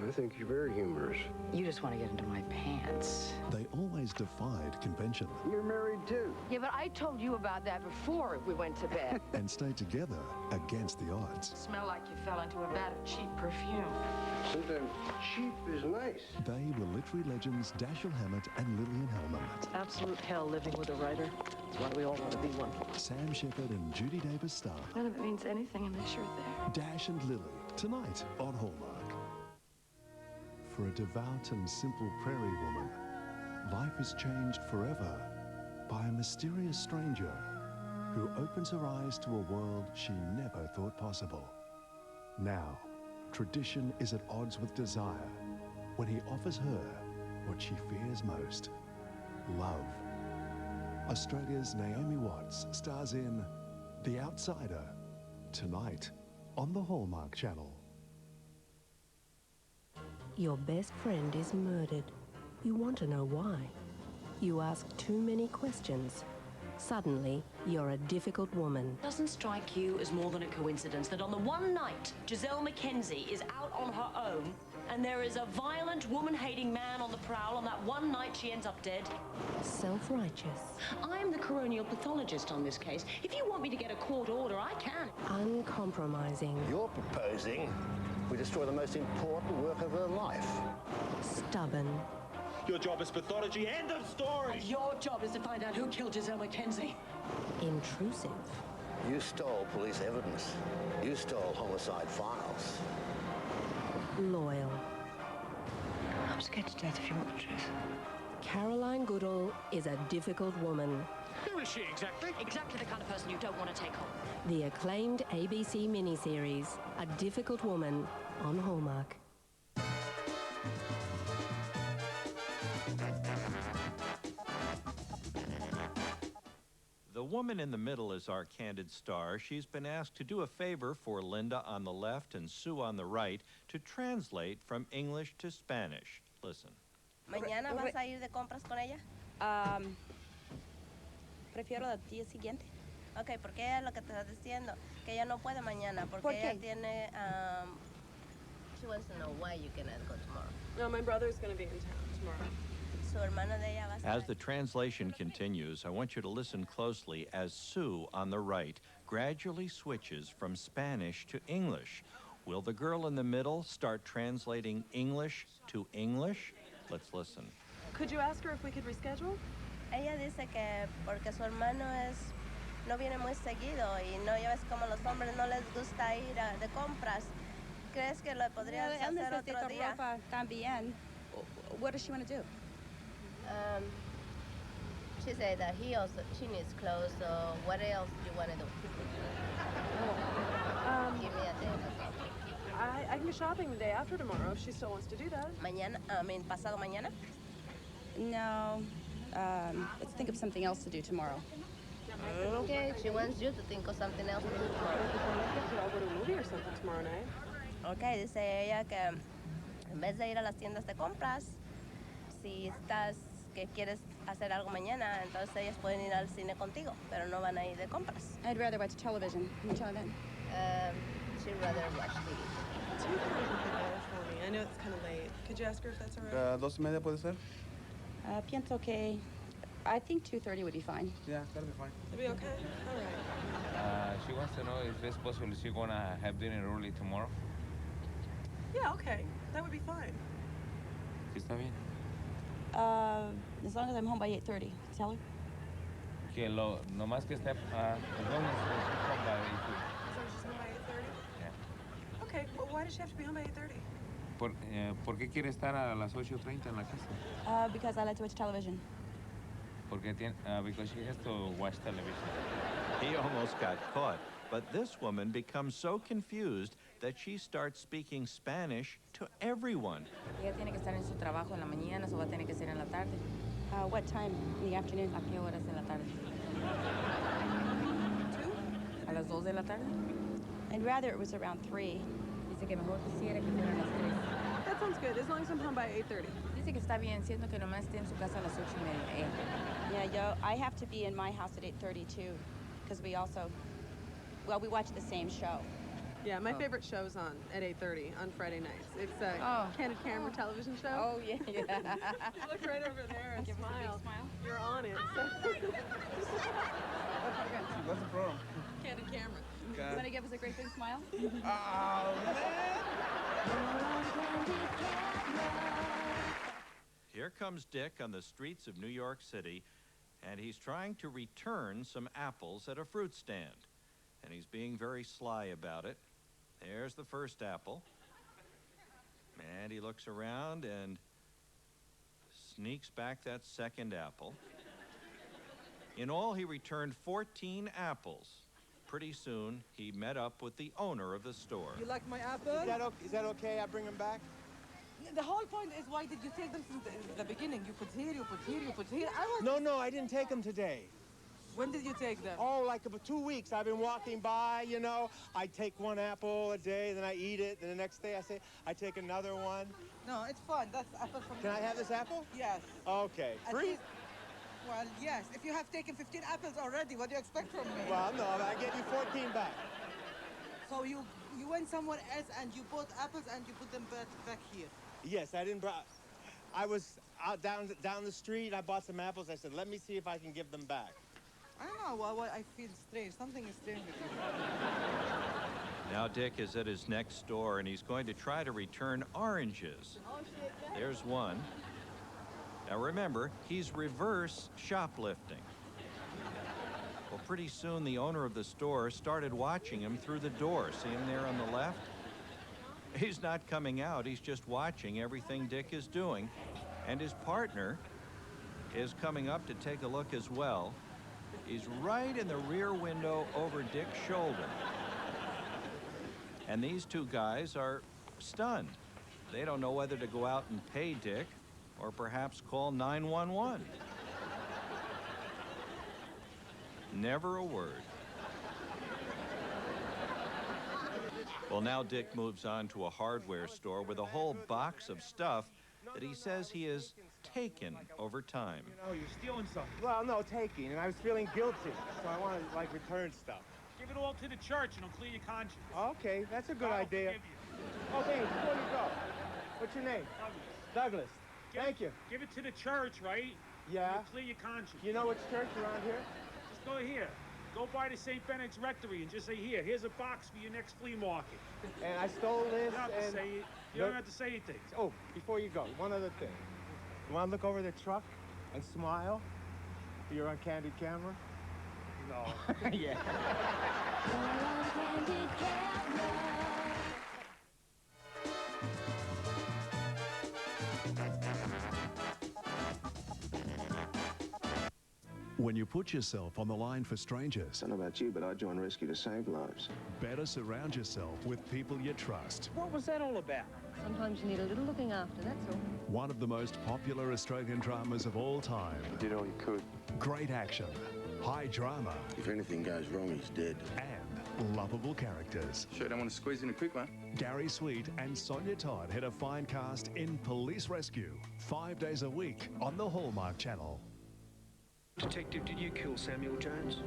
S5: I think you're very humorous.
S12: You just want to get into my pants.
S24: They always defied convention.
S5: You're married too.
S12: Yeah, but I told you about that before we went to bed.
S24: And stayed together against the odds.
S12: Smell like you fell into a vat of cheap perfume.
S5: Sometimes cheap is nice.
S24: They were literary legends Dashiell Hammett and Lillian Hellman.
S10: It's absolute hell living with a writer. That's why we all want to be one.
S24: Sam Shepard and Judy Davis-Starr.
S10: None of it means anything unless you're there.
S24: Dash and Lily, tonight on Hallmark. For a devout and simple prairie woman, life is changed forever by a mysterious stranger who opens her eyes to a world she never thought possible. Now, tradition is at odds with desire when he offers her what she fears most, love. Australia's Naomi Watts stars in The Outsider, tonight on the Hallmark Channel.
S19: Your best friend is murdered. You want to know why. You ask too many questions. Suddenly, you're a difficult woman.
S6: Doesn't strike you as more than a coincidence that on the one night Giselle Mackenzie is out on her own and there is a violent, woman-hating man on the prowl, on that one night she ends up dead?
S19: Self-righteous.
S6: I'm the coronial pathologist on this case. If you want me to get a court order, I can.
S19: Uncompromising.
S9: You're proposing we destroy the most important work of her life.
S19: Stubborn.
S21: Your job is pathology. End of story.
S6: And your job is to find out who killed Giselle Mackenzie.
S19: Intrusive.
S9: You stole police evidence. You stole homicide files.
S19: Loyal.
S6: I'm scared to death if you want the truth.
S19: Caroline Goodall is a difficult woman.
S21: Who is she exactly?
S6: Exactly the kind of person you don't want to take home.
S19: The acclaimed ABC miniseries, A Difficult Woman, on Hallmark.
S13: The woman in the middle is our Candid star. She's been asked to do a favor for Linda on the left and Sue on the right to translate from English to Spanish. Listen.
S1: ¿Mañana vas a ir de compras con ella?
S14: Prefiero el día siguiente.
S1: Ok, porque ella lo que te está diciendo, que ella no puede mañana, porque
S14: ¿Por
S1: ella
S14: qué?
S1: tiene, she wants to know why you cannot go tomorrow.
S18: No, my brother's going to be in town tomorrow.
S1: Su hermano de ella va a estar.
S13: As the translation continues, I want you to listen closely as Sue on the right gradually switches from Spanish to English. Will the girl in the middle start translating English to English? Let's listen.
S18: Could you ask her if we could reschedule?
S1: Ella dice que porque su hermano no viene muy seguido y no, ya ves como los hombres no les gusta ir de compras. ¿Crees que lo podrías
S14: Él
S1: hacer
S14: necesita
S1: otro día?
S14: ropa también. What does she want to do?
S1: She said that she needs clothes, so what else do you want to do? Give me a day or something.
S18: I can go shopping the day after tomorrow if she still wants to do that.
S1: Mañana, pasado mañana?
S14: No. Let's think of something else to do tomorrow.
S1: Okay, she wants you to think of something else to do tomorrow.
S18: I'll go to a movie or something tomorrow night.
S1: Okay, dice ella que en vez de ir a las tiendas de compras, si que quieres hacer algo mañana, entonces ellas pueden ir al cine contigo, pero no van a ir de compras.
S14: I'd rather watch television. Can you tell her that?
S1: She'd rather watch TV.
S18: 2:30 would be better for me. I know it's kind of late. Could you ask her if that's all right?
S31: 2:30 puede ser?
S14: Pienso que... I think 2:30 would be fine.
S31: Yeah, that'll be fine.
S18: It'll be okay? All right.
S20: She wants to know if it's possible she's gonna have dinner early tomorrow.
S18: Yeah, okay. That would be fine.
S20: ¿Está bien?
S14: As long as I'm home by 8:30. Tell her.
S20: Que no más que esté, as long as she's home by 8:30.
S18: So she's home by 8:30?
S20: Yeah.
S18: Okay, well, why does she have to be home by 8:30?
S20: ¿Por qué quiere estar a las 8:30 en la casa?
S14: Because I like to watch television.
S20: Because she has to watch television.
S13: He almost got caught, but this woman becomes so confused that she starts speaking Spanish to everyone.
S14: Ella tiene que estar en su trabajo en la mañana, eso va a tener que ser en la tarde. What time in the afternoon? ¿A qué horas en la tarde? 2? ¿A las 2 de la tarde? I'd rather it was around 3. Dice que mejor quisiera que fueran las 3.
S18: That sounds good, as long as I'm home by 8:30.
S14: Dice que está bien, siendo que nomás esté en su casa a las 8:30. Yeah, I have to be in my house at 8:30 too, because we we watch the same show.
S18: Yeah, my favorite show's on at 8:30 on Friday nights. It's a Candid camera television show.
S14: Oh, yeah.
S18: Look right over there and
S14: Give us a big smile.
S18: You're on it.
S31: What's the problem?
S18: Candid camera.
S14: You want to give us a great big smile?
S31: Oh, man!
S13: Here comes Dick on the streets of New York City, and he's trying to return some apples at a fruit stand. And he's being very sly about it. There's the first apple. And he looks around and sneaks back that second apple. In all, he returned 14 apples. Pretty soon, he met up with the owner of the store.
S2: You like my apple? Is that okay? I bring them back? The whole point is, why did you take them since the beginning? You put here, you put here, you put here. No, I didn't take them today. When did you take them? Oh, like about 2 weeks. I've been walking by, you know. I take one apple a day, then I eat it. Then the next day I take another one. No, it's fun. That's apple from... Can I have this apple? Yes. Okay. Free? Well, yes. If you have taken 15 apples already, what do you expect from me? Well, no, I get you 14 back. So you went somewhere else and you bought apples and you put them back here? Yes, I didn't... I was out down the street. I bought some apples. I said, let me see if I can give them back. I don't know why I feel strange. Something is strange with you.
S13: Now Dick is at his next store, and he's going to try to return oranges. There's one. Now remember, he's reverse shoplifting. Well, pretty soon the owner of the store started watching him through the door. See him there on the left? He's not coming out. He's just watching everything Dick is doing. And his partner is coming up to take a look as well. He's right in the rear window over Dick's shoulder. And these two guys are stunned. They don't know whether to go out and pay Dick or perhaps call 911. Never a word. Well, now Dick moves on to a hardware store with a whole box of stuff that he says he has taken over time.
S2: You know, you're stealing something. Well, no, taking, and I was feeling guilty, so I wanted to, like, return stuff. Give it all to the church, and it'll clear your conscience. Okay, that's a good idea. Okay, before you go, what's your name? Douglas. Thank you. Give it to the church, right? Yeah. It'll clear your conscience. You know which church around here? Just go here. Go by the St. Benedict's Rectory and just say, here's a box for your next flea market. And I stole this, you don't have to say anything. Oh, before you go, one other thing. You want to look over the truck and smile? You're on Candid camera? No. Yeah.
S24: When you put yourself on the line for strangers,
S5: I don't know about you, but I joined rescue to save lives.
S24: better surround yourself with people you trust.
S2: What was that all about?
S15: Sometimes you need a little looking after, that's all.
S24: One of the most popular Australian dramas of all time.
S5: You did all you could.
S24: Great action, high drama.
S5: If anything goes wrong, he's dead.
S24: And lovable characters.
S5: Sure don't want to squeeze in a quick one.
S24: Gary Sweet and Sonia Todd hit a fine cast in Police Rescue, 5 days a week on the Hallmark Channel.
S5: Detective, did you kill Samuel Jones?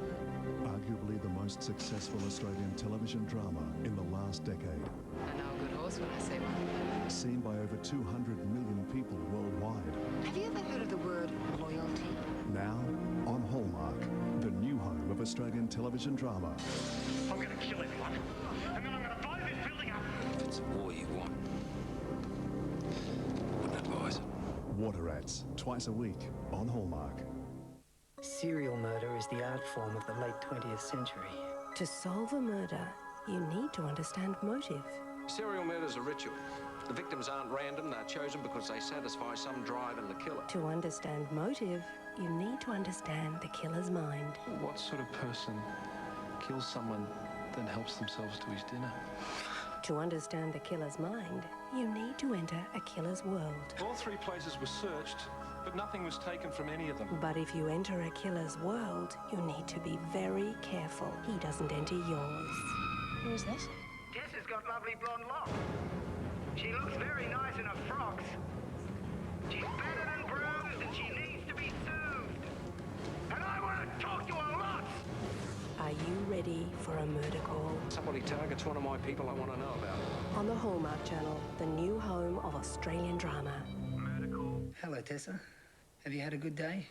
S24: Arguably the most successful Australian television drama in the last decade.
S15: I know a good horse when I see one.
S24: Seen by over 200 million people worldwide.
S15: Have you ever heard of the word loyalty?
S24: Now on Hallmark, the new home of Australian television drama.
S21: I'm going to kill everyone, and then I'm going to blow this building up.
S5: If it's war you want, wouldn't advise it.
S24: Water Rats, twice a week on Hallmark.
S16: Serial murder is the art form of the late 20th century.
S19: To solve a murder, you need to understand motive.
S9: Serial murder's a ritual. The victims aren't random, they're chosen because they satisfy some drive in the killer.
S19: To understand motive, you need to understand the killer's mind.
S22: What sort of person kills someone, then helps themselves to his dinner?
S19: To understand the killer's mind, you need to enter a killer's world.
S22: All three places were searched, but nothing was taken from any of them.
S19: But if you enter a killer's world, you need to be very careful he doesn't enter yours.
S15: Who's this?
S21: Tessa's got lovely blonde locks. She looks very nice in her frocks. She's battered and bruised, and she needs to be soothed. And I want to talk to her lots.
S19: Are you ready for a murder call?
S9: Somebody targets one of my people I want to know about.
S19: On the Hallmark Channel, the new home of Australian drama.
S16: Hello, Tessa. Have you had a good day?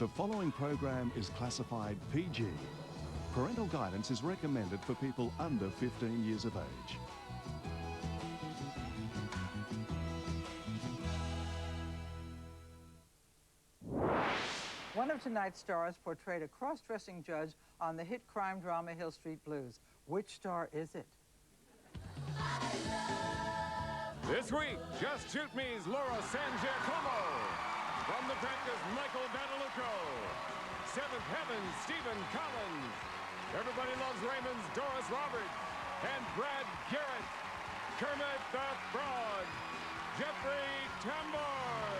S24: The following program is classified PG. Parental guidance is recommended for people under 15 years of age.
S3: One of tonight's stars portrayed a cross-dressing judge on the hit crime drama Hill Street Blues. Which star is it?
S8: This week, Just Shoot Me's Laura San Giacomo. From The Practice, Michael Badalucco. Seventh Heaven, Stephen Collins. Everybody Loves Raymond's Doris Roberts. And Brad Garrett. Kermit the Frog. Jeffrey Tambor.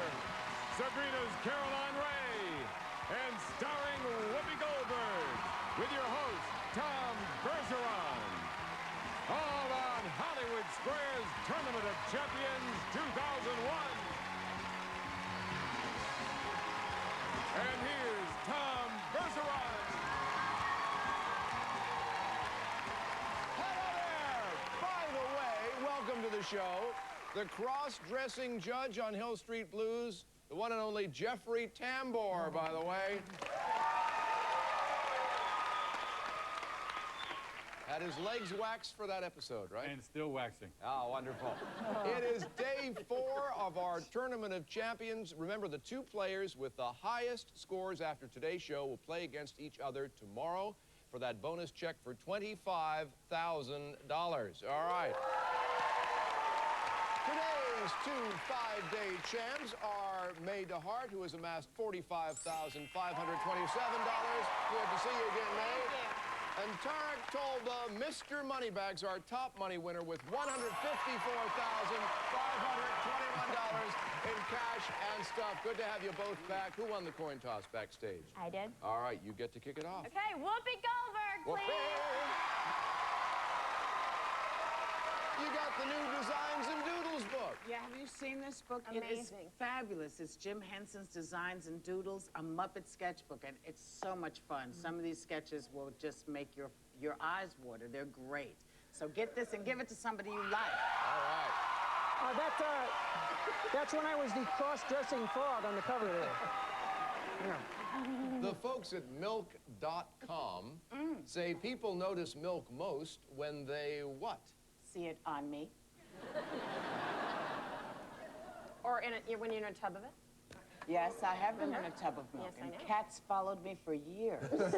S8: Sabrina's Caroline Ray. And starring Whoopi Goldberg. With your host, Tom Bergeron. All on Hollywood Squares Tournament of Champions 2001. And here's Tom Bergeron.
S9: Hello there! By the way, welcome to the show. The cross-dressing judge on Hill Street Blues, the one and only Jeffrey Tambor, by the way. Had his legs waxed for that episode, right?
S31: And still waxing.
S9: Oh, wonderful. It is day 4 of our Tournament of Champions. Remember, the 2 players with the highest scores after today's show will play against each other tomorrow for that bonus check for $25,000. All right. Today's 2 5-day champs are May DeHart, who has amassed $45,527. Good to see you again, May. And Tarek told Mr. Moneybags, our top money winner, with $154,521 in cash and stuff. Good to have you both back. Who won the coin toss backstage?
S11: I did.
S9: All right, you get to kick it off.
S11: Okay, Whoopi Goldberg, please.
S9: You got the new Designs and Doodles book.
S17: Yeah, have you seen this book? It is fabulous. It's Jim Henson's Designs and Doodles, a Muppet sketchbook, and it's so much fun. Some of these sketches will just make your eyes water. They're great. So get this and give it to somebody you like.
S9: All right.
S23: That's when I was the cross-dressing frog on the cover there. Yeah.
S9: The folks at milk.com say people notice milk most when they what?
S17: See it on me.
S11: Or when you're in a tub of it?
S17: Yes, I have been in a tub of milk,
S11: Yes, I
S17: and
S11: know.
S17: cats followed me for years. Just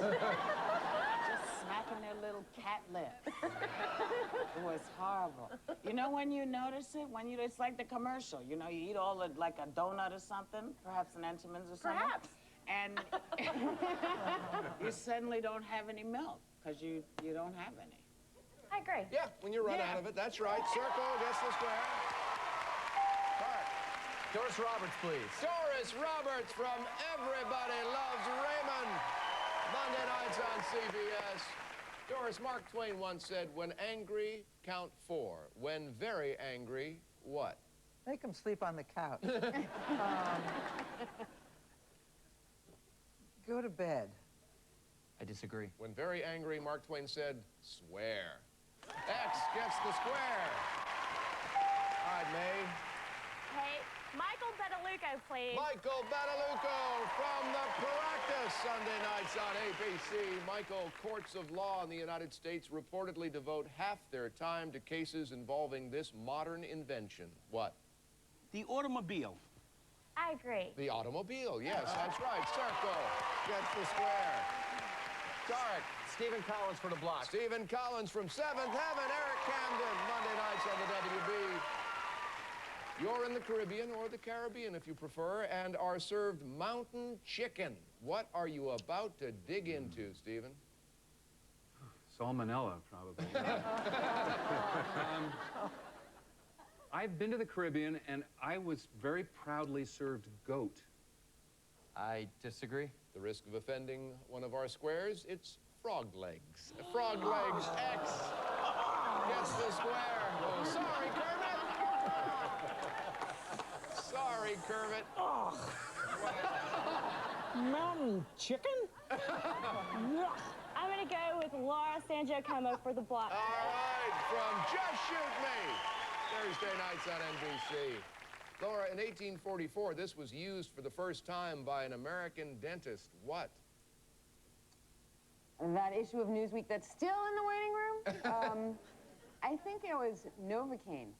S17: smacking their little cat lips. It was horrible. You know when you notice it? It's like the commercial. You know, you eat all of, like a donut or something, perhaps an Entenmann's or something.
S11: Perhaps.
S17: And you suddenly don't have any milk, because you don't have any.
S11: I agree.
S9: Yeah, when you run out of it, that's right. Circle gets the square.
S25: Doris Roberts, please.
S9: Doris Roberts from Everybody Loves Raymond. Monday nights on CBS. Doris, Mark Twain once said, when angry, count 4. When very angry, what?
S3: Make them sleep on the couch. Go to bed.
S25: I disagree.
S9: When very angry, Mark Twain said, swear. X gets the square. All right, May.
S11: Hey, Michael Badalucco, please.
S9: Michael Badalucco from The Practice, Sunday nights on ABC. Michael, courts of law in the United States reportedly devote half their time to cases involving this modern invention. What?
S25: The automobile.
S11: I agree.
S9: The automobile, yes, that's right. Circle gets the square. Tarek.
S25: Stephen Collins for the block.
S9: Stephen Collins from Seventh Heaven. Eric Camden, Monday nights on the WB. You're in the Caribbean, or the Caribbean if you prefer, and are served mountain chicken. What are you about to dig into, Stephen?
S31: Salmonella, probably. I've been to the Caribbean, and I was very proudly served goat.
S25: I disagree.
S9: The risk of offending one of our squares, it's frog legs. Frog legs, X gets the square. Oh, sorry, Kermit. Sorry, Kermit.
S23: Oh. Mountain chicken?
S11: I'm going to go with Laura San Giacomo for the block.
S9: All right, from Just Shoot Me. Thursday nights on NBC. Laura, in 1844, this was used for the first time by an American dentist. What?
S15: That issue of Newsweek that's still in the waiting room? I think it was Novocaine.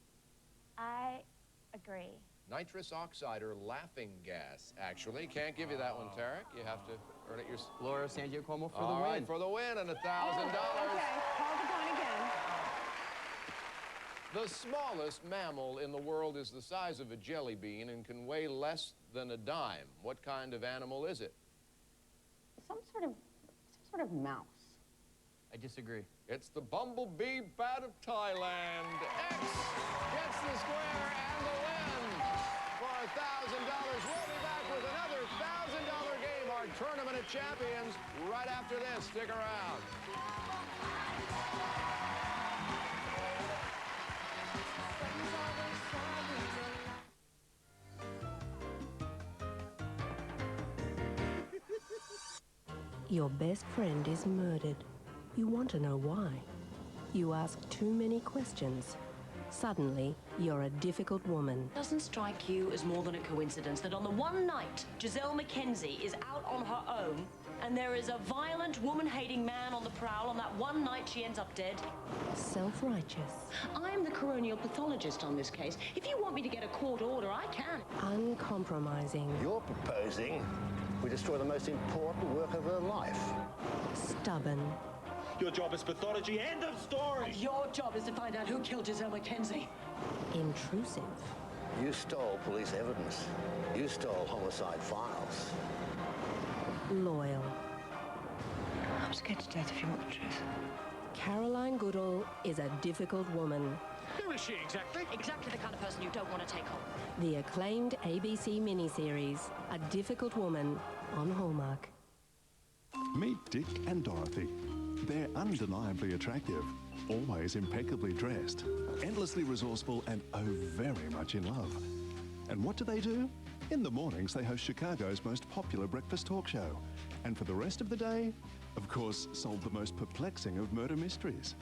S11: I agree.
S9: Nitrous oxide or laughing gas, actually. Can't give you that one, Tarek. You have to earn it yourself.
S25: Laura San Giacomo for
S9: All
S25: the
S9: right,
S25: win.
S9: for the win and $1,000.
S15: Okay, call the point again.
S9: The smallest mammal in the world is the size of a jelly bean and can weigh less than a dime. What kind of animal is it?
S15: Some sort of mouse.
S25: I disagree.
S9: It's the bumblebee bat of Thailand. X gets the square and the win for $1,000. We'll be back with another $1,000 game, our Tournament of Champions, right after this. Stick around.
S19: Your best friend is murdered. You want to know why. You ask too many questions. Suddenly, you're a difficult woman.
S1: Doesn't strike you as more than a coincidence that on the one night Giselle Mackenzie is out on her own and there is a violent, woman-hating man on the prowl, on that one night she ends up dead?
S19: Self-righteous.
S1: I'm the coronial pathologist on this case. If you want me to get a court order, I can.
S19: Uncompromising.
S4: You're proposing we destroy the most important work of her life.
S19: Stubborn.
S6: Your job is pathology. End of story.
S1: Your job is to find out who killed Giselle Mackenzie.
S19: Intrusive.
S4: You stole police evidence. You stole homicide files.
S19: Loyal.
S15: I'm scared to death if you want the truth.
S19: Caroline Goodall is a difficult woman.
S6: Who is she exactly?
S1: Exactly the kind of person you don't want to take home.
S19: The acclaimed ABC miniseries, A Difficult Woman, on Hallmark.
S24: Meet Dick and Dorothy. They're undeniably attractive, always impeccably dressed, endlessly resourceful, and oh, very much in love. And what do? In the mornings, they host Chicago's most popular breakfast talk show. And for the rest of the day, of course, solve the most perplexing of murder mysteries.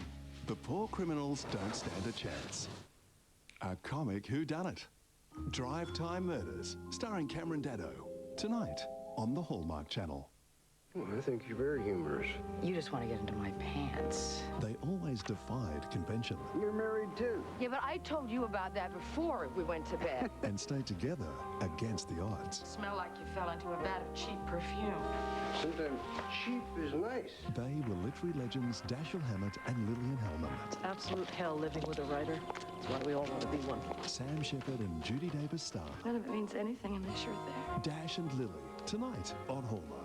S24: The poor criminals don't stand a chance. A comic whodunit. Drive Time Murders, starring Cameron Daddo. Tonight on the Hallmark Channel.
S4: I think you're very humorous.
S15: You just want to get into my pants.
S24: They always defied convention
S4: You're married too.
S15: Yeah, but I told you about that before we went to bed.
S24: and stayed together against the odds.
S15: Smell like you fell into a vat of cheap perfume.
S4: Sometimes cheap is nice.
S24: They were literary legends Dashiell Hammett and Lillian Hellman.
S15: It's absolute hell living with a writer. That's why we all want to be one.
S24: Sam Shepard and Judy Davis star.
S15: None of it means anything unless you're there.
S24: Dash and Lily, tonight on Hallmark.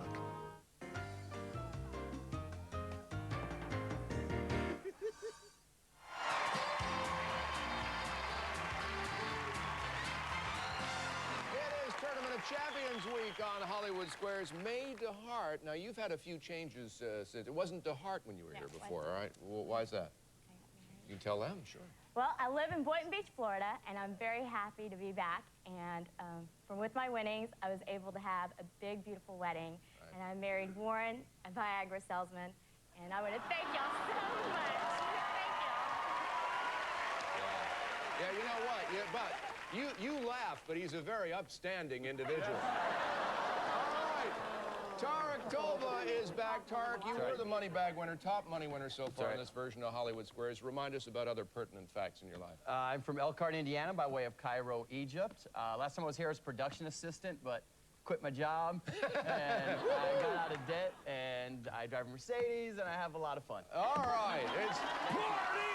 S9: Champions Week on Hollywood Squares, May DeHart. Now, you've had a few changes since. It wasn't DeHart when you were here before, all right? Well, why is that? You can tell them, sure.
S11: Well, I live in Boynton Beach, Florida, and I'm very happy to be back. And with my winnings, I was able to have a big, beautiful wedding. Right. And I married Warren, a Viagra salesman. And I want to thank y'all so much. Thank y'all.
S9: Yeah, you know what? Yeah, but you laugh, but he's a very upstanding individual. All right. Tarek Tolba is back. Tarek, you were the money bag winner, top money winner so far in this version of Hollywood Squares. Remind us about other pertinent facts in your life.
S25: I'm from Elkhart, Indiana, by way of Cairo, Egypt. Last time I was here as production assistant, but quit my job, and I got out of debt, and I drive a Mercedes, and I have a lot of fun.
S9: All right, it's party!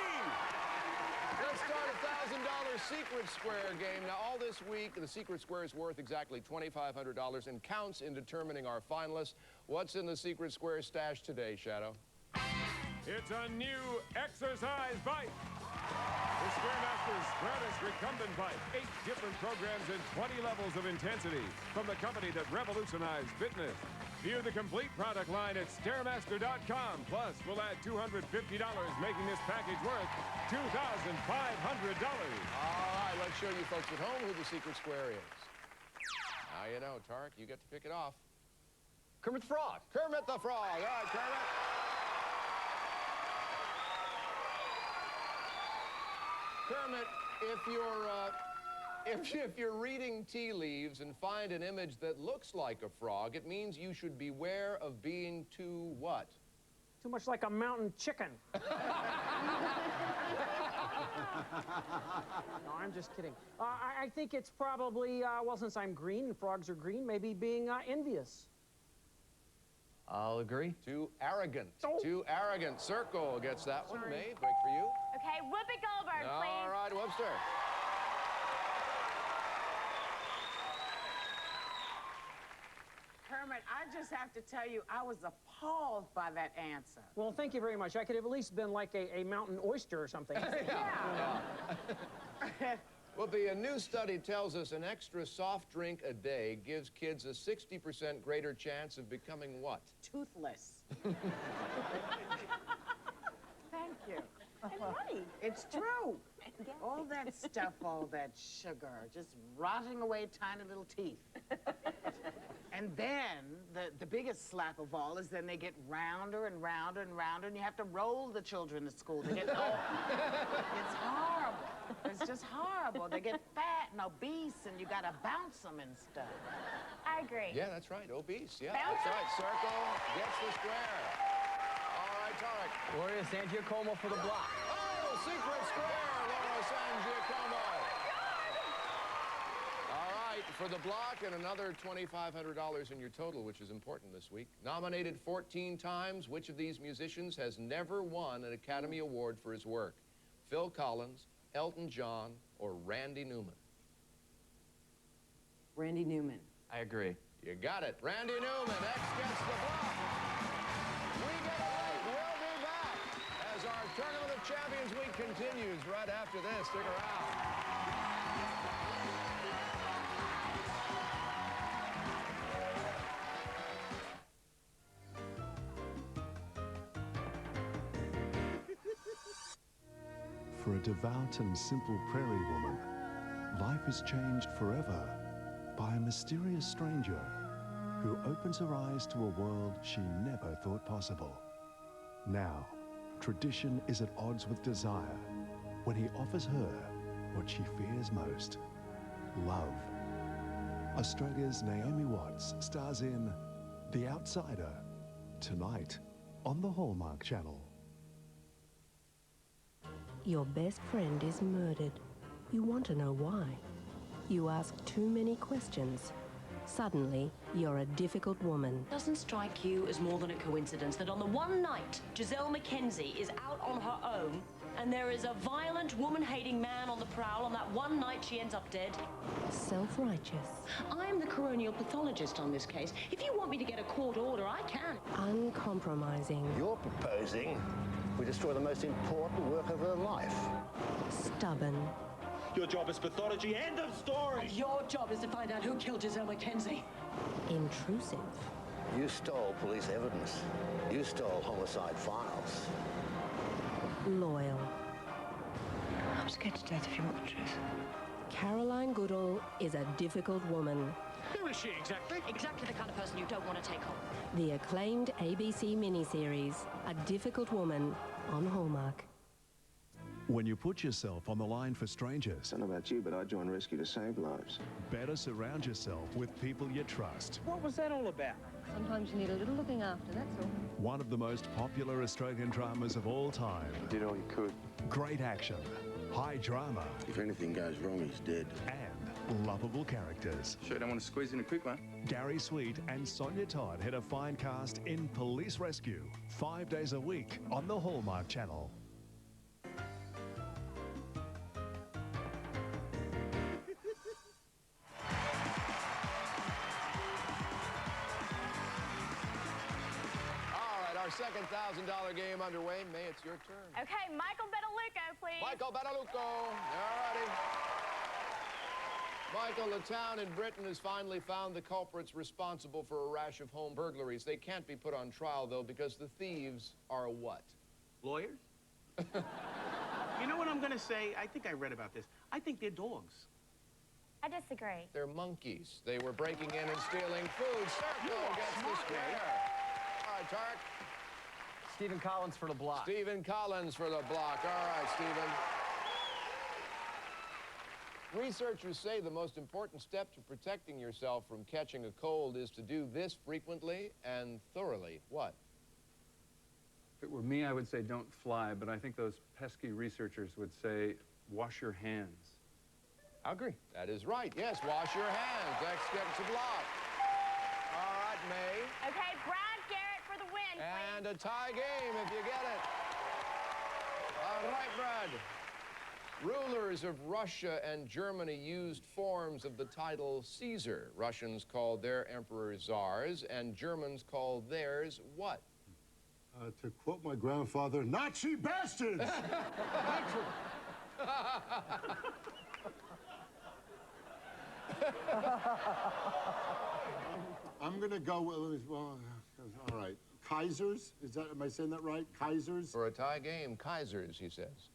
S9: Let's start a $1,000 Secret Square game. Now, all this week, the Secret Square is worth exactly $2,500 and counts in determining our finalists. What's in the Secret Square stash today, Shadow?
S8: It's a new exercise bike. The Squaremaster's Stratus Recumbent Bike. 8 different programs and 20 levels of intensity from the company that revolutionized fitness. View the complete product line at Stairmaster.com. Plus, we'll add $250, making this package worth $2,500.
S9: All right, let's show you folks at home who the Secret Square is. Now you know, Tarek, you get to pick it off.
S25: Kermit the Frog.
S9: Kermit the Frog. All right, Kermit. Kermit, if If you're reading tea leaves and find an image that looks like a frog, it means you should beware of being too what?
S23: Too much like a mountain chicken. No, I'm just kidding. I think it's probably, well, since I'm green and frogs are green, maybe being envious.
S9: I'll agree. Too arrogant.
S23: Oh.
S9: Too arrogant. Circle gets that one. May, break for you.
S11: Okay, Whoopi Goldberg, please.
S9: All right, Webster.
S17: Kermit, I just have to tell you, I was appalled by that answer.
S23: Well, thank you very much. I could have at least been like a mountain oyster or something.
S9: Yeah. Whoopi, a new study tells us an extra soft drink a day gives kids a 60% greater chance of becoming what?
S17: Toothless. Thank you. And right. It's true. All that stuff, all that sugar, just rotting away tiny little teeth. And then, the biggest slap of all is then they get rounder and rounder and rounder, and you have to roll the children to school. They get, it's horrible. It's just horrible. They get fat and obese, and you gotta bounce them and stuff.
S11: I agree.
S9: Yeah, that's right. Obese. Yeah,
S11: Bounce
S9: that's right. Circle gets the square. All right, Tarek.
S25: Gloria San Giacomo for the block.
S9: Oh, secret square, Laura San Giacomo. For the block and another $2,500 in your total, which is important this week. Nominated 14 times, which of these musicians has never won an Academy Award for his work? Phil Collins, Elton John, or Randy Newman?
S15: Randy Newman.
S25: I agree.
S9: You got it. Randy Newman, X gets the block. We get a break. We'll be back as our Tournament of Champions week continues right after this. Stick around.
S24: For a devout and simple prairie woman, life is changed forever by a mysterious stranger who opens her eyes to a world she never thought possible. Now, tradition is at odds with desire when he offers her what she fears most, love. Australia's Naomi Watts stars in The Outsider, tonight on the Hallmark Channel.
S19: Your best friend is murdered. You want to know why. You ask too many questions. Suddenly, you're a difficult woman.
S1: Doesn't strike you as more than a coincidence that on the one night Giselle Mackenzie is out on her own and there is a violent, woman-hating man on the prowl, on that one night she ends up dead?
S19: Self-righteous.
S1: I'm the coronial pathologist on this case. If you want me to get a court order, I can.
S19: Uncompromising.
S4: You're proposing we destroy the most important work of her life.
S19: Stubborn.
S6: Your job is pathology. End of story.
S1: And your job is to find out who killed Giselle Mackenzie.
S19: Intrusive.
S4: You stole police evidence. You stole homicide files.
S19: Loyal.
S16: I'm scared to death if you want the truth.
S19: Caroline Goodall is a difficult woman.
S6: Who is she exactly?
S1: Exactly the kind of person you don't want to take home.
S19: The acclaimed ABC miniseries, A Difficult Woman, on Hallmark.
S24: When you put yourself on the line for strangers,
S7: I don't know about you, but I joined rescue to save lives.
S24: better surround yourself with people you trust.
S23: What was that all about?
S15: Sometimes you need a little looking after, that's all.
S24: One of the most popular Australian dramas of all time.
S7: You did all you could.
S24: Great action, high drama,
S7: If anything goes wrong, he's dead.
S24: and lovable characters.
S7: Sure, don't want to squeeze in a quick one.
S24: Gary Sweet and Sonia Todd had a fine cast in Police Rescue, 5 days a week on the Hallmark Channel.
S9: Our second $1,000 game underway. May, it's your turn.
S11: Okay, Michael Bettalucco, please.
S9: Michael Bettalucco. All righty. Michael, the town in Britain has finally found the culprits responsible for a rash of home burglaries. They can't be put on trial, though, because the thieves are what?
S6: Lawyers? You know what I'm going to say? I think I read about this. I think they're dogs.
S11: I disagree.
S9: They're monkeys. They were breaking in and stealing food. Serco gets the square. All right, Tarek.
S25: Stephen Collins for the block.
S9: Stephen Collins for the block. All right, Stephen. Researchers say the most important step to protecting yourself from catching a cold is to do this frequently and thoroughly. What?
S31: If it were me, I would say don't fly, but I think those pesky researchers would say wash your hands.
S9: I agree. That is right. Yes, wash your hands. X gets a block. All right, May.
S11: Okay, Brad Garrett for the win, please.
S9: And a tie game if you get it. All right, Brad. Rulers of Russia and Germany used forms of the title Caesar. Russians called their emperor czars, and Germans called theirs what?
S10: To quote my grandfather, Nazi bastards! I'm gonna go with, well, all right. Kaisers? Is that, am I saying that right? Kaisers?
S9: For a tie game, Kaisers, he says.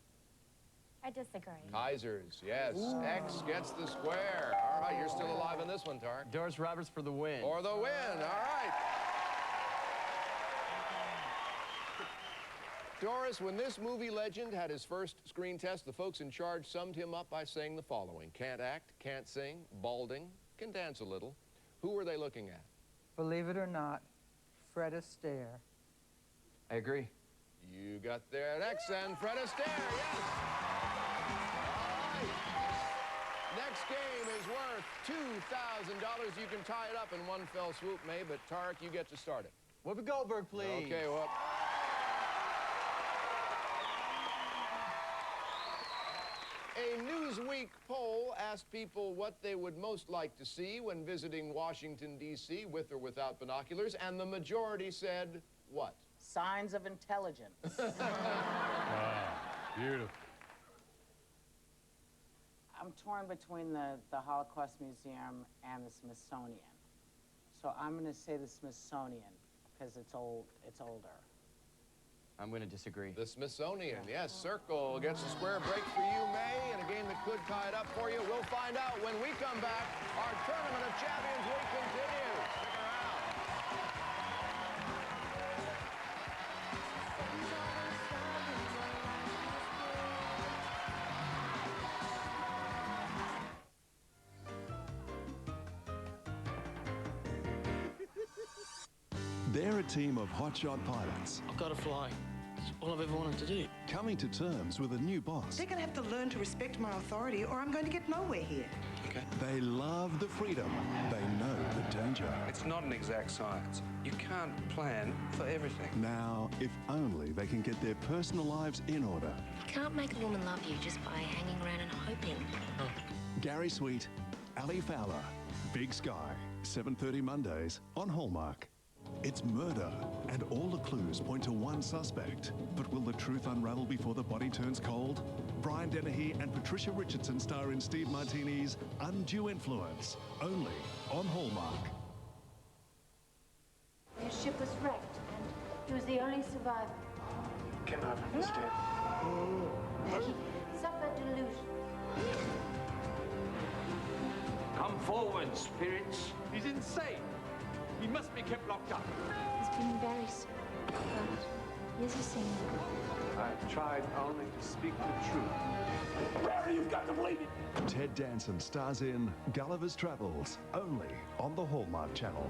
S11: I disagree.
S9: Kaisers, yes. Ooh. X gets the square. All right, you're still alive in this one, Tark.
S25: Doris Roberts for the win.
S9: For the win, all right. Doris, when this movie legend had his first screen test, the folks in charge summed him up by saying the following: can't act, can't sing, balding, can dance a little. Who were they looking at?
S3: Believe it or not, Fred Astaire.
S25: I agree.
S9: You got there at X and Fred Astaire, yes. All right. Next game is worth $2,000. You can tie it up in one fell swoop, May, but Tarek, you get to start it.
S25: Whoopi Goldberg, please.
S9: Okay, Whoop. A Newsweek poll asked people what they would most like to see when visiting Washington, D.C., with or without binoculars, and the majority said what?
S17: Signs of intelligence.
S31: Wow, beautiful.
S17: I'm torn between the Holocaust Museum and the Smithsonian. So I'm going to say the Smithsonian because it's older.
S25: I'm going to disagree.
S9: The Smithsonian, yes. Circle gets a square break for you, May, in a game that could tie it up for you. We'll find out when we come back. Our Tournament of Champions week continues. Stick around.
S24: They're a team of hotshot pilots.
S12: I've got to fly. It's all I've ever wanted to do.
S24: Coming to terms with a new boss.
S13: They're going to have to learn to respect my authority or I'm going to get nowhere here.
S12: Okay.
S24: They love the freedom. They know the danger.
S31: It's not an exact science. You can't plan for everything.
S24: Now, if only they can get their personal lives in order.
S14: You can't make a woman love you just by hanging around and hoping.
S12: Oh.
S24: Gary Sweet, Ali Fowler, Big Sky, 7:30 Mondays on Hallmark. It's murder, and all the clues point to one suspect. But will the truth unravel before the body turns cold? Brian Dennehy and Patricia Richardson star in Steve Martini's Undue Influence, only on Hallmark.
S18: His ship was wrecked, and he was the only survivor.
S31: Cannot understand.
S18: He suffered delusion.
S12: Come forward, spirits.
S31: He's insane. He must be kept locked up.
S18: He's been very sick, but he is a singer.
S31: I've tried only to speak the truth. Barry, you've got to believe it.
S24: Ted Danson stars in Gulliver's Travels, only on the Hallmark Channel.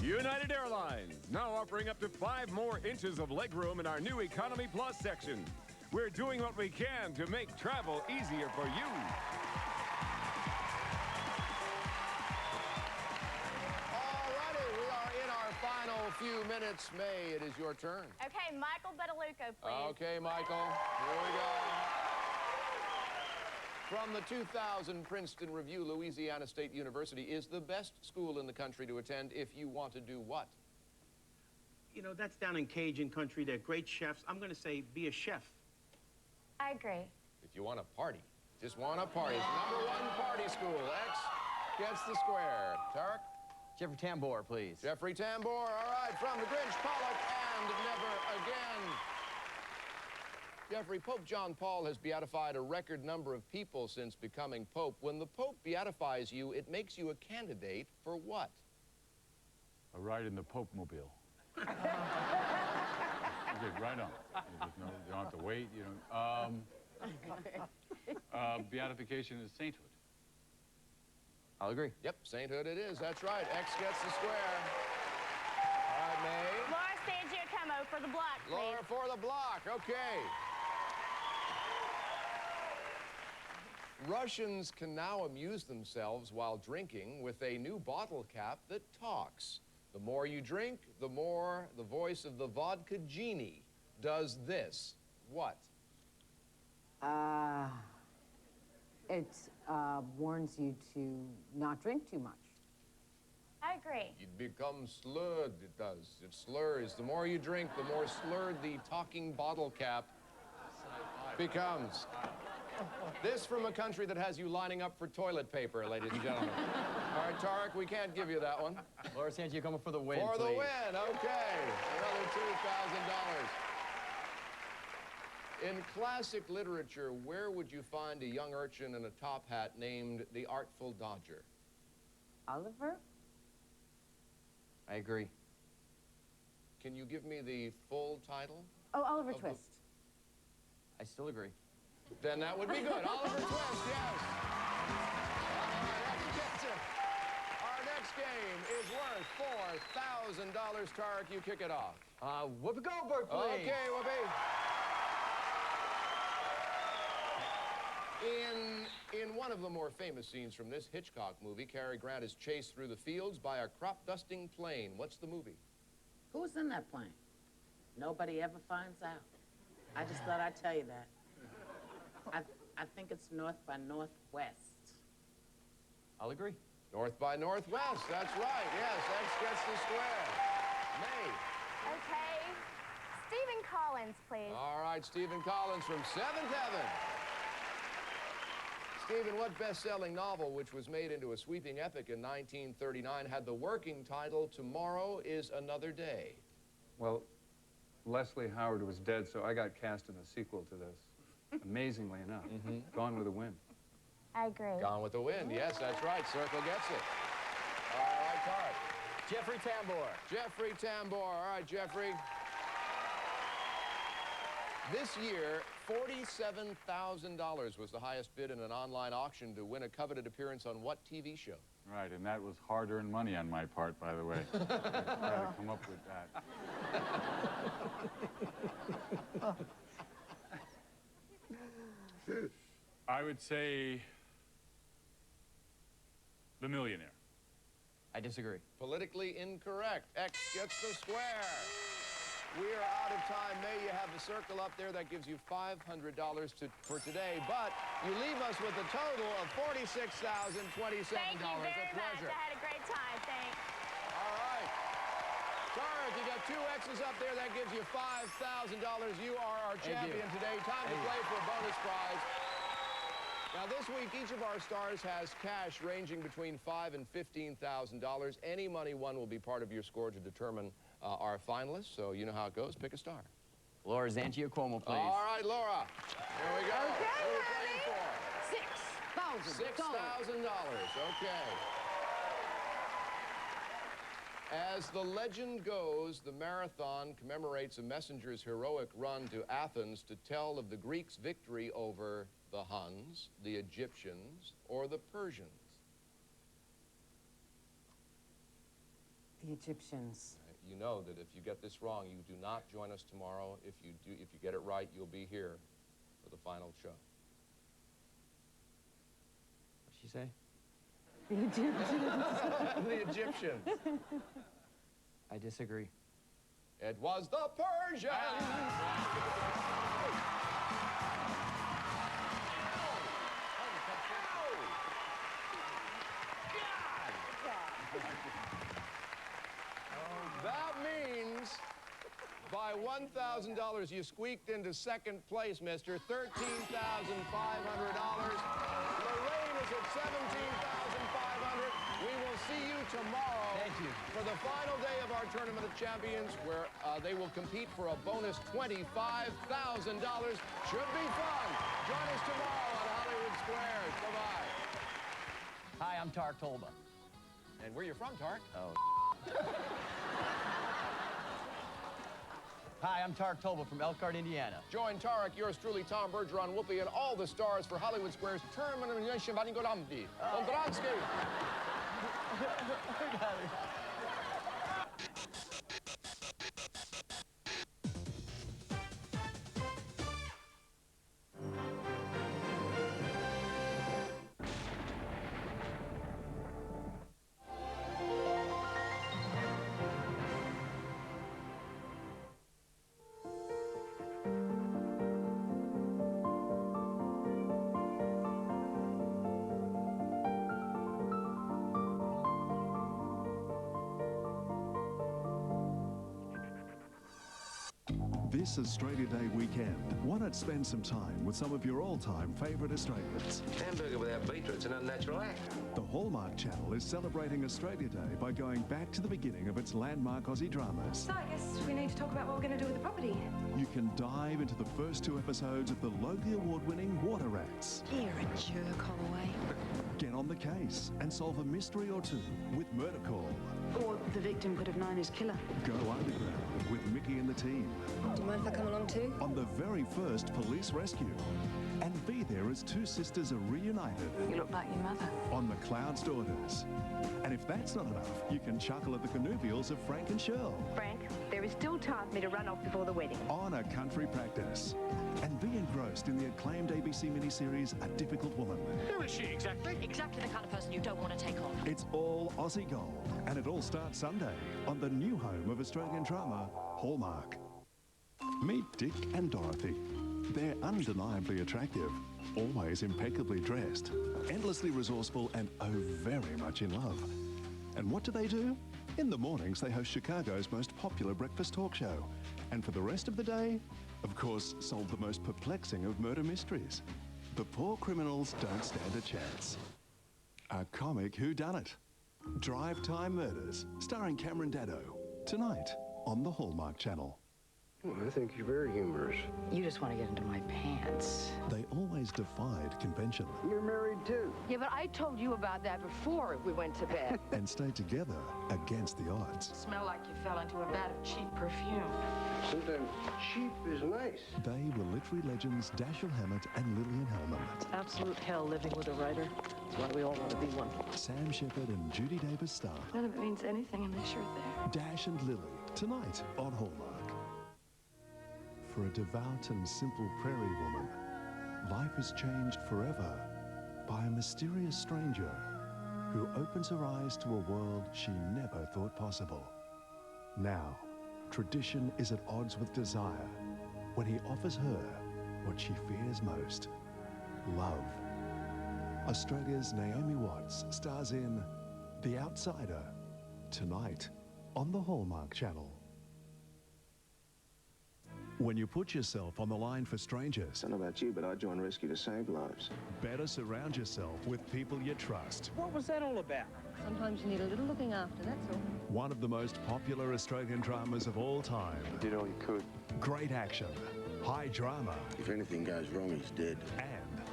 S8: United Airlines, now offering up to 5 more inches of legroom in our new Economy Plus section. We're doing what we can to make travel easier for you.
S9: All righty, we are in our final few minutes. May, it is your turn.
S11: Okay, Michael Bettalucco, please.
S9: Okay, Michael, here we go. From the 2000 Princeton Review, Louisiana State University is the best school in the country to attend if you want to do what?
S6: You know, that's down in Cajun country. They're great chefs. I'm going to say be a chef.
S11: I agree.
S9: If you want a party, just want a party. It's #1 party school. X gets the square. Tarek?
S25: Jeffrey Tambor, please.
S9: Jeffrey Tambor, all right, from the Grinch, Pollock, and Never Again. Jeffrey, Pope John Paul has beatified a record number of people since becoming Pope. When the Pope beatifies you, it makes you a candidate for what?
S31: A ride in the Pope-mobile.
S2: Okay, right on. You don't have to wait. You don't. Beatification is sainthood.
S25: I'll agree.
S9: Yep, sainthood it is. That's right. X gets the square. All right, May.
S11: Laura Sangiacomo for the block, please.
S9: Laura for the block. Okay. Russians can now amuse themselves while drinking with a new bottle cap that talks. The more you drink, the more the voice of the vodka genie does this. What?
S15: It warns you to not drink too much.
S11: I agree.
S9: It becomes slurred, it does. It slurs. The more you drink, the more slurred the talking bottle cap becomes. This from a country that has you lining up for toilet paper, ladies and gentlemen. All right, Tarek, we can't give you that one.
S25: Laura Sangiacomo for the win,
S9: For the
S25: please.
S9: win, okay. Another $2,000. In classic literature, where would you find a young urchin in a top hat named the Artful Dodger?
S15: Oliver?
S25: I agree.
S9: Can you give me the full title?
S15: Oh, Oliver Twist.
S25: I still agree.
S9: Then that would be good. Oliver Twist, yes. Our next game is worth $4,000. Tarek, you kick it off.
S25: Whoopi Goldberg, please.
S9: Okay, Whoopi. In one of the more famous scenes from this Hitchcock movie, Cary Grant is chased through the fields by a crop-dusting plane. What's the movie?
S17: Who was in that plane? Nobody ever finds out. I just thought I'd tell you that. I think it's North by Northwest.
S25: I'll agree.
S9: North by Northwest, that's right. Yes, X gets the square. May.
S11: Okay. Stephen Collins, please.
S9: All right, Stephen Collins from Seventh Heaven. Stephen, what best-selling novel, which was made into a sweeping epic in 1939, had the working title, Tomorrow is Another Day?
S2: Well, Leslie Howard was dead, so I got cast in a sequel to this. Amazingly enough. Gone with the Wind.
S11: I agree.
S9: Gone with the Wind. Yes, that's right. Circle gets it. All right, Tarek.
S25: Jeffrey Tambor.
S9: Jeffrey Tambor. All right, Jeffrey. This year, $47,000 was the highest bid in an online auction to win a coveted appearance on what TV show?
S2: Right, and that was hard-earned money on my part, by the way. I tried to come up with that. I would say The Millionaire.
S25: I disagree.
S9: Politically incorrect. X gets the square. We are out of time. May, you have the circle up there. That gives you $500 for today. But you leave us with a total of $46,027.
S11: Thank you very much. I had a great time. Thanks.
S9: All right. Tarek, you got 2 X's up there. That gives you $5,000. You are our champion today. Time to play for a bonus prize. Now, this week, each of our stars has cash ranging between $5,000 and $15,000. Any money won will be part of your score to determine our finalists. So you know how it goes. Pick a star.
S25: Laura Sangiacomo, please.
S9: All right, Laura. Here we go.
S15: Okay,
S9: what are we playing for?
S15: $6,000.
S9: $6,000. Okay. As the legend goes, the marathon commemorates a messenger's heroic run to Athens to tell of the Greeks' victory over the Huns, the Egyptians, or the Persians.
S15: The Egyptians.
S9: You know that if you get this wrong, you do not join us tomorrow. If you get it right, you'll be here for the final show.
S25: What'd she say?
S15: The Egyptians.
S9: The Egyptians.
S25: I disagree.
S9: It was the Persians. That means by $1,000 you squeaked into second place, mister. $13,500. Lorraine is at $17,500. We will see you tomorrow.
S25: Thank you.
S9: For the final day of our Tournament of Champions, where they will compete for a bonus $25,000. Should be fun. Join us tomorrow on Hollywood Squares. Bye-bye.
S25: Hi, I'm Tarek Tolba.
S9: And where you from, Tarek?
S25: Oh. Hi, I'm Tarek Tobel from Elkhart, Indiana.
S9: Join Tarek, yours truly, Tom Bergeron, Whoopi, and all the stars for Hollywood Square's Termination Vaningodamdi. Kondransky.
S24: This Australia Day weekend, why not spend some time with some of your all-time favourite Australians?
S4: Hamburger without beetroot's an unnatural act.
S24: The Hallmark Channel is celebrating Australia Day by going back to the beginning of its landmark Aussie dramas.
S18: So I guess we need to talk about what we're going to do with the property.
S24: You can dive into the first 2 episodes of the Logie Award-winning Water Rats.
S18: You're a jerk, Holloway.
S24: Get on the case and solve a mystery or two with Murder Call.
S18: Or the victim could have known his killer.
S24: Go underground with Mickey and the team.
S18: Do you mind if I come along too?
S24: On the very first police rescue. And be there as 2 sisters are reunited.
S18: You look like your mother.
S24: On The Cloud's Daughters. And if that's not enough, you can chuckle at the connubials of Frank and Shirl.
S15: Frank, there is still time for me to run off before the wedding.
S24: On A Country Practice. And be engrossed in the acclaimed ABC miniseries A Difficult Woman.
S1: Who is she exactly? Exactly the kind of person you don't want to take on.
S24: It's all Aussie gold. And it all starts Sunday on the new home of Australian drama, Hallmark. Meet Dick and Dorothy. They're undeniably attractive, always impeccably dressed, endlessly resourceful, and oh, very much in love. And what do? In the mornings, they host Chicago's most popular breakfast talk show. And for the rest of the day, of course, solve the most perplexing of murder mysteries. The Poor Criminals Don't Stand a Chance. A comic whodunit. Drive Time Murders, starring Cameron Daddo. Tonight on the Hallmark Channel.
S4: Well, I think you're very humorous.
S17: You just want to get into my pants.
S24: They always defied convention
S4: You're married too.
S15: Yeah, but I told you about that before we went to bed.
S24: and stayed together against the odds.
S17: Smell like you fell into a vat of cheap perfume.
S4: Sometimes cheap is nice.
S24: They were literary legends Dashiell Hammett and Lillian Hellman.
S17: It's absolute hell living with a writer. That's why we all want to be one.
S24: Sam Shepard and Judy Davis star.
S18: None of it means anything unless you're there.
S24: Dash and Lily, tonight on Hallmark. For a devout and simple prairie woman, life is changed forever by a mysterious stranger who opens her eyes to a world she never thought possible. Now, tradition is at odds with desire when he offers her what she fears most, love. Australia's Naomi Watts stars in The Outsider, tonight on the Hallmark Channel. When you put yourself on the line for strangers,
S7: I don't know about you, but I joined rescue to save lives.
S24: better surround yourself with people you trust.
S23: What was that all about?
S18: Sometimes you need a little looking after, that's all.
S24: One of the most popular Australian dramas of all time.
S7: You did all you could.
S24: Great action, high drama,
S7: If anything goes wrong, he's dead.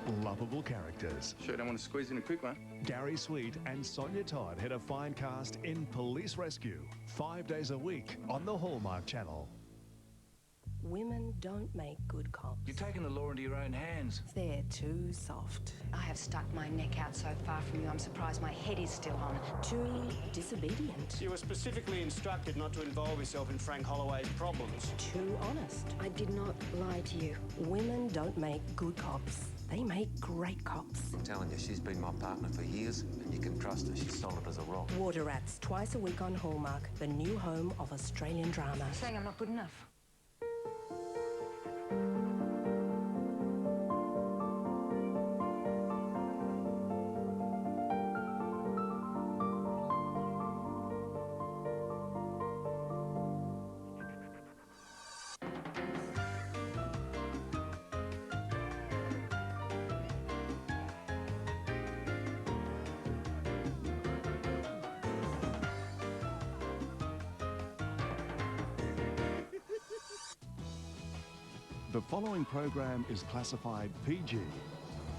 S24: and lovable characters.
S7: Sure, don't want to squeeze in a quick one.
S24: Gary Sweet and Sonia Todd head a fine cast in Police Rescue, 5 days a week on the Hallmark Channel.
S19: Women don't make good cops.
S12: You're taking the law into your own hands.
S19: They're too soft.
S14: I have stuck my neck out so far from you, I'm surprised my head is still on.
S19: Too disobedient.
S23: You were specifically instructed not to involve yourself in Frank Holloway's problems.
S19: Too honest.
S14: I did not lie to you.
S19: Women don't make good cops. They make great cops.
S12: I'm telling you, she's been my partner for years, and you can trust her. She's solid as a rock.
S19: Water Rats, twice a week on Hallmark, the new home of Australian drama.
S14: Saying I'm not good enough.
S24: The following program is classified PG.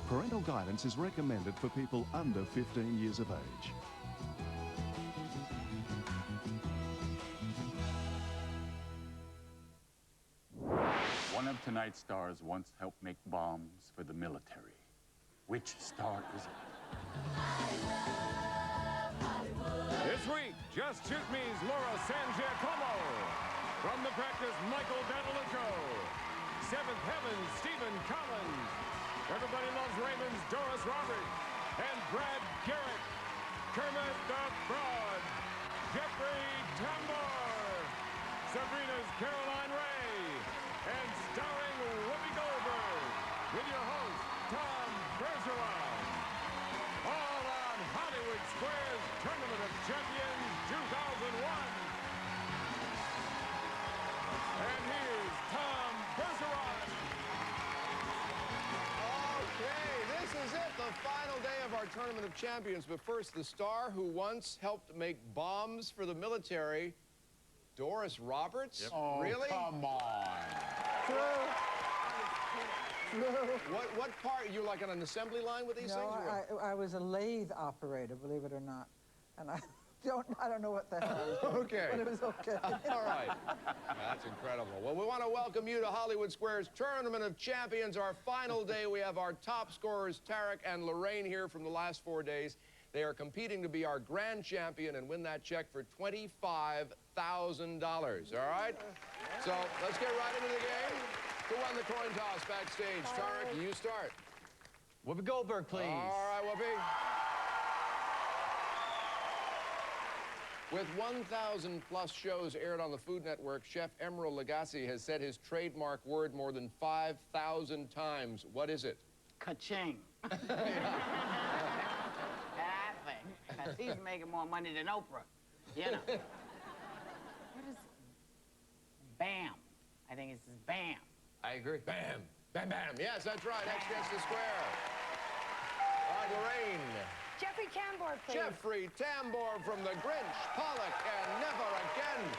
S24: Parental guidance is recommended for people under 15 years of age.
S5: tonight's stars once helped make bombs for the military. Which star is it?
S8: This week, Just Shoot Me's Laura San Giacomo. From the practice, Michael Badalucco. Seventh Heaven, Stephen Collins. Everybody Loves Raymond's Doris Roberts. And Brad Garrett. Kermit the Frog. Jeffrey Tambor. Sabrina's Caroline Ray. And starring Whoopi Goldberg. With your host, Tom Bergeron. All on Hollywood Squares Tournament of Champions 2001. And here's Tom Bergeron.
S9: Okay, this is it, the final day of our Tournament of Champions. But first, the star who once helped make bombs for the military, Doris Roberts?
S5: Yep.
S9: Oh, really?
S7: Come on.
S9: What part? You're like on an assembly line with these things?
S3: No, I was a lathe operator, believe it or not. And I don't know what that is.
S9: Okay.
S3: But it was okay.
S9: All right. That's incredible. Well, we want to welcome you to Hollywood Squares Tournament of Champions. Our final day, we have our top scorers, Tarek and Lorraine, here from the last 4 days. They are competing to be our grand champion and win that check for $25,000. All right? So let's get right into the game. Who won the coin toss backstage? Tarek, you start.
S25: Whoopi Goldberg, please.
S9: All right, Whoopi. With 1,000 plus shows aired on the Food Network, Chef Emeril Lagasse has said his trademark word more than 5,000 times. What is it?
S17: Ka-ching. That thing. 'Cause he's making more money than Oprah. You know. What is bam? I think it's bam.
S25: I agree.
S9: Bam. Bam, bam. Yes, that's right. X gets the square. All right, Lorraine.
S15: Jeffrey Tambor, please.
S9: Jeffrey Tambor from The Grinch, Pollock, and Never Again.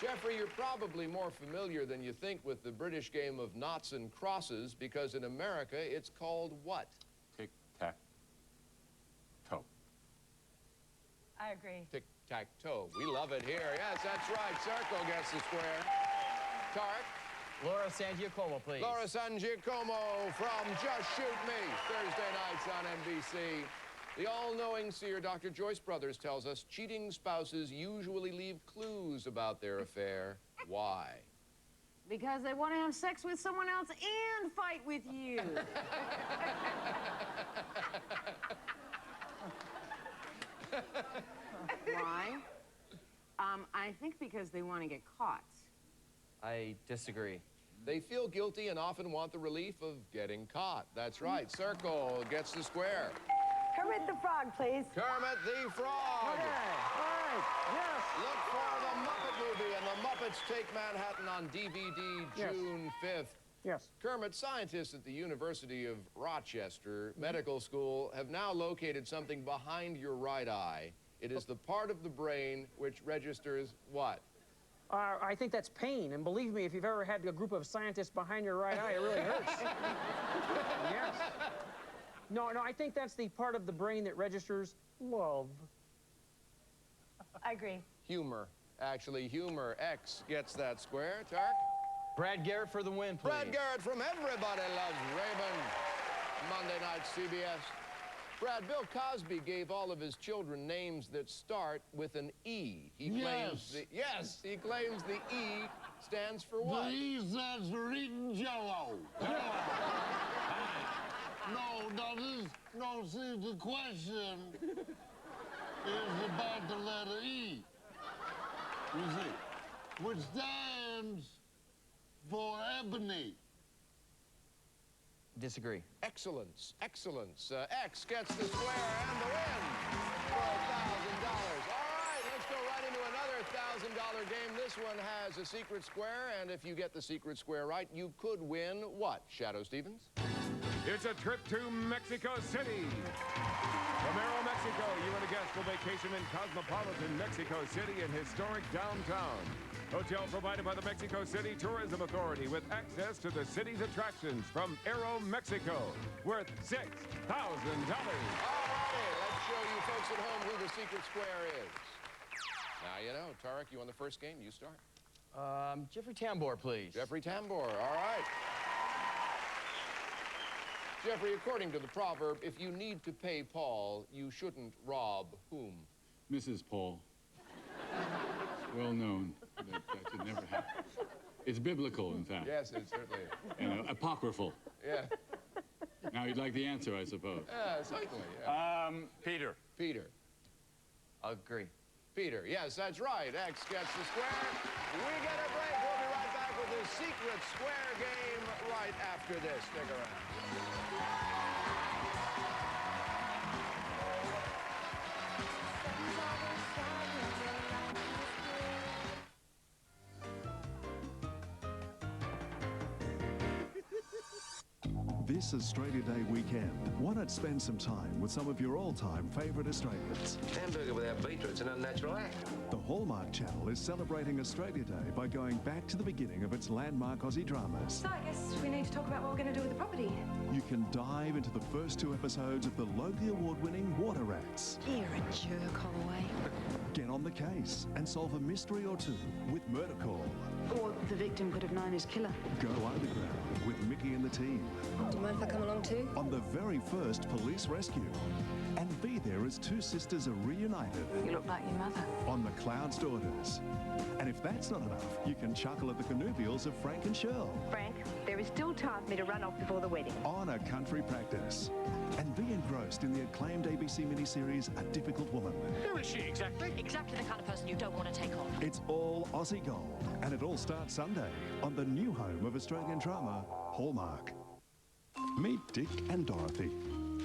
S9: Jeffrey, you're probably more familiar than you think with the British game of noughts and crosses, because in America, it's called what?
S5: Tic-tac-toe.
S11: I agree.
S9: Tic-tac-toe. We love it here. Yes, that's right. Circle gets the square. Tarek.
S25: Laura San Giacomo, please.
S9: Laura San Giacomo from Just Shoot Me, Thursday nights on NBC. The all-knowing seer Dr. Joyce Brothers tells us cheating spouses usually leave clues about their affair. Why?
S15: Because they want to have sex with someone else and fight with you. Why? I think because they want to get caught.
S25: I disagree.
S9: They feel guilty and often want the relief of getting caught. That's right. Circle gets the square.
S15: Kermit the Frog, please.
S9: Kermit the Frog.
S23: Okay, all right, yes.
S9: Look for the Muppet movie and the Muppets Take Manhattan on DVD June 5th.
S23: Yes.
S9: Kermit, scientists at the University of Rochester Medical School have now located something behind your right eye. It is the part of the brain which registers what?
S23: I think that's pain, and believe me, if you've ever had a group of scientists behind your right eye, it really hurts. Yes. No, I think that's the part of the brain that registers love.
S11: I agree.
S9: Humor. Actually, humor. X gets that square. Tarek?
S25: Brad Garrett for the win, please.
S9: Brad Garrett from Everybody Loves Raymond. Monday night, CBS. Brad, Bill Cosby gave all of his children names that start with an E. He claims he claims the E stands for what?
S7: The E stands for eating Jell-O. No, see, the question is about the letter E. You see, which stands for ebony.
S25: Disagree.
S9: Excellence, excellence. X gets the square and the win for $1,000. All right, let's go right into another $1,000 game. This one has a secret square, and if you get the secret square right, you could win what, Shadow Stevens?
S8: It's a trip to Mexico City. From Aeromexico, you and a guest will vacation in cosmopolitan Mexico City and historic downtown. Hotel provided by the Mexico City Tourism Authority with access to the city's attractions from Aeromexico, worth $6,000.
S9: All righty, let's show you folks at home who the secret square is. Now you know. Tarek, you won the first game. You start.
S25: Jeffrey Tambor, please.
S9: Jeffrey Tambor, all right. Jeffrey, according to the proverb, if you need to pay Paul, you shouldn't rob whom?
S5: Mrs. Paul. Well known that should never happen. It's biblical, in fact.
S9: Yes, it certainly is.
S5: And apocryphal.
S9: Yeah.
S5: Now you'd like the answer, I suppose.
S9: Yeah, certainly, yeah.
S5: Peter.
S9: Peter.
S25: Agree.
S9: Peter, yes, that's right. X gets the square. We get a break. We'll be right back with the secret square game right after this. Stick around.
S24: This Australia Day weekend, why not spend some time with some of your all-time favourite Australians?
S4: Hamburger without beetroot's an unnatural act.
S24: The Hallmark Channel is celebrating Australia Day by going back to the beginning of its landmark Aussie dramas.
S18: So I guess we need to talk about what we're going to do with the property.
S24: You can dive into the first 2 episodes of the Logie Award-winning Water Rats.
S18: You're a jerk, Holloway.
S24: Get on the case and solve a mystery or two with Murder Call.
S18: Or the victim could have known his killer.
S24: Go underground with Mickey and the team.
S18: Do you mind if I come along too?
S24: On the very first police rescue. And be there as 2 sisters are reunited.
S18: You look like your mother.
S24: On The Cloud's Daughters. And if that's not enough, you can chuckle at the connubials of Frank and Shirl.
S10: Frank, there is still time for me to run off before the wedding.
S24: On A Country Practice. And be engrossed in the acclaimed ABC miniseries A Difficult Woman.
S10: Who is she exactly?
S1: Exactly the kind of person you don't want to take on.
S24: It's all Aussie gold. And it all starts Sunday on the new home of Australian drama, Hallmark. Meet Dick and Dorothy.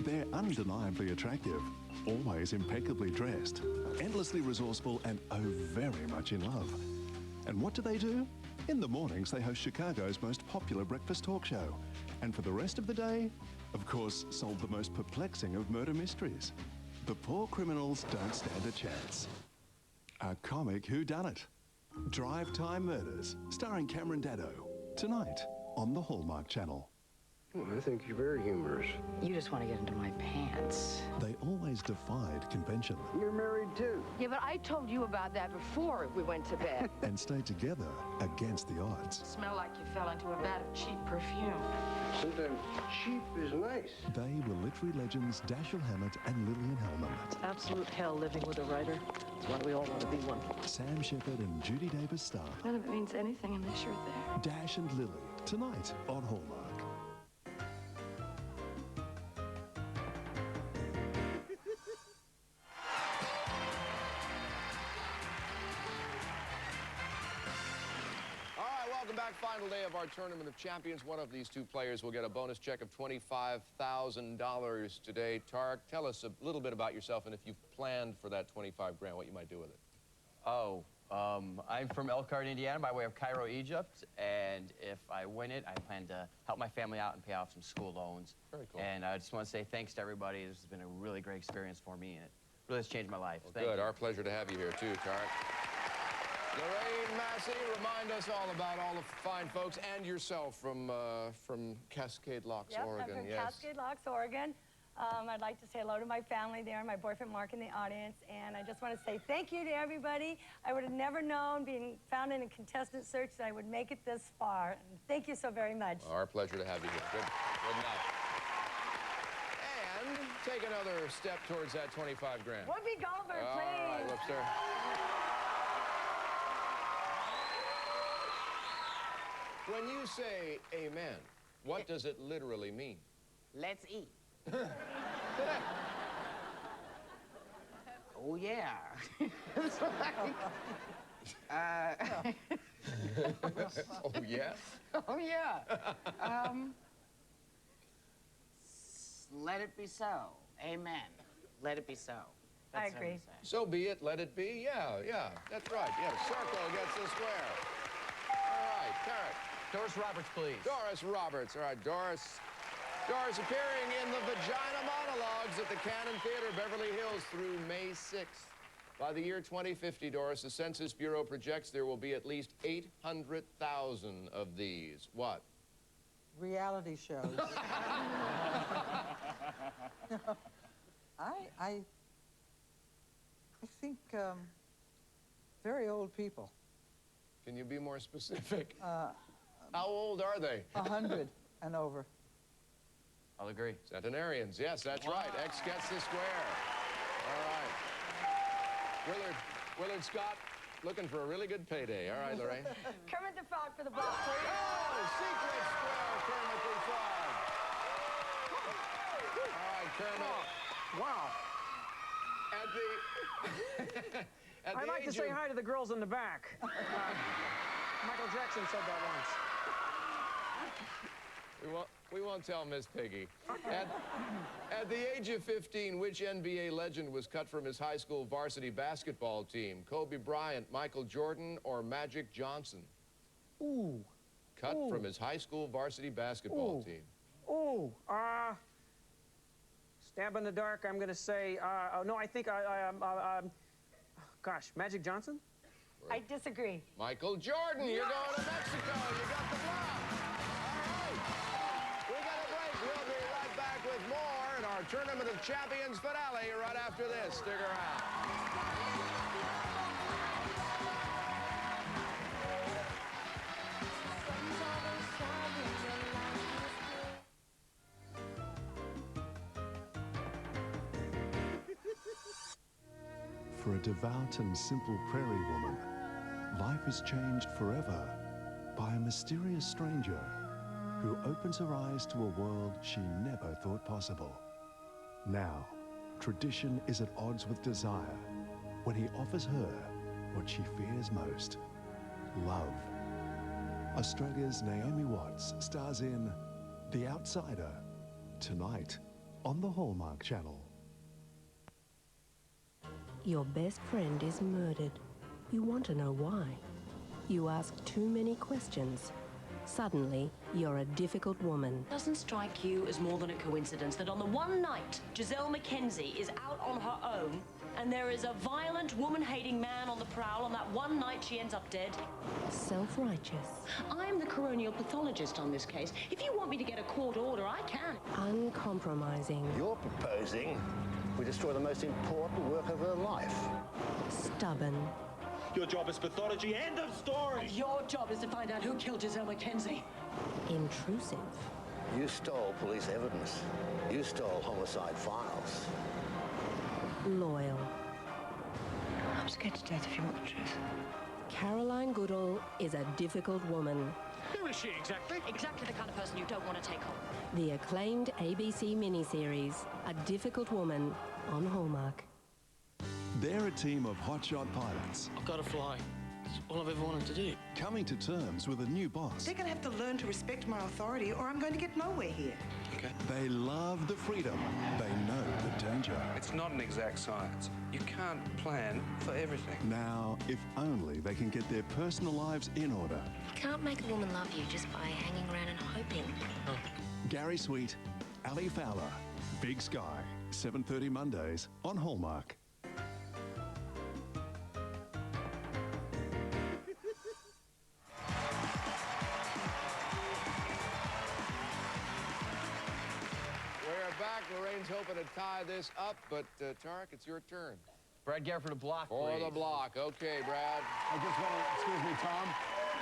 S24: They're undeniably attractive, always impeccably dressed, endlessly resourceful, and oh, very much in love. And what do? In the mornings, they host Chicago's most popular breakfast talk show. And for the rest of the day, of course, solve the most perplexing of murder mysteries. The Poor Criminals Don't Stand a Chance. A comic whodunit. Drive Time Murders, starring Cameron Daddo. Tonight on the Hallmark Channel.
S4: Well, I think you're very humorous.
S10: You just want to get into my pants.
S24: They always defied convention
S4: You're married too.
S15: Yeah, but I told you about that before we went to bed.
S24: and stayed together against the odds.
S10: Smell like you fell into a vat of cheap perfume.
S4: Sometimes cheap is nice.
S24: They were literary legends Dashiell Hammett and Lillian Hellman.
S10: It's absolute hell living with a writer. That's why we all want to be one.
S24: Sam Shepard and Judy Davis star.
S10: None of it means anything unless you're there.
S24: Dash and Lily, tonight on Hallmark.
S9: Final day of our Tournament of Champions. One of these 2 players will get a bonus check of $25,000 today. Tarek, tell us a little bit about yourself and if you've planned for that 25 grand, what you might do with it.
S25: Oh, I'm from Elkhart, Indiana, by way of Cairo, Egypt, and if I win it, I plan to help my family out and pay off some school loans.
S9: Very cool.
S25: And I just want to say thanks to everybody. This has been a really great experience for me, and it really has changed my life.
S9: Well,
S25: Thank
S9: good.
S25: you.
S9: Our pleasure to have you here, too, Tarek. Lorraine Massey, remind us all about all the fine folks and yourself from Cascade Locks, Oregon.
S13: I'm from
S9: Yes.
S13: Cascade Locks, Oregon. I'd like to say hello to my family there, my boyfriend Mark in the audience, and I just want to say thank you to everybody. I would have never known, being found in a contestant search, that I would make it this far. And thank you so very much.
S9: Our pleasure to have you here. Good enough. And take another step towards that 25 grand.
S13: Whoopi Goldberg, please.
S9: All right, Whoopster. When you say amen, what does it literally mean?
S17: Let's eat. Oh, yeah. It's like,
S9: oh, yeah?
S17: Oh, yeah. Let it be so. Amen. Let it be so. That's
S13: I agree.
S9: So be it, let it be. Yeah, that's right. Yeah, circle gets the square. All right, Tarek.
S25: Doris Roberts, please.
S9: Doris Roberts. All right, Doris. Doris appearing in the Vagina Monologues at the Cannon Theater, Beverly Hills through May 6th. By the year 2050, Doris, the Census Bureau projects there will be at least 800,000 of these. What?
S3: Reality shows. I think very old people.
S9: Can you be more specific? How old are they?
S3: 100 and over.
S25: I'll agree.
S9: Centenarians, yes, that's right. X gets the square. All right. Willard Scott, looking for a really good payday. All right, Lorraine.
S13: Kermit the Frog for the block, please.
S9: Oh, secret square, Kermit the Frog. All right, Kermit.
S23: Wow. I'd like to say hi to the girls in the back. Michael Jackson said that once.
S9: We won't tell Miss Piggy. At the age of 15, which NBA legend was cut from his high school varsity basketball team? Kobe Bryant, Michael Jordan, or Magic Johnson?
S23: Ooh.
S9: Cut from his high school varsity basketball team.
S23: Ooh. Stab in the dark, I'm going to say, no, I think gosh, Magic Johnson?
S13: I disagree.
S9: Michael Jordan, you're going to Mexico. You got the block. All right. We got a break. We'll be right back with more in our Tournament of Champions finale right after this. Stick around.
S24: For a devout and simple prairie woman, life is changed forever by a mysterious stranger who opens her eyes to a world she never thought possible. Now, tradition is at odds with desire when he offers her what she fears most, love. Australia's Naomi Watts stars in The Outsider, tonight on the Hallmark Channel.
S19: Your best friend is murdered. You want to know why. You ask too many questions. Suddenly, you're a difficult woman.
S1: Doesn't strike you as more than a coincidence that on the one night Giselle Mackenzie is out on her own and there is a violent, woman-hating man on the prowl, on that one night she ends up dead?
S19: Self-righteous.
S1: I'm the coronial pathologist on this case. If you want me to get a court order, I can.
S19: Uncompromising.
S6: You're proposing we destroy the most important work of her life.
S19: Stubborn.
S16: Your job is pathology. End of story.
S1: Your job is to find out who killed Giselle Mackenzie.
S19: Intrusive.
S6: You stole police evidence. You stole homicide files.
S19: Loyal.
S18: I'm scared to death if you want the truth.
S19: Caroline Goodall is a difficult woman.
S16: Who is she exactly?
S1: Exactly the kind of person you don't want to take on.
S19: The acclaimed ABC miniseries, A Difficult Woman, on Hallmark.
S24: They're a team of hotshot pilots.
S16: I've got to fly. It's all I've ever wanted to do.
S24: Coming to terms with a new boss.
S20: They're going to have to learn to respect my authority or I'm going to get nowhere here.
S16: Okay.
S24: They love the freedom. They know the danger.
S21: It's not an exact science. You can't plan for everything.
S24: Now, if only they can get their personal lives in order.
S14: You can't make a woman love you just by hanging around and hoping.
S24: Oh. Gary Sweet, Ali Fowler, Big Sky, 7:30 Mondays on Hallmark.
S9: Lorraine's hoping to tie this up, but Tarek, it's your turn.
S25: Brad Garrett for the block,
S9: For
S25: please.
S9: the block. Okay, Brad.
S7: I just want to, excuse me, Tom.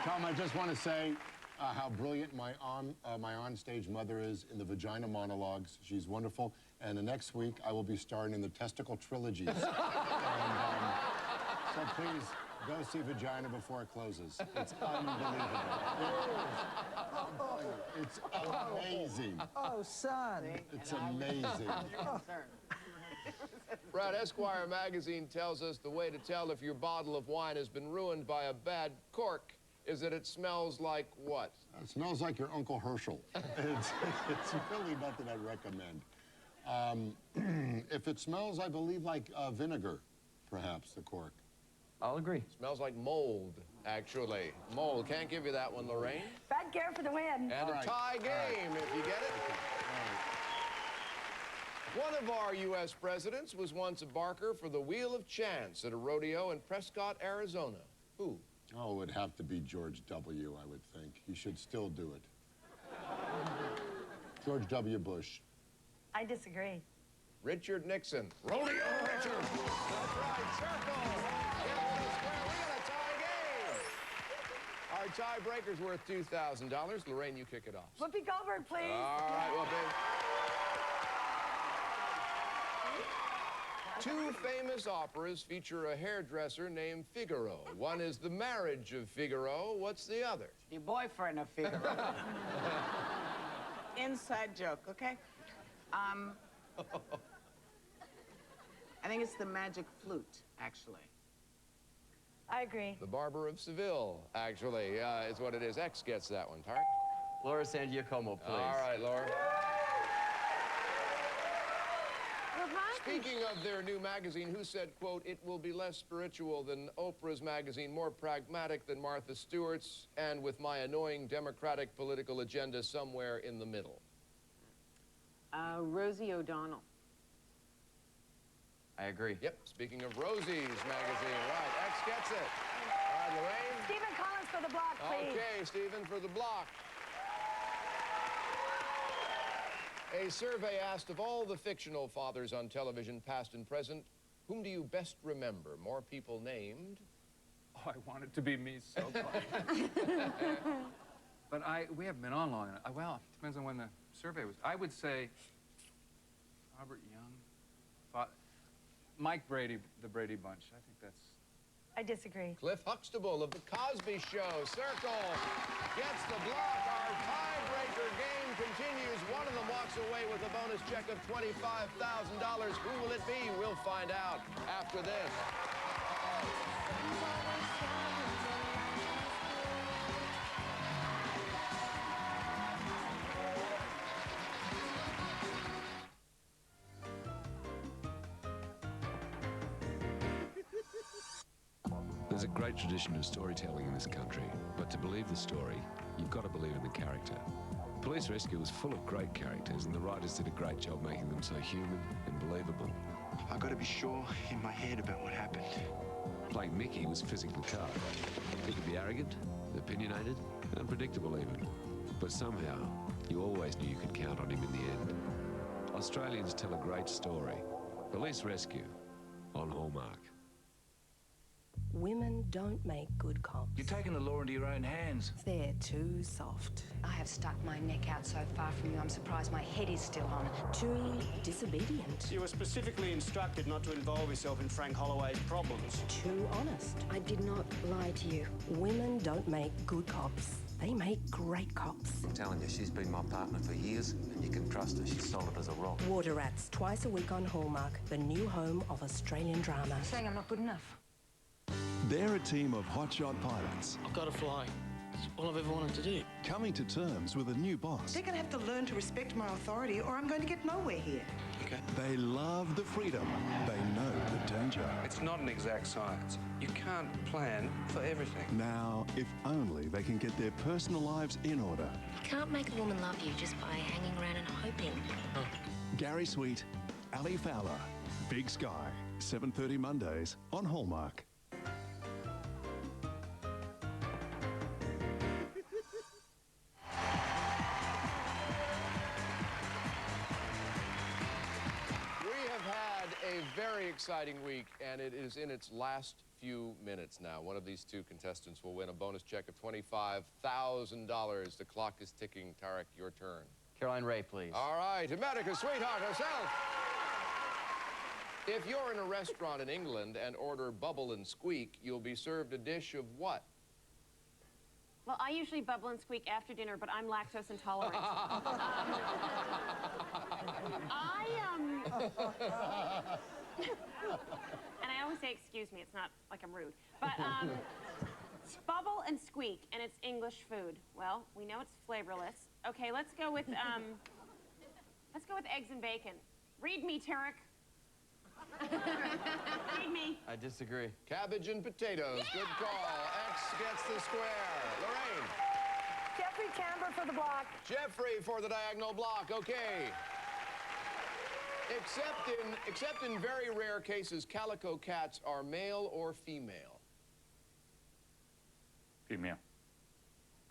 S7: Tom, I just want to say how brilliant my on-stage mother is in the vagina monologues. She's wonderful. And the next week, I will be starring in the testicle trilogies. And, so please, go see Vagina before it closes. It's unbelievable. It's amazing.
S3: Oh, son.
S7: It's amazing.
S9: Brad, Esquire magazine tells us the way to tell if your bottle of wine has been ruined by a bad cork is that it smells like what?
S7: It smells like your Uncle Herschel. It's really nothing I'd recommend. If it smells, I believe, like vinegar, perhaps, the cork.
S25: I'll agree.
S9: Smells like mold, actually. Mold. Can't give you that one, Lorraine.
S13: Brad Garrett for the win.
S9: And a tie game, if you get it. One of our U.S. presidents was once a barker for the Wheel of Chance at a rodeo in Prescott, Arizona. Who?
S7: Oh, it would have to be George W., I would think. He should still do it. George W. Bush.
S13: I disagree.
S9: Richard Nixon. Rodeo Richard. That's right, circle. We got a tie game. Our tiebreaker's worth $2,000. Lorraine, you kick it off.
S13: Whoopi Goldberg, please.
S9: All right, Whoopi. Two famous operas feature a hairdresser named Figaro. One is The Marriage of Figaro. What's the other?
S17: Your boyfriend of Figaro. Inside joke, okay? I think it's The Magic Flute, actually.
S13: I agree.
S9: The Barber of Seville, actually, is what it is. X gets that one. Tarek?
S25: Laura San Giacomo, please.
S9: All right, Laura. Speaking of their new magazine, who said, quote, "It will be less spiritual than Oprah's magazine, more pragmatic than Martha Stewart's, and with my annoying democratic political agenda somewhere in the middle"?
S15: Rosie O'Donnell.
S25: I agree.
S9: Yep, speaking of Rosie's magazine, right, X gets it. All right, Lorraine?
S13: Stephen Collins for the block, please.
S9: Okay, Stephen for the block. A survey asked of all the fictional fathers on television, past and present, whom do you best remember? More people named.
S21: Oh, I want it to be me so bad. But we haven't been on long enough. Well, it depends on when the survey was. I would say Robert Young, Mike Brady, the Brady Bunch. I think that's...
S13: I disagree.
S9: Cliff Huxtable of The Cosby Show. Circle gets the block. Our tiebreaker game continues. One of them walks away with a bonus check of $25,000. Who will it be? We'll find out after this.
S2: There's a great tradition of storytelling in this country, but to believe the story, you've got to believe in the character. Police Rescue was full of great characters, and the writers did a great job making them so human and believable.
S21: I've got to be sure in my head about what happened.
S2: Playing Mickey was physically tough. He could be arrogant, opinionated, and unpredictable even. But somehow, you always knew you could count on him in the end. Australians tell a great story. Police Rescue on Hallmark.
S19: Women don't make good cops.
S21: You're taking the law into your own hands.
S19: They're too soft.
S14: I have stuck my neck out so far from you, I'm surprised my head is still on.
S19: Too disobedient.
S16: You were specifically instructed not to involve yourself in Frank Holloway's problems.
S19: Too honest.
S14: I did not lie to you.
S19: Women don't make good cops. They make great cops.
S6: I'm telling you, she's been my partner for years, and you can trust her. She's solid as a rock.
S19: Water Rats, twice a week on Hallmark, the new home of Australian drama.
S14: Saying I'm not good enough.
S24: They're a team of hotshot pilots.
S16: I've got to fly. It's all I've ever wanted to do.
S24: Coming to terms with a new boss.
S20: They're going to have to learn to respect my authority or I'm going to get nowhere here.
S16: Okay.
S24: They love the freedom. They know the danger.
S21: It's not an exact science. You can't plan for everything.
S24: Now, if only they can get their personal lives in order.
S14: You can't make a woman love you just by hanging around and hoping.
S24: Gary Sweet, Ali Fowler, Big Sky, 7:30 Mondays on Hallmark.
S9: Very exciting week, and it is in its last few minutes now. One of these two contestants will win a bonus check of $25,000. The clock is ticking. Tarek, your turn.
S25: Caroline Ray, please.
S9: All right, America's sweetheart herself. If you're in a restaurant in England and order bubble and squeak, you'll be served a dish of what?
S18: Well, I usually bubble and squeak after dinner, but I'm lactose intolerant. And I always say, excuse me, it's not like I'm rude. But it's bubble and squeak, and it's English food. Well, we know it's flavorless. Okay, let's go with eggs and bacon. Read me, Tarek. Read me.
S25: I disagree.
S9: Cabbage and potatoes. Yeah! Good call. X gets the square. Lorraine.
S13: Jeffrey Tambor for the block.
S9: Jeffrey for the diagonal block. Okay. Except in very rare cases, calico cats are male or female?
S21: Female.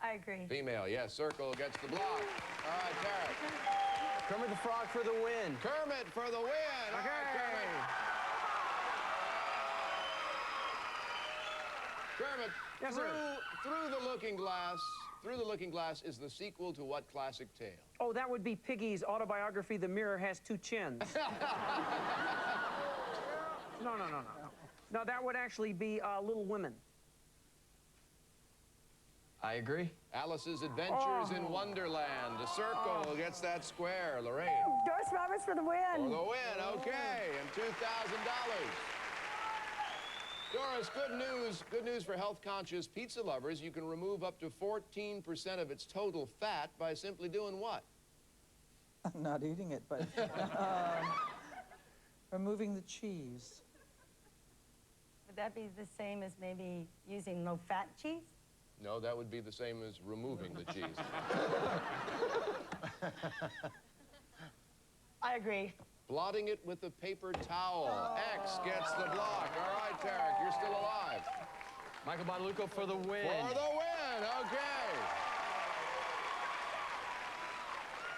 S13: I agree.
S9: Female, yes. Circle gets the block. All right, Tarek.
S25: Kermit the Frog for the win.
S9: Kermit for the win. All right, Kermit. Kermit,
S23: Yes, sir.
S9: Through the Looking Glass. Through the Looking Glass is the sequel to what classic tale?
S23: Oh, that would be Piggy's autobiography, The Mirror Has Two Chins. No. No, that would actually be Little Women.
S25: I agree.
S9: Alice's Adventures in Wonderland. The circle gets that square. Lorraine.
S13: Doris Roberts for the win.
S9: For the win, okay, and $2,000. Doris, good news for health-conscious pizza lovers. You can remove up to 14% of its total fat by simply doing what?
S3: Not eating it, but removing the cheese.
S13: Would that be the same as maybe using low-fat cheese?
S9: No, that would be the same as removing the cheese.
S13: I agree.
S9: Blotting it with a paper towel. X gets the block. All right, Tarek, you're still alive.
S25: Michael Bonaluco for the win.
S9: For the win, okay.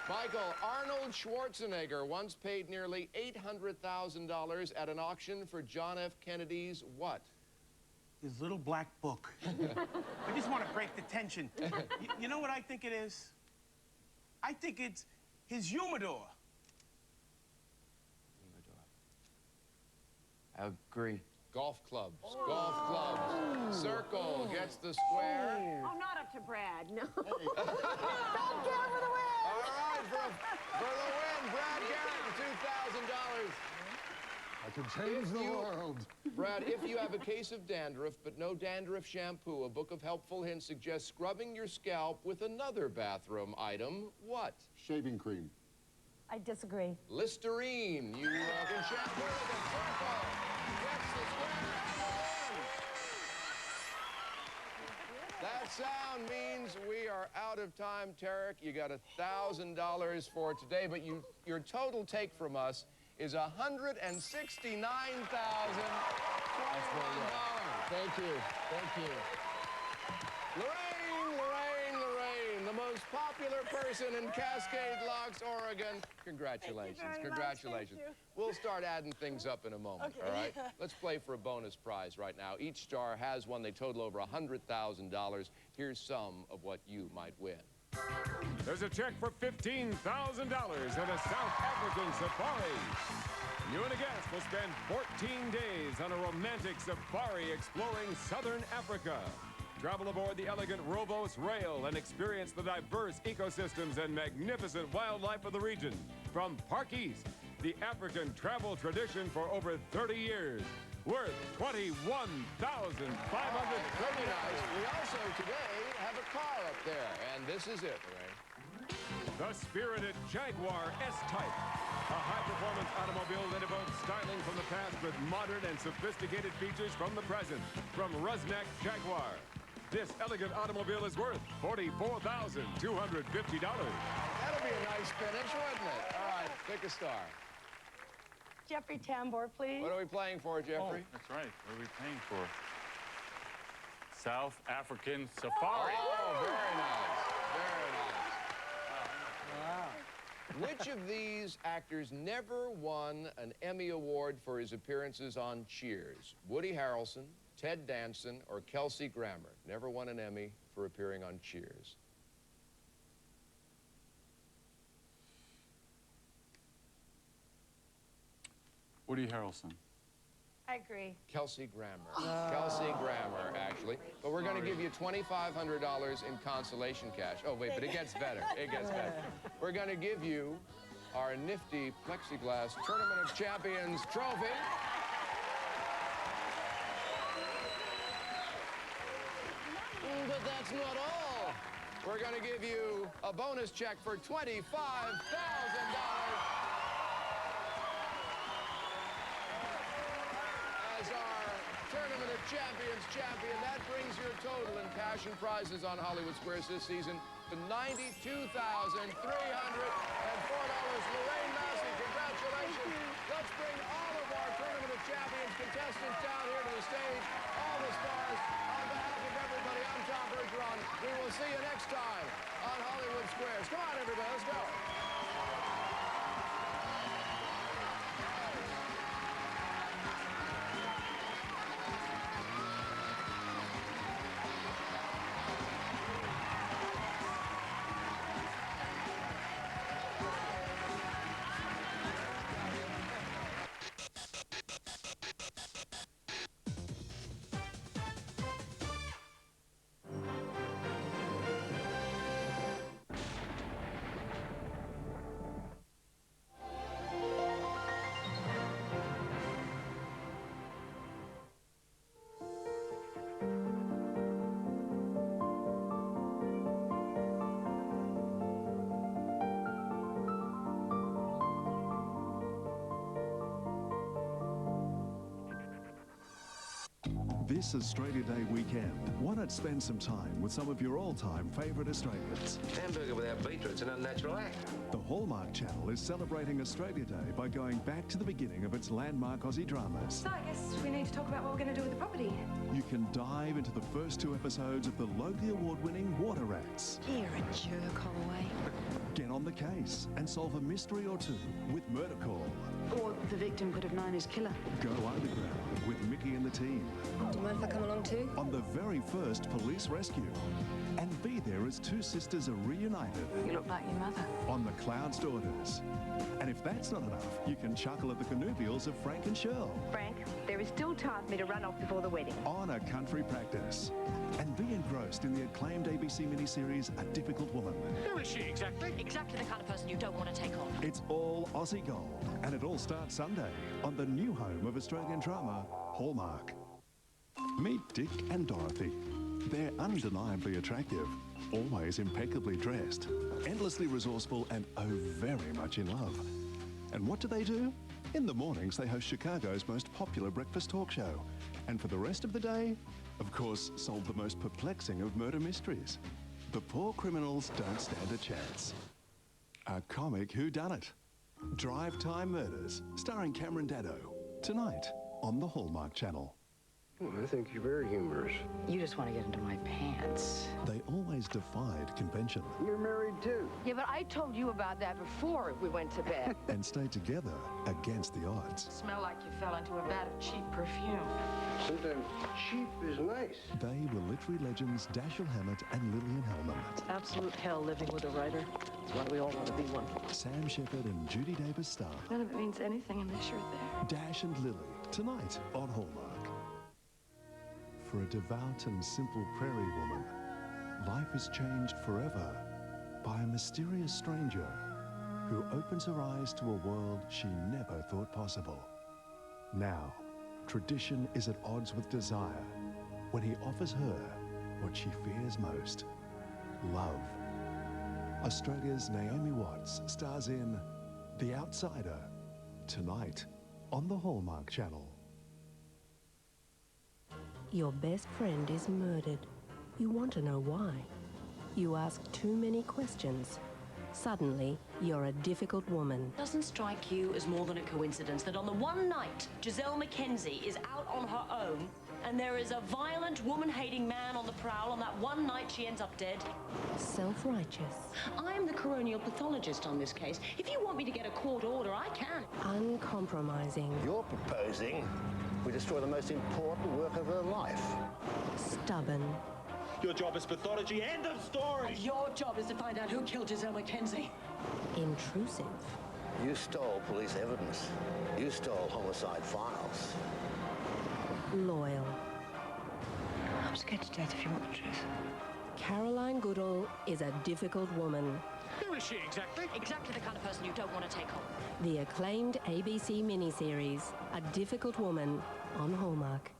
S9: Michael, Arnold Schwarzenegger once paid nearly $800,000 at an auction for John F. Kennedy's what?
S16: His little black book. I just want to break the tension. You know what I think it is? I think it's his humidor.
S25: I agree.
S9: Golf clubs. Golf clubs. Circle gets the square.
S18: Oh, not up to Brad, no.
S9: Don't care for the win! All right, for the win, Brad Garrett, $2,000.
S7: I can change the world.
S9: Brad, if you have a case of dandruff but no dandruff shampoo, a book of helpful hints suggests scrubbing your scalp with another bathroom item. What?
S7: Shaving cream.
S13: I disagree.
S9: Listerine. You can shampoo with a circle. Gets the square and the win. That sound means we are out of time, Tarek. You got $1,000 for today, but your total take from us is $169,021.
S7: Thank you. Thank you.
S9: Lorraine, the most popular person in Cascade Locks, Oregon. Congratulations.
S13: Thank you very
S9: Congratulations.
S13: much. Thank
S9: We'll start adding things up in a moment,
S13: Okay.
S9: all right? Let's play for a bonus prize right now. Each star has one. They total over $100,000. Here's some of what you might win.
S5: There's a check for $15,000 and a South African safari. You and a guest will spend 14 days on a romantic safari exploring southern Africa. Travel aboard the elegant Robos Rail and experience the diverse ecosystems and magnificent wildlife of the region. From Park East, the African travel tradition for over 30 years, worth $21,530.
S9: We also today have a car up there, and this is it, Lorraine.
S5: The spirited Jaguar S-Type, a high-performance automobile that evokes styling from the past with modern and sophisticated features from the present. From Rusnak Jaguar, this elegant automobile is worth $44,250.
S9: That'll be a nice finish, wouldn't it? All right, pick a star.
S13: Jeffrey Tambor, please.
S9: What are we playing for, Jeffrey?
S8: Oh, that's right. What are we playing for? South African Safari.
S9: Oh, very nice. Very nice. Which of these actors never won an Emmy Award for his appearances on Cheers? Woody Harrelson, Ted Danson, or Kelsey Grammer? Never won an Emmy for appearing on Cheers.
S8: Woody Harrelson.
S13: I agree.
S9: Kelsey Grammer. Kelsey Grammer, actually. But we're going to give you $2,500 in consolation cash. Oh, wait, but it gets better. It gets better. We're going to give you our nifty plexiglass Tournament of Champions trophy. But that's not all. We're going to give you a bonus check for $25,000. As our Tournament of Champions champion, that brings your total in cash and prizes on Hollywood Squares this season to $92,304. Lorraine Massey, congratulations. Let's bring all of our Tournament of Champions contestants down here to the stage. All the stars, on behalf of everybody, I'm Tom Bergeron. We will see you next time on Hollywood Squares. Come on, everybody, let's go.
S24: This Australia Day weekend, why not spend some time with some of your all-time favourite Australians?
S6: Hamburger without beetroot's an unnatural act.
S24: The Hallmark Channel is celebrating Australia Day by going back to the beginning of its landmark Aussie dramas.
S4: So I guess we need to talk about what we're going to do with the property.
S24: You can dive into the first 2 episodes of the Logie Award-winning Water Rats.
S14: You're a jerk, Holloway.
S24: Get on the case and solve a mystery or two with Murder Call.
S4: Or the victim could have known his killer.
S24: Go underground with Mickey and the team.
S4: Do you mind if I come along too?
S24: On the very first police rescue. And be there as 2 sisters are reunited.
S4: You look like your mother.
S24: On The Cloud's Daughters. And if that's not enough, you can chuckle at the connubials of Frank and Cheryl.
S10: Frank, there is still time for me to run off before the wedding.
S24: On A Country Practice. And be engrossed in the acclaimed ABC miniseries A Difficult Woman.
S1: Who is she exactly? Exactly the kind of person you don't want to take on.
S24: It's all Aussie gold. And it all starts Sunday on the new home of Australian drama, Hallmark. Meet Dick and Dorothy. They're undeniably attractive, always impeccably dressed, endlessly resourceful, and oh, very much in love. And what do? In the mornings, they host Chicago's most popular breakfast talk show. And for the rest of the day, of course, solve the most perplexing of murder mysteries. The Poor Criminals Don't Stand a Chance. A comic whodunit. Drive Time Murders, starring Cameron Daddo. Tonight on the Hallmark Channel.
S6: I think you're very humorous.
S10: You just want to get into my pants.
S24: They always defied convention
S6: You're married too.
S10: Yeah, but I told you about that before we went to bed.
S24: and stayed together against the odds.
S10: Smell like you fell into a vat of cheap perfume.
S6: Sometimes cheap is nice.
S24: They were literary legends Dashiell Hammett and Lillian Hellman.
S10: It's absolute hell living with a writer. That's why we all want to be one.
S24: Sam Shepard and Judy Davis star.
S10: None of it means anything unless you're there.
S24: Dash and Lily, tonight on Hallmark. For a devout and simple prairie woman, life is changed forever by a mysterious stranger who opens her eyes to a world she never thought possible. Now, tradition is at odds with desire when he offers her what she fears most, love. Australia's Naomi Watts stars in The Outsider, tonight on the Hallmark Channel.
S19: Your best friend is murdered. You want to know why. You ask too many questions. Suddenly, you're a difficult woman.
S1: Doesn't strike you as more than a coincidence that on the one night Giselle Mackenzie is out on her own and there is a violent, woman-hating man on the prowl, on that one night she ends up dead?
S19: Self-righteous.
S1: I'm the coronial pathologist on this case. If you want me to get a court order, I can.
S19: Uncompromising.
S6: You're proposing we destroy the most important work of her life.
S19: Stubborn.
S11: Your job is pathology. End of story.
S1: Your job is to find out who killed Giselle Mackenzie.
S19: Intrusive.
S6: You stole police evidence. You stole homicide files.
S19: Loyal.
S10: I'm scared to death if you want the truth.
S19: Caroline Goodall is a difficult woman.
S11: Who is she exactly?
S1: Exactly the kind of person you don't want to take on.
S19: The acclaimed ABC miniseries, A Difficult Woman, on Hallmark.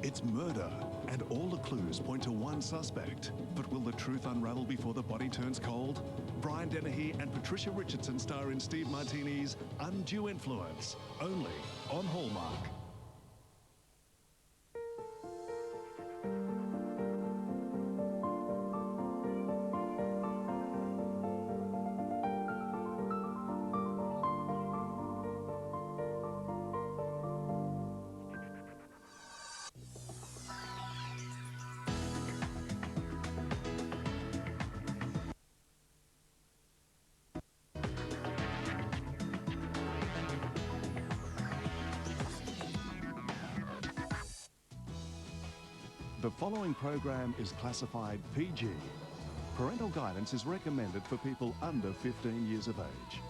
S24: It's murder, and all the clues point to one suspect. But will the truth unravel before the body turns cold? Brian Dennehy and Patricia Richardson star in Steve Martini's Undue Influence, only on Hallmark. The following program is classified PG. Parental guidance is recommended for people under 15 years of age.